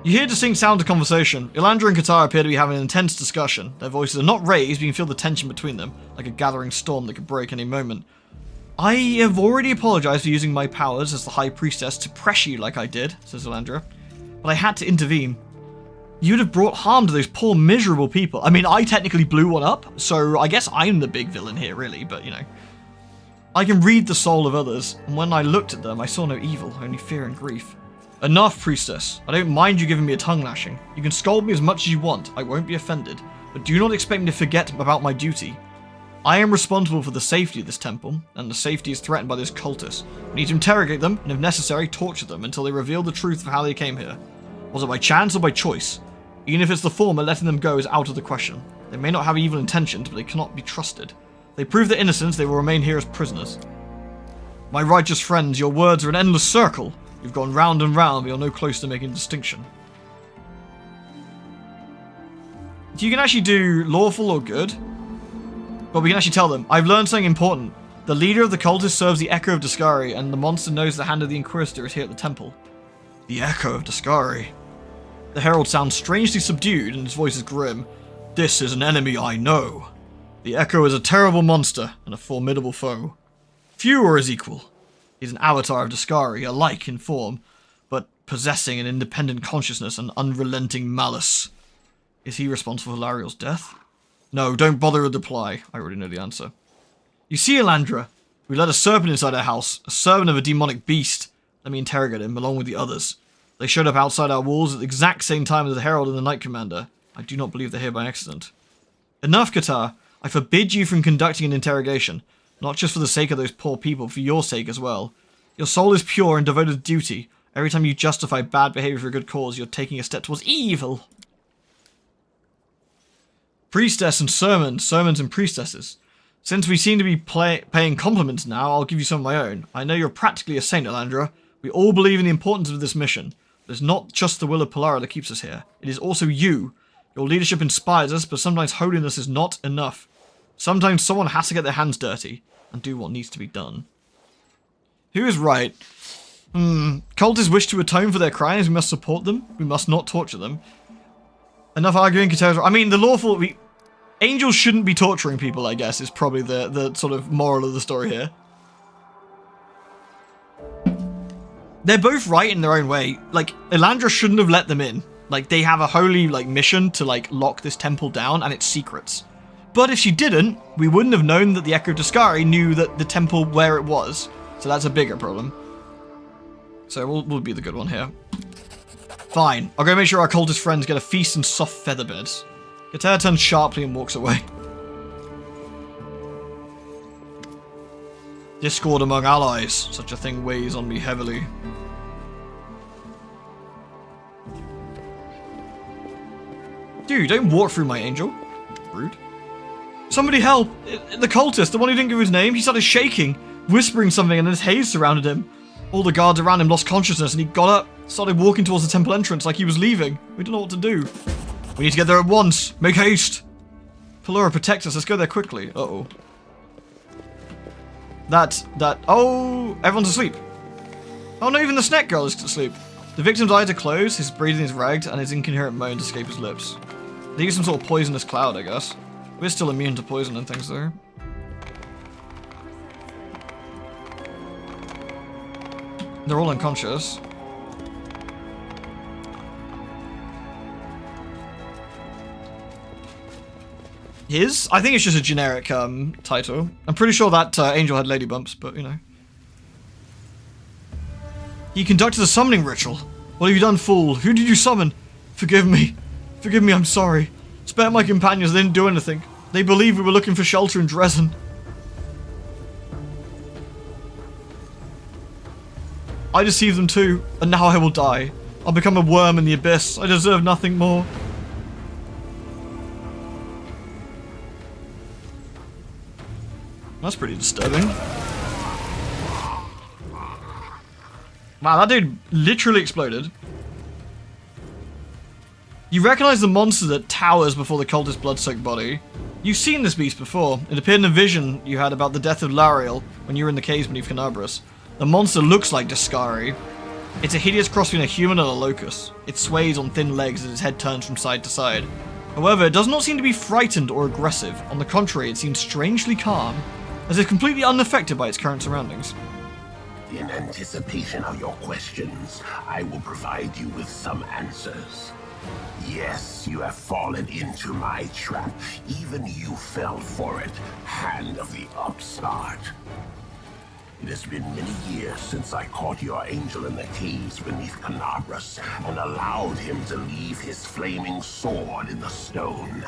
You hear distinct sounds of conversation. Ilandra and Qatar appear to be having an intense discussion. Their voices are not raised, but you can feel the tension between them, like a gathering storm that could break any moment. I have already apologized for using my powers as the High Priestess to pressure you like I did, says Ilandra. But I had to intervene. You'd have brought harm to those poor, miserable people. I mean, I technically blew one up, so I guess I'm the big villain here, really, but, you know. I can read the soul of others, and when I looked at them, I saw no evil, only fear and grief. Enough, priestess. I don't mind you giving me a tongue lashing. You can scold me as much as you want, I won't be offended, but do not expect me to forget about my duty. I am responsible for the safety of this temple, and the safety is threatened by those cultists. We need to interrogate them, and if necessary, torture them until they reveal the truth of how they came here. Was it by chance or by choice? Even if it's the former, letting them go is out of the question. They may not have evil intentions, but they cannot be trusted. If they prove their innocence, they will remain here as prisoners. My righteous friends, your words are an endless circle. You've gone round and round, but you're no closer to making a distinction. You can actually do lawful or good, but we can actually tell them. I've learned something important. The leader of the cultists serves the Echo of Daskari, and the monster knows the hand of the Inquisitor is here at the temple. The Echo of Daskari. The Herald sounds strangely subdued, and his voice is grim. This is an enemy I know. The Echo is a terrible monster, and a formidable foe. Few are his equal. He's an avatar of Daskari, alike in form, but possessing an independent consciousness and unrelenting malice. Is he responsible for Lariel's death? No, don't bother with the reply. I already know the answer. You see, Ilandra, we let a serpent inside our house, a servant of a demonic beast. Let me interrogate him, along with the others. They showed up outside our walls at the exact same time as the Herald and the Knight Commander. I do not believe they're here by accident. Enough, Qatar. I forbid you from conducting an interrogation. Not just for the sake of those poor people, for your sake as well. Your soul is pure and devoted to duty. Every time you justify bad behavior for a good cause, you're taking a step towards evil. Priestess and sermons and priestesses. Since we seem to be paying compliments now, I'll give you some of my own. I know you're practically a saint, Elandra. We all believe in the importance of this mission. It's not just the will of Polara that keeps us here. It is also you. Your leadership inspires us, but sometimes holiness is not enough. Sometimes someone has to get their hands dirty and do what needs to be done. Who is right? Cultists wish to atone for their crimes. We must support them. We must not torture them. Enough arguing. I mean, the lawful... Angels shouldn't be torturing people, I guess, is probably the sort of moral of the story here. They're both right in their own way. Like, Elandra shouldn't have let them in. Like, they have a holy, like, mission to, like, lock this temple down and its secrets. But if she didn't, we wouldn't have known that the Echo of Discari knew that the temple where it was. So that's a bigger problem. So we'll be the good one here. Fine. I'll go make sure our cultist friends get a feast and soft feather beds. Kater turns sharply and walks away. Discord among allies. Such a thing weighs on me heavily. Dude, don't walk through my angel. Rude. Somebody help! The cultist, the one who didn't give his name, he started shaking, whispering something, and this haze surrounded him. All the guards around him lost consciousness, and he got up, started walking towards the temple entrance like he was leaving. We don't know what to do. We need to get there at once. Make haste. Polara, protect us. Let's go there quickly. Uh-oh. Oh, everyone's asleep. Oh no, even the snack girl is asleep. The victim's eyes are closed, his breathing is ragged, and his incoherent moans escape his lips. They use some sort of poisonous cloud, I guess. We're still immune to poison and things, though. They're all unconscious. His? I think it's just a generic title. I'm pretty sure that angel had lady bumps, but you know. He conducted a summoning ritual. What have you done, fool? Who did you summon? Forgive me. Forgive me, I'm sorry. Spare my companions, they didn't do anything. They believed we were looking for shelter in Dresden. I deceived them too, and now I will die. I'll become a worm in the abyss. I deserve nothing more. That's pretty disturbing. Wow, that dude literally exploded. You recognize the monster that towers before the cultist's blood-soaked body. You've seen this beast before. It appeared in a vision you had about the death of Lariel when you were in the caves beneath Canabras. The monster looks like Discari. It's a hideous cross between a human and a locust. It sways on thin legs as its head turns from side to side. However, it does not seem to be frightened or aggressive. On the contrary, it seems strangely calm, as if completely unaffected by its current surroundings. In anticipation of your questions, I will provide you with some answers. Yes, you have fallen into my trap. Even you fell for it, hand of the upstart. It has been many years since I caught your angel in the caves beneath Canabras and allowed him to leave his flaming sword in the stone.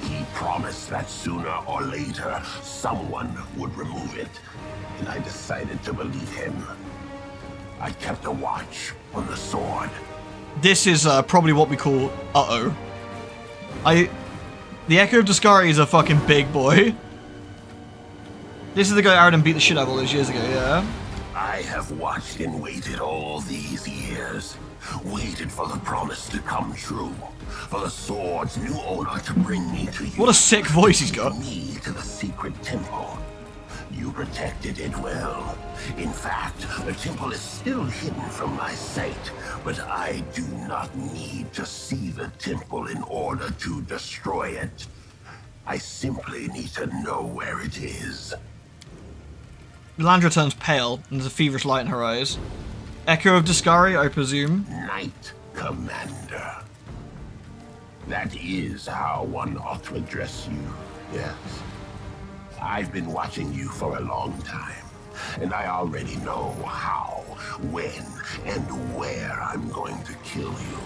He promised that sooner or later, someone would remove it, and I decided to believe him. I kept a watch on the sword. This is probably what we call uh-oh. The Echo of Discari is a fucking big boy. This is the guy Aradin beat the shit out of all those years ago, yeah? I have watched and waited all these years. Waited for the promise to come true. For the sword's new owner to bring me to you. What a sick voice he's got. Me to the secret temple. You protected it well. In fact, the temple is still hidden from my sight, but I do not need to see the temple in order to destroy it. I simply need to know where it is. Elandra turns pale, and there's a feverish light in her eyes. Echo of Discari, I presume? Knight Commander. That is how one ought to address you, yes. I've been watching you for a long time, and I already know how, when, and where I'm going to kill you.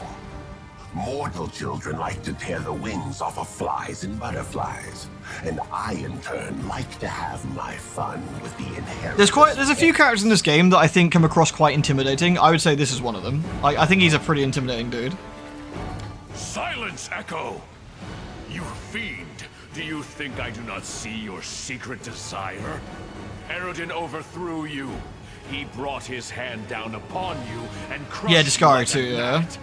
Mortal children like to tear the wings off of flies and butterflies, and I, in turn, like to have my fun with the inherent... There's a few characters in this game that I think come across quite intimidating. I would say this is one of them. I think he's a pretty intimidating dude. Silence, Echo! You fiend! Do you think I do not see your secret desire? Eredin overthrew you. He brought his hand down upon you and crushed Yeah, Discari you too, like yeah. that.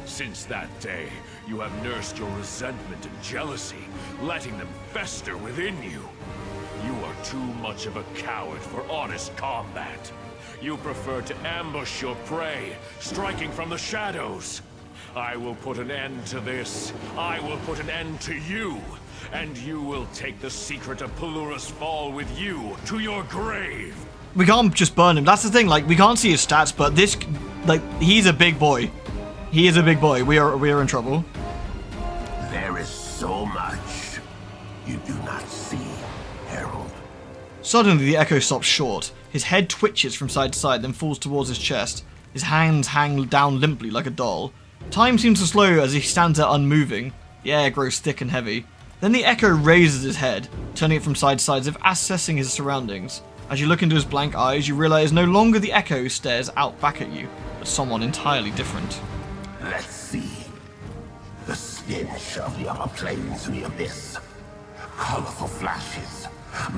Since that day, you have nursed your resentment and jealousy, letting them fester within you. You are too much of a coward for honest combat. You prefer to ambush your prey, striking from the shadows. I will put an end to this. I will put an end to you. And you will take the secret of Pelura's fall with you to your grave. We can't just burn him. That's the thing. Like, we can't see his stats, but this, like, he's a big boy. He is a big boy. We are in trouble. There is so much you do not see, Herald. Suddenly, the Echo stops short. His head twitches from side to side, then falls towards his chest. His hands hang down limply like a doll. Time seems to slow as he stands there unmoving. The air grows thick and heavy. Then the Echo raises his head, turning it from side to side as if assessing his surroundings. As you look into his blank eyes, you realize no longer the Echo stares out back at you, but someone entirely different. Let's see. The stench of the upper planes and the abyss. Colorful flashes.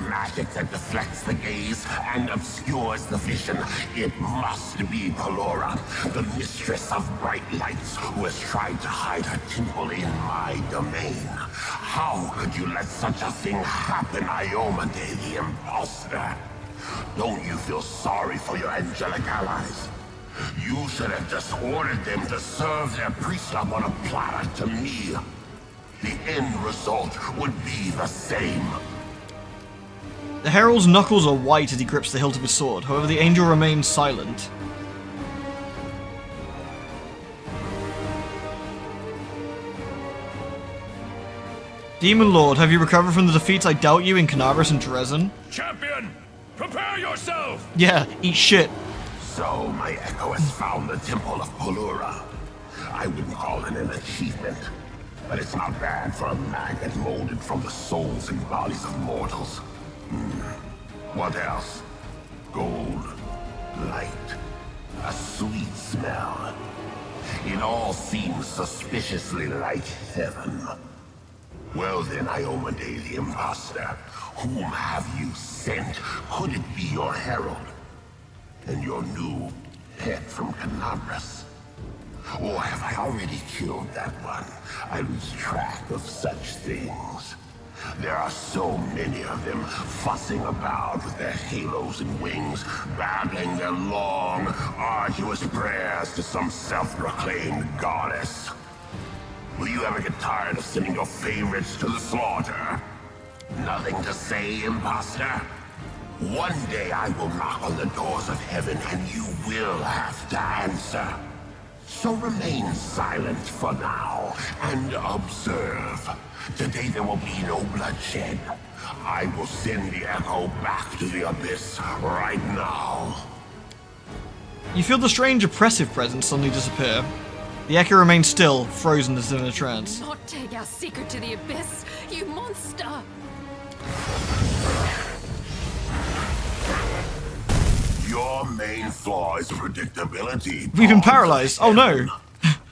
Magic that deflects the gaze and obscures the vision. It must be Pelura, the mistress of bright lights, who has tried to hide her temple in my domain. How could you let such a thing happen, Iomade the Imposter? Don't you feel sorry for your angelic allies? You should have just ordered them to serve their priest up on a platter to me. The end result would be the same. The Herald's knuckles are white as he grips the hilt of his sword, however the angel remains silent. Demon Lord, have you recovered from the defeats I dealt you in Canaris and Dresden? Champion, prepare yourself! Yeah, eat shit. So my Echo has found the Temple of Pelura. I wouldn't call it an achievement, but it's not bad for a magnet molded from the souls and bodies of mortals. What else? Gold, light, a sweet smell. It all seems suspiciously like heaven. Well then, Iomade the Imposter, whom have you sent? Could it be your herald? And your new pet from Canabras? Or have I already killed that one? I lose track of such things. There are so many of them fussing about with their halos and wings, babbling their long, arduous prayers to some self-proclaimed goddess. Will you ever get tired of sending your favorites to the slaughter? Nothing to say, imposter? One day I will knock on the doors of heaven and you will have to answer. So remain silent for now and observe. Today there will be no bloodshed. I will send the Echo back to the Abyss right now. You feel the strange oppressive presence suddenly disappear. The Echo remains still, frozen as in a trance. Not take our secret to the abyss, you monster! Your main flaw is predictability. We've been paralyzed. Oh no.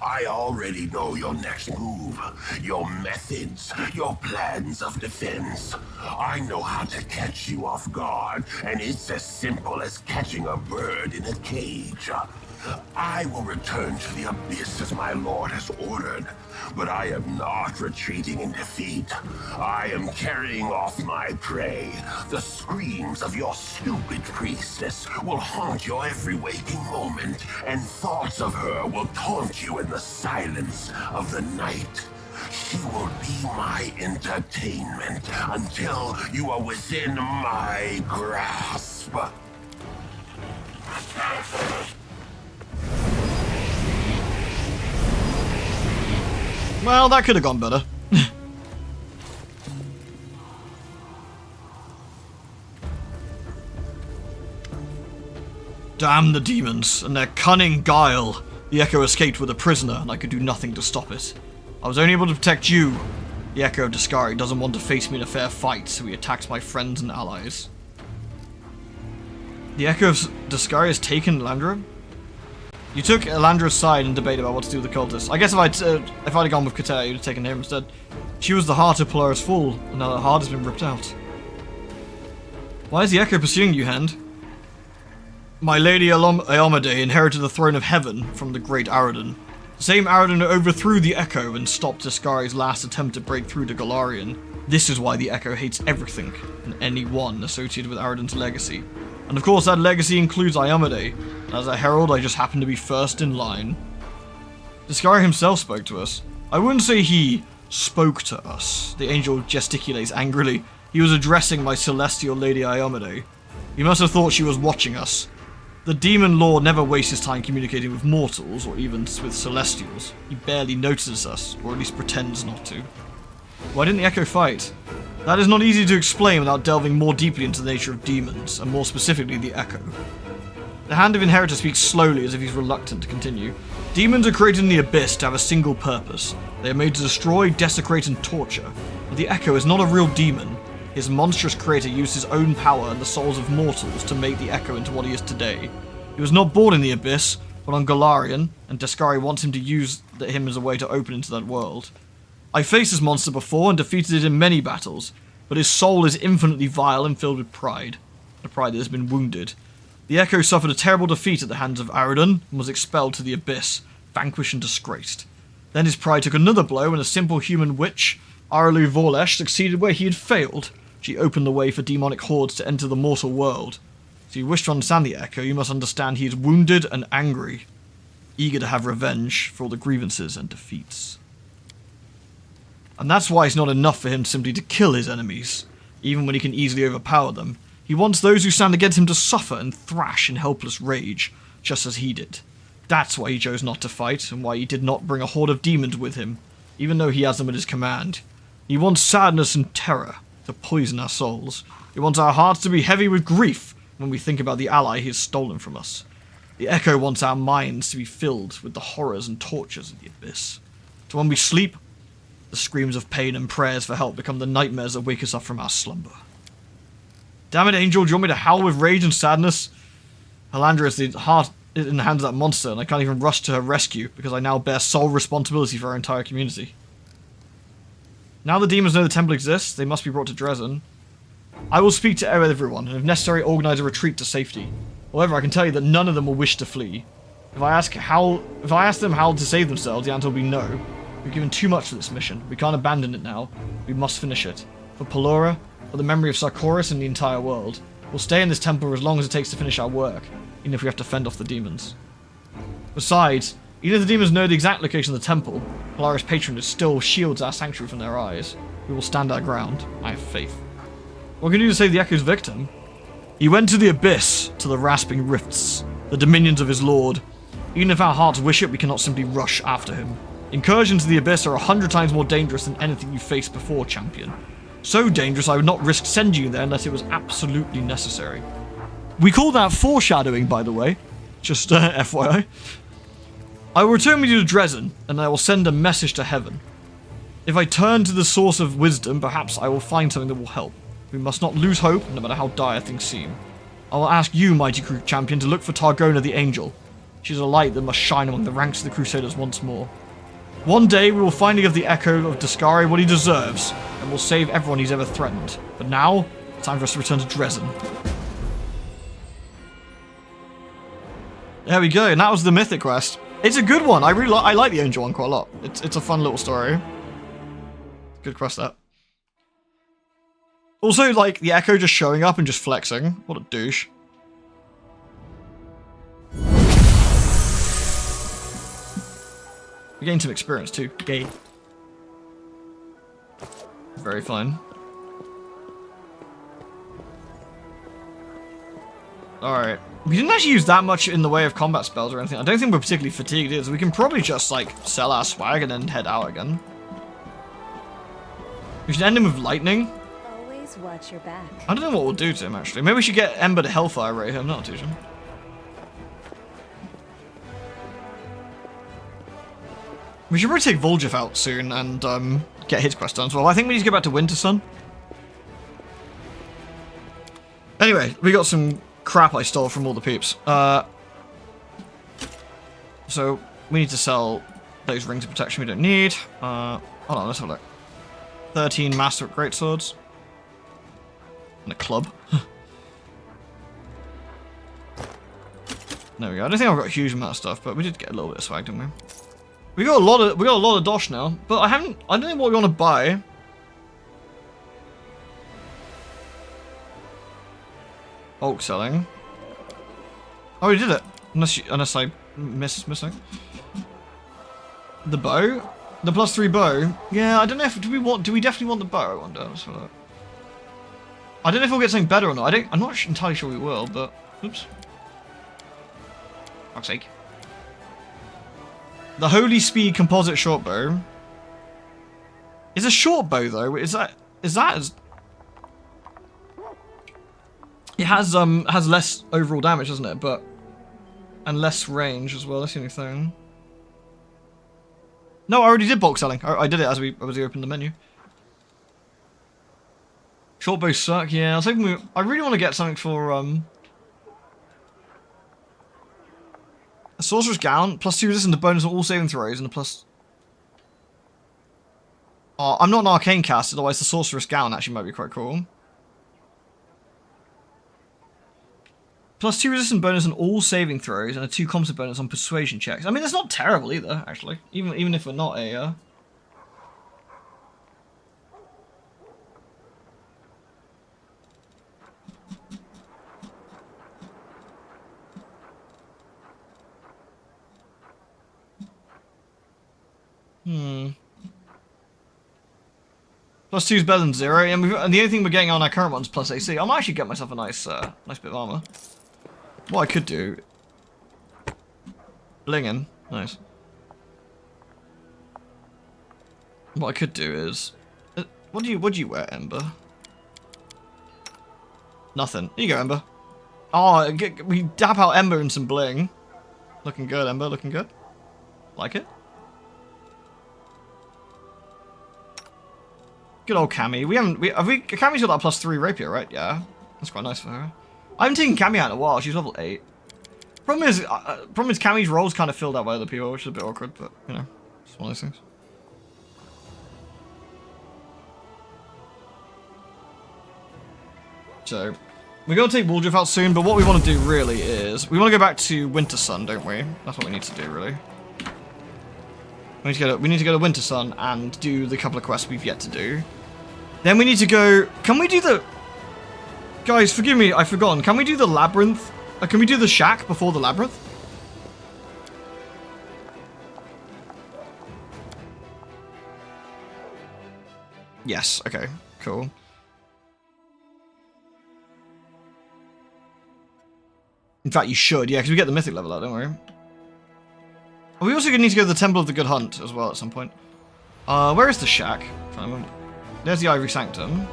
I already know your next move, your methods, your plans of defense. I know how to catch you off guard, and it's as simple as catching a bird in a cage. I will return to the abyss as my lord has ordered, but I am not retreating in defeat. I am carrying off my prey. The screams of your stupid priestess will haunt your every waking moment, and thoughts of her will taunt you in the silence of the night. She will be my entertainment until you are within my grasp. Well, that could have gone better. Damn the demons and their cunning guile. The Echo escaped with a prisoner, and I could do nothing to stop it. I was only able to protect you. The Echo of Discari doesn't want to face me in a fair fight, so he attacks my friends and allies. The Echo of Discari has taken Landra? You took Elandra's side and debated about what to do with the cultists. I guess if I'd gone with Kater, you'd have taken him instead. She was the heart of Polaris Fall, and now that heart has been ripped out. Why is the Echo pursuing you, Hand? My Lady Iomade inherited the throne of heaven from the great Aradon. The same Aradon who overthrew the Echo and stopped Tuscari's last attempt to break through to Golarion. This is why the Echo hates everything and anyone associated with Aradon's legacy. And of course that legacy includes Iomade. As a herald, I just happen to be first in line. Tuscari himself spoke to us. I wouldn't say he spoke to us. The angel gesticulates angrily. He was addressing my celestial Lady Iomade. He must have thought she was watching us. The demon lord never wastes his time communicating with mortals, or even with celestials. He barely notices us, or at least pretends not to. Why didn't the Echo fight? That is not easy to explain without delving more deeply into the nature of demons, and more specifically the Echo. The Hand of Inheritor speaks slowly as if he's reluctant to continue. Demons are created in the Abyss to have a single purpose. They are made to destroy, desecrate, and torture. But the Echo is not a real demon. His monstrous creator used his own power and the souls of mortals to make the Echo into what he is today. He was not born in the Abyss, but on Golarion, and Tuscari wants him to use him as a way to open into that world. I faced this monster before and defeated it in many battles, but his soul is infinitely vile and filled with pride. A pride that has been wounded. The Echo suffered a terrible defeat at the hands of Aradon and was expelled to the Abyss, vanquished and disgraced. Then his pride took another blow when a simple human witch, Aralu Vorlesh, succeeded where he had failed. She opened the way for demonic hordes to enter the mortal world. If you wish to understand the Echo, you must understand he is wounded and angry, eager to have revenge for all the grievances and defeats. And that's why it's not enough for him simply to kill his enemies, even when he can easily overpower them. He wants those who stand against him to suffer and thrash in helpless rage, just as he did. That's why he chose not to fight, and why he did not bring a horde of demons with him, even though he has them at his command. He wants sadness and terror to poison our souls. He wants our hearts to be heavy with grief when we think about the ally he has stolen from us. The Echo wants our minds to be filled with the horrors and tortures of the Abyss. So when we sleep, the screams of pain and prayers for help become the nightmares that wake us up from our slumber. Damn it, Angel, do you want me to howl with rage and sadness? Halandra is the heart in the hands of that monster, and I can't even rush to her rescue because I now bear sole responsibility for our entire community. Now the demons know the temple exists, they must be brought to Dresden. I will speak to everyone, and if necessary organize a retreat to safety. However, I can tell you that none of them will wish to flee. If I ask them how to save themselves, the answer will be no. We've given too much for this mission. We can't abandon it now. We must finish it. For Pelora, for the memory of Sarkoris and the entire world. We'll stay in this temple for as long as it takes to finish our work, even if we have to fend off the demons. Besides, even if the demons know the exact location of the temple, Polaris' patronage still shields our sanctuary from their eyes. We will stand our ground. I have faith. What can you do to save the Echo's victim? He went to the Abyss, to the rasping rifts, the dominions of his lord. Even if our hearts wish it, we cannot simply rush after him. Incursions to the Abyss are 100 times more dangerous than anything you faced before, champion. So dangerous I would not risk sending you there unless it was absolutely necessary. We call that foreshadowing, by the way. Just FYI. I will return with you to Dresden, and I will send a message to heaven. If I turn to the source of wisdom, perhaps I will find something that will help. We must not lose hope, no matter how dire things seem. I will ask you, mighty champion, to look for Targona the Angel. She is a light that must shine among the ranks of the Crusaders once more. One day, we will finally give the Echo of Tuscari what he deserves, and will save everyone he's ever threatened. But now, it's time for us to return to Dresden. There we go, and that was the Mythic quest. It's a good one. I like the Angel one quite a lot. It's a fun little story. Good quest, that. Also, like, the Echo just showing up and just flexing. What a douche. We gained some experience too. Gay. Very fun. Alright. We didn't actually use that much in the way of combat spells or anything. I don't think we're particularly fatigued either, so we can probably just, like, sell our swag and then head out again. We should end him with lightning. Always watch your back. I don't know what we'll do to him, actually. Maybe we should get Ember to Hellfire Ray him, not too sure. We should probably take Voljeff out soon and get his quest done as well. I think we need to go back to Winter Sun. Anyway, we got some crap I stole from all the peeps. So, we need to sell those rings of protection we don't need. Hold on, let's have a look. 13 Master at Greatswords. And a club. There we go. I don't think I've got a huge amount of stuff, but we did get a little bit of swag, didn't we? We got a lot of dosh now, but I don't know what we want to buy. Bulk selling. Oh, we did it. Unless I missing. The bow? The +3 bow? Yeah, I don't know if do we definitely want the bow, I wonder. Let's have a look. I don't know if we'll get something better or not. I'm not entirely sure we will, but oops. Fuck's sake. The Holy Speed composite short bow. Is a short bow though? Is that as it has less overall damage, doesn't it? But and less range as well. That's the only thing. No, I already did bulk selling. I did it as we opened the menu. Short bows suck. Yeah, I was hoping I really want to get something for a Sorcerer's Gown, +2 resistance to bonus on all saving throws, and a plus. Oh, I'm not an arcane caster, otherwise the Sorcerer's Gown actually might be quite cool. +2 resistance bonus on all saving throws, and a 2 composite bonus on persuasion checks. I mean, that's not terrible either, actually. Even if we're not a. +2 is better than 0, and the only thing we're getting on our current one's +AC. I might actually get myself a nice bit of armor. What I could do... Blingin'. Nice. What I could do is... What do you wear, Ember? Nothing. Here you go, Ember. Oh, we dap out Ember in some bling. Looking good, Ember. Looking good. Like it? Good old Cammy. Cammy's got that +3 rapier, right? Yeah. That's quite nice for her. I haven't taken Cammy out in a while. She's level 8. Problem is Cammy's role's kind of filled out by other people, which is a bit awkward, but, you know, it's one of those things. So, we're going to take Wooldrift out soon, but what we want to do really is... We want to go back to Winter Sun, don't we? That's what we need to do, really. We need to go to Winter Sun and do the couple of quests we've yet to do. Then we need to go... Can we do the... Guys, forgive me, I've forgotten. Can we do the Labyrinth? Can we do the Shack before the Labyrinth? Yes, okay, cool. In fact, you should, yeah, because we get the Mythic level out, don't worry. We also need to go to the Temple of the Good Hunt as well at some point. Where is the Shack? There's the Ivory Sanctum.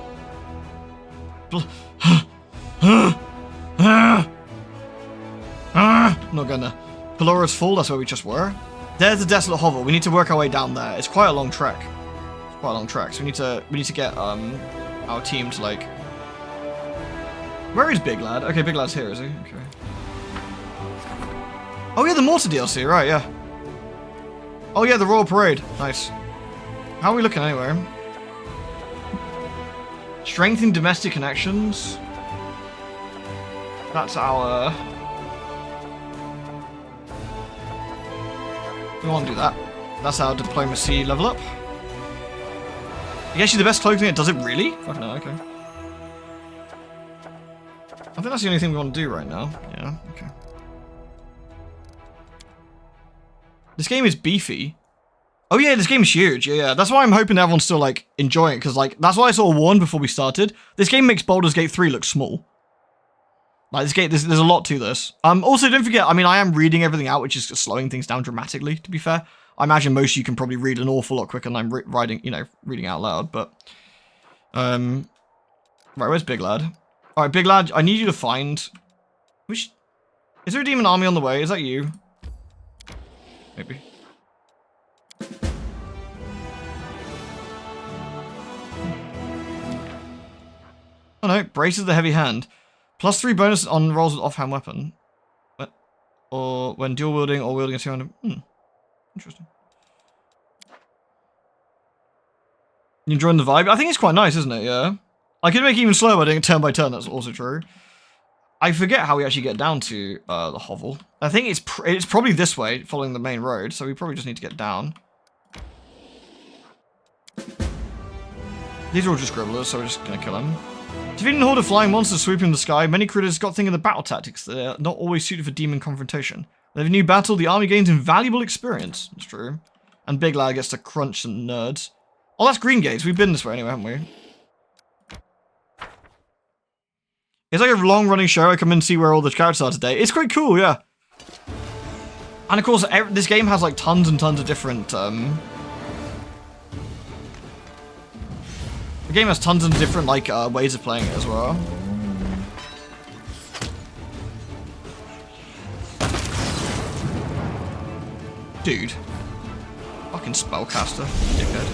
Not gonna. Pelora's Fall, that's where we just were. There's the Desolate Hovel. We need to work our way down there. It's quite a long trek. It's quite a long trek. So we need to get our team to like. Where is Big Lad? Okay, Big Lad's here, is he? Okay. Oh yeah, the Mortar DLC, right? Yeah. Oh yeah, the Royal Parade. Nice. How are we looking anyway? Strengthen domestic connections. That's our... We want to do that. That's our diplomacy level up. I guess you're the best cloaking it does it really? Fucking hell, okay. I think that's the only thing we want to do right now. Yeah, okay. This game is beefy. Oh yeah, this game is huge. Yeah. That's why I'm hoping everyone's still like enjoying it, because like that's why I sort of warned before we started. This game makes Baldur's Gate 3 look small. Like this game, there's a lot to this. Also, don't forget. I mean, I am reading everything out, which is slowing things down dramatically. To be fair, I imagine most of you can probably read an awful lot quicker than I'm reading out loud. But right, where's Big Lad? All right, Big Lad, I need you to find. Which is there a demon army on the way? Is that you? Maybe. Oh no, braces the heavy hand. +3 bonus on rolls with offhand weapon. Or when dual wielding or wielding a two-handed. Interesting. You enjoying the vibe? I think it's quite nice, isn't it? Yeah. I could make it even slower by doing it turn by turn. That's also true. I forget how we actually get down to the hovel. I think it's probably this way, following the main road. So we probably just need to get down. These are all just gribblers, so we're just gonna kill them. Defeating a horde of flying monsters sweeping the sky, many critters got thinking of the battle tactics that are not always suited for demon confrontation. With every new battle, the army gains invaluable experience. That's true. And Big Lad gets to crunch some nerds. Oh, that's Green Gates. We've been this way anyway, haven't we? It's like a long-running show. I come in and see where all the characters are today. It's quite cool, yeah. And of course, this game has like tons and tons of different... The game has tons of different like ways of playing it as well. Dude. Fucking spellcaster, dickhead.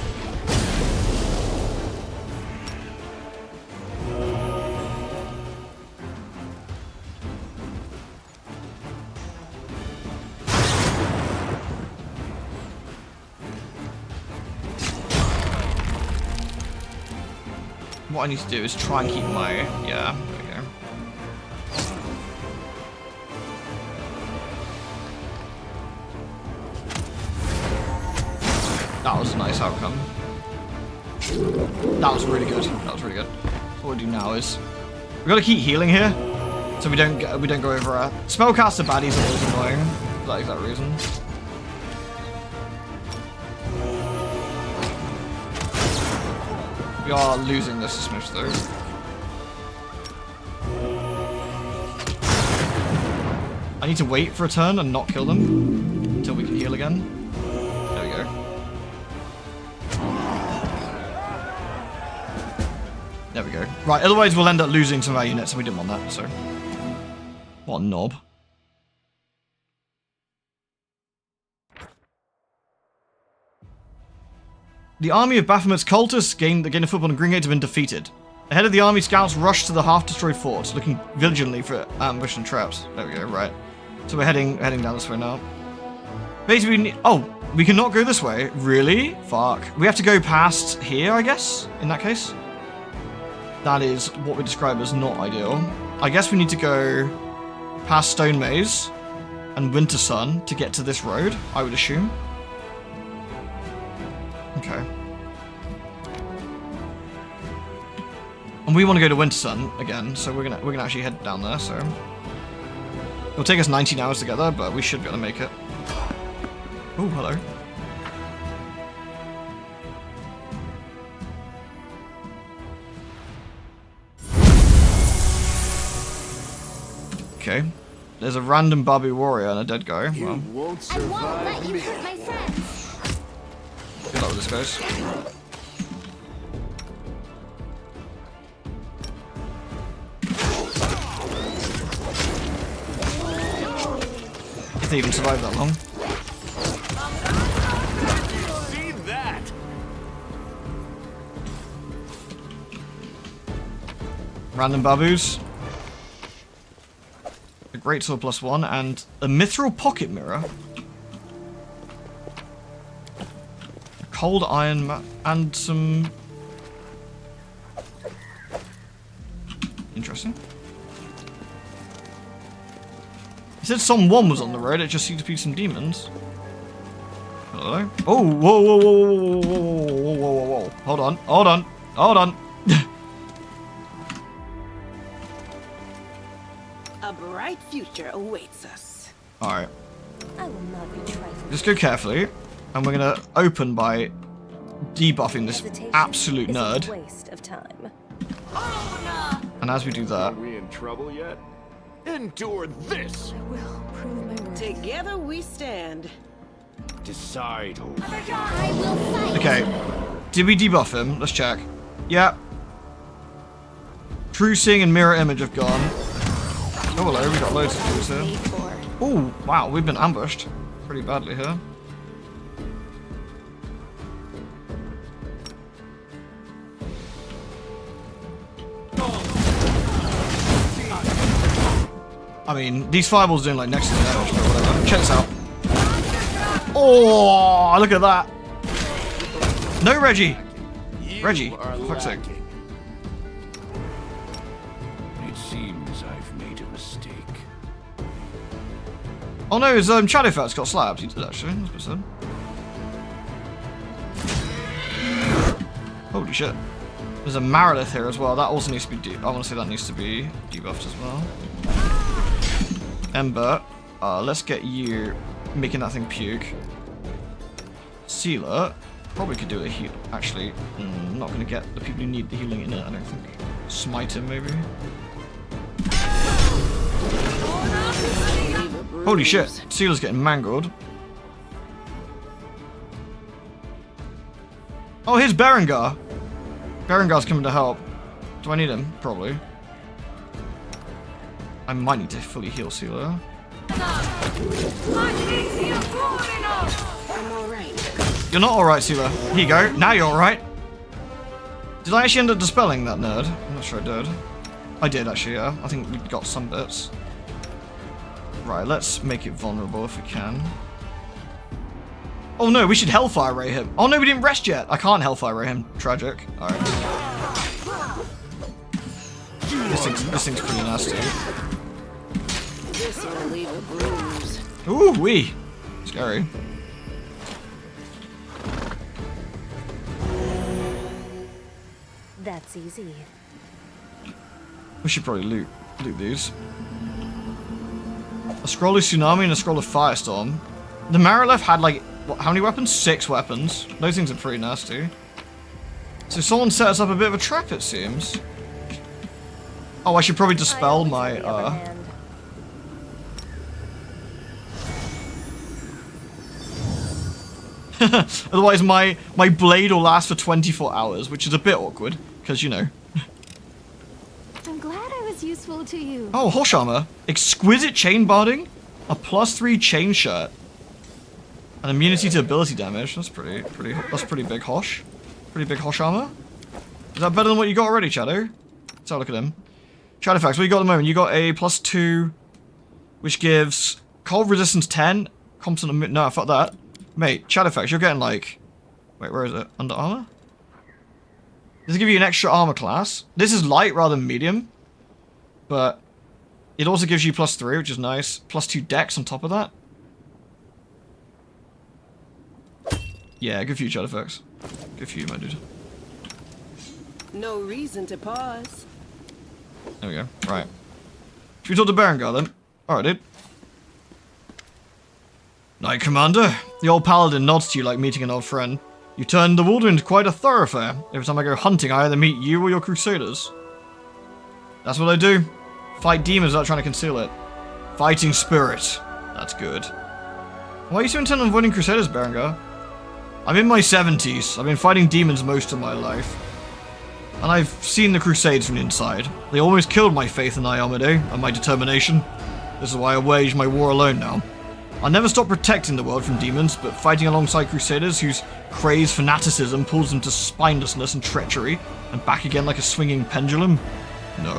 What I need to do is try and keep my... Yeah, there we go. That was a nice outcome. That was really good. That was really good. So what we do now is... We've got to keep healing here, so we don't go over our... Spellcaster baddies are always annoying, for that exact reason. We are losing this a smidge though. I need to wait for a turn and not kill them until we can heal again. There we go. There we go. Right, otherwise we'll end up losing some of our units and we didn't want that, so. What a knob. The army of Baphomet's cultists gained a foothold on Green Gate have been defeated. Ahead of the army, scouts rushed to the half-destroyed fort, looking vigilantly for ambush and traps. There we go, right. So we're heading down this way now. Basically, we cannot go this way. Really? Fuck. We have to go past here, I guess, in that case. That is what we describe as not ideal. I guess we need to go past Stone Maze and Winter Sun to get to this road, I would assume. Okay. And we want to go to Winter Sun again, so we're gonna actually head down there. So it'll take us 19 hours to get there, but we should be able to make it. Oh, hello. Okay. There's a random Barbie warrior and a dead guy. Well, won't survive me. Hurt my friends. Good luck with this, guys. If they even survive that long. See that? Random babus. A greatsword +1 and a mithril pocket mirror. Cold iron and some... Interesting. He said someone was on the road, it just seemed to be some demons. Hello? Oh, whoa, whoa, whoa, whoa, whoa, whoa, whoa, whoa, whoa. Hold on, hold on, hold on. A bright future awaits us. Alright. I will not be trifled. Just go carefully. And we're gonna open by debuffing this absolute nerd. Waste of time. And as we do that, Are we in trouble yet? Endure this! I will prove my worth. Together we stand. Decide who. I will fight. okay. Did we debuff him? Let's check. Yeah. True Seeing and Mirror Image have gone. Oh hello, we got loads of things here. Oh, wow, we've been ambushed pretty badly here. I mean, these fireballs doing like next to the damage, but whatever. Check this out. Oh, look at that. No, Reggie. Reggie, You are for fuck's sake. lacking. It seems I've made a mistake. Oh no, his Shadowfat's got slapped. He did actually. That's what I said. Holy shit. There's a Marilith here as well. That also needs to be I want to say that needs to be debuffed as well. Ember. Let's get you making that thing puke. Sealer. Probably could do a heal. Actually, not going to get the people who need the healing in it, I don't think. Smite him, maybe. Holy shit. Sealer's getting mangled. Oh, here's Berengar. Berengar's coming to help. Do I need him? Probably. I might need to fully heal Sealer. I'm alright. You're not alright, Sealer. Here you go. Now you're alright. Did I actually end up dispelling that nerd? I'm not sure I did. I did, actually, yeah. I think we got some bits. Right, let's make it vulnerable if we can. Oh no, we should Hellfire Ray him. Oh no, we didn't rest yet. I can't Hellfire Ray him. Tragic. Alright. This thing's pretty nasty. This will leave a bruise. Ooh, wee. Scary. That's easy. We should probably loot these. A scroll of Tsunami and a scroll of Firestorm. The Marilith had like, what, how many weapons? 6 weapons. Those things are pretty nasty. So someone set us up a bit of a trap, it seems. Oh, I should probably dispel my, Otherwise my blade will last for 24 hours, which is a bit awkward, because, you know. I'm glad I was useful to you. Oh, Hosh Armor. Exquisite Chain Barding. A +3 chain shirt. An immunity to ability damage. That's pretty big Hosh. Pretty big Hosh Armor. Is that better than what you got already, Shadow? Let's have a look at him. Shadowfax, what you got at the moment? You got a +2, which gives cold resistance 10. Competent, no, fuck that. Mate, Shadowfax, you're getting like... Wait, where is it? Under armor? Does it give you an extra armor class? This is light rather than medium. But it also gives you +3, which is nice. +2 dex on top of that. Yeah, good for you, Shadowfax. Good for you, my dude. No reason to pause. There we go. Right. Should we talk to Berengar then? Alright, dude. Knight Commander. The old paladin nods to you like meeting an old friend. You turned the world into quite a thoroughfare. Every time I go hunting, I either meet you or your crusaders. That's what I do. Fight demons without trying to conceal it. Fighting spirit. That's good. Why are you so intent on avoiding crusaders, Berengar? I'm in my 70s. I've been fighting demons most of my life. And I've seen the crusades from the inside. They almost killed my faith in Iomedae and my determination. This is why I wage my war alone now. I'll never stop protecting the world from demons, but fighting alongside crusaders whose crazed fanaticism pulls them to spinelessness and treachery, and back again like a swinging pendulum? No.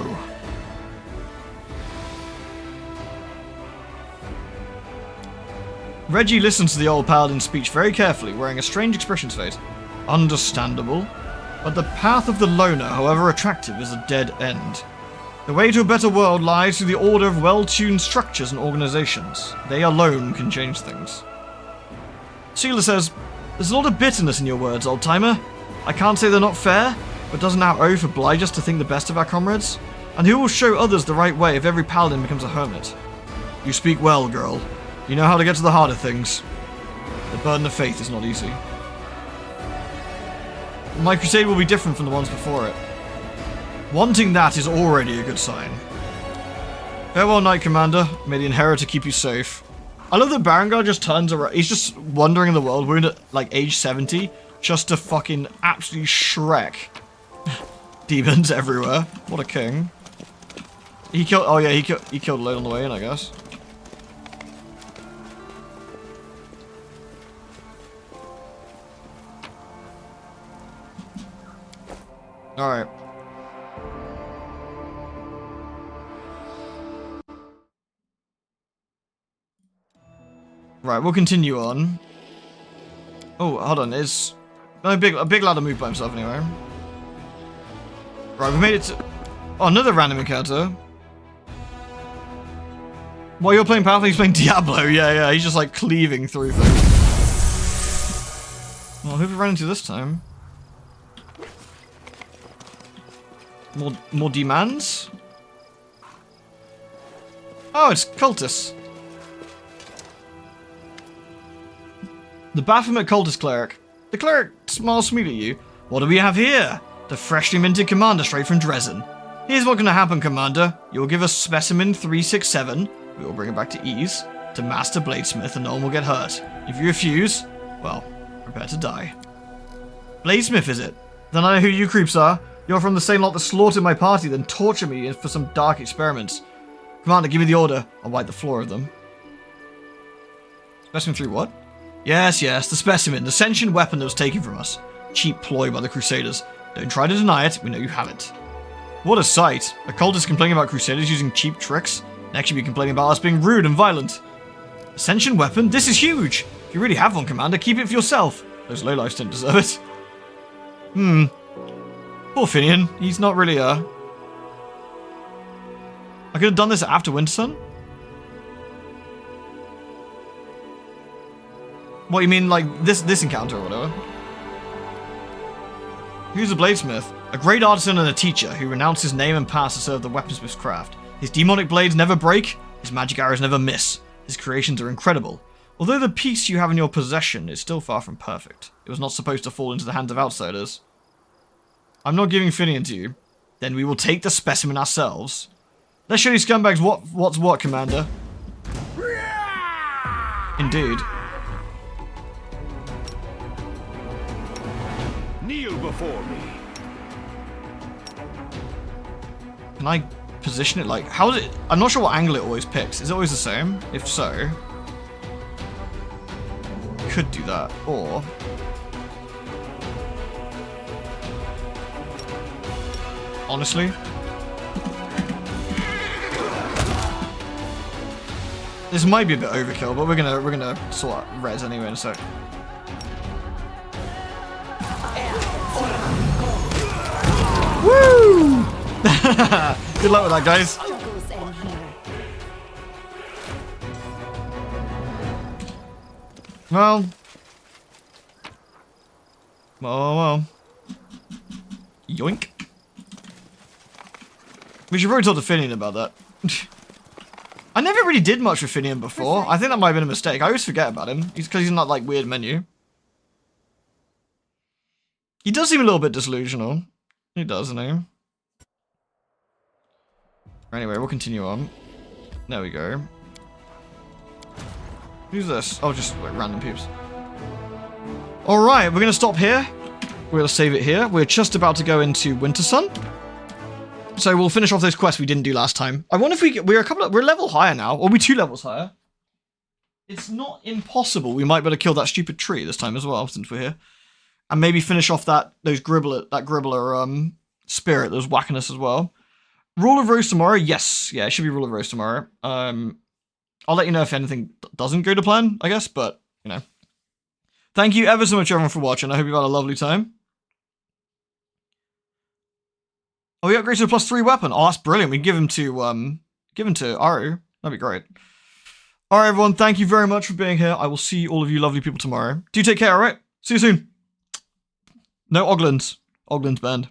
Reggie listens to the old paladin's speech very carefully, wearing a strange expression's face. Understandable. But the path of the loner, however attractive, is a dead end. The way to a better world lies through the order of well-tuned structures and organizations. They alone can change things. Sheila says, there's a lot of bitterness in your words, old-timer. I can't say they're not fair, but doesn't our oath oblige us to think the best of our comrades? And who will show others the right way if every paladin becomes a hermit? You speak well, girl. You know how to get to the heart of things. The burden of faith is not easy. My crusade will be different from the ones before it. Wanting that is already a good sign. Farewell, Knight Commander. May the Inheritor keep you safe. I love that Berengar just turns around. He's just wandering in the world. We're in at like age 70. Just to fucking absolutely Shrek. Demons everywhere. What a king. He killed... Oh yeah, he killed a load on the way in, I guess. Alright. Right, we'll continue on. Oh, hold on, is... a big ladder moved by himself anyway. Right, we made it to... Oh, another random encounter. While you're playing Pathfinder, he's playing Diablo. Yeah, he's just like cleaving through things. Well, who have we run into this time? More demands? Oh, it's cultists. The Baphomet cultist cleric. The cleric smiles sweetly at you. What do we have here? The freshly minted commander straight from Dresden. Here's what's gonna happen, Commander. You'll give us specimen 367. We will bring it back to Ease, to Master Bladesmith, and no one will get hurt. If you refuse, well, prepare to die. Bladesmith, is it? Then I know who you creeps are. You're from the same lot that slaughtered my party, then tortured me for some dark experiments. Commander, give me the order. I'll wipe the floor of them. Specimen 3 what? Yes, the specimen, the sentient weapon that was taken from us. Cheap ploy by the Crusaders. Don't try to deny it, we know you have it. What a sight. A cultist complaining about Crusaders using cheap tricks. Next you'll be complaining about us being rude and violent. A sentient weapon? This is huge! If you really have one, Commander, keep it for yourself. Those lowlifes don't deserve it. Poor Finian. He's not really I could have done this after Wintersun? What, you mean like this encounter or whatever? Who's a bladesmith? A great artisan and a teacher who renounced his name and past to serve the weaponsmith's craft. His demonic blades never break, his magic arrows never miss. His creations are incredible. Although the piece you have in your possession is still far from perfect. It was not supposed to fall into the hands of outsiders. I'm not giving Finian to you. Then we will take the specimen ourselves. Let's show you scumbags what's what, Commander. Indeed. Kneel before me. Can I position it like... How is it... I'm not sure what angle it always picks. Is it always the same? If so... Could do that. Or... Honestly... This might be a bit overkill, but we're gonna sort out res anyway in a sec. Woo! Good luck with that, guys. Well. Yoink. We should probably talk to Finian about that. I never really did much with Finian before. I think that might have been a mistake. I always forget about him. Because he's in that, like, weird menu. He does seem a little bit disillusional. He does, doesn't he? Anyway, we'll continue on. There we go. Who's this? Oh, just like random peeps. Alright, we're going to stop here. We're going to save it here. We're just about to go into Wintersun. So we'll finish off those quests we didn't do last time. I wonder if we're a level higher now. Or we're 2 levels higher. It's not impossible. We might be able to kill that stupid tree this time as well, since we're here. And maybe finish off that Gribbler spirit that was whacking us as well. Rule of Rose tomorrow? Yes. Yeah, it should be Rule of Rose tomorrow. I'll let you know if anything doesn't go to plan, I guess, but, you know. Thank you ever so much, everyone, for watching. I hope you've had a lovely time. Oh, we upgraded to a +3 weapon. Oh, that's brilliant. We can give him to Aru. That'd be great. Alright, everyone. Thank you very much for being here. I will see all of you lovely people tomorrow. Do take care, alright? See you soon. No Oglands. Oglands banned.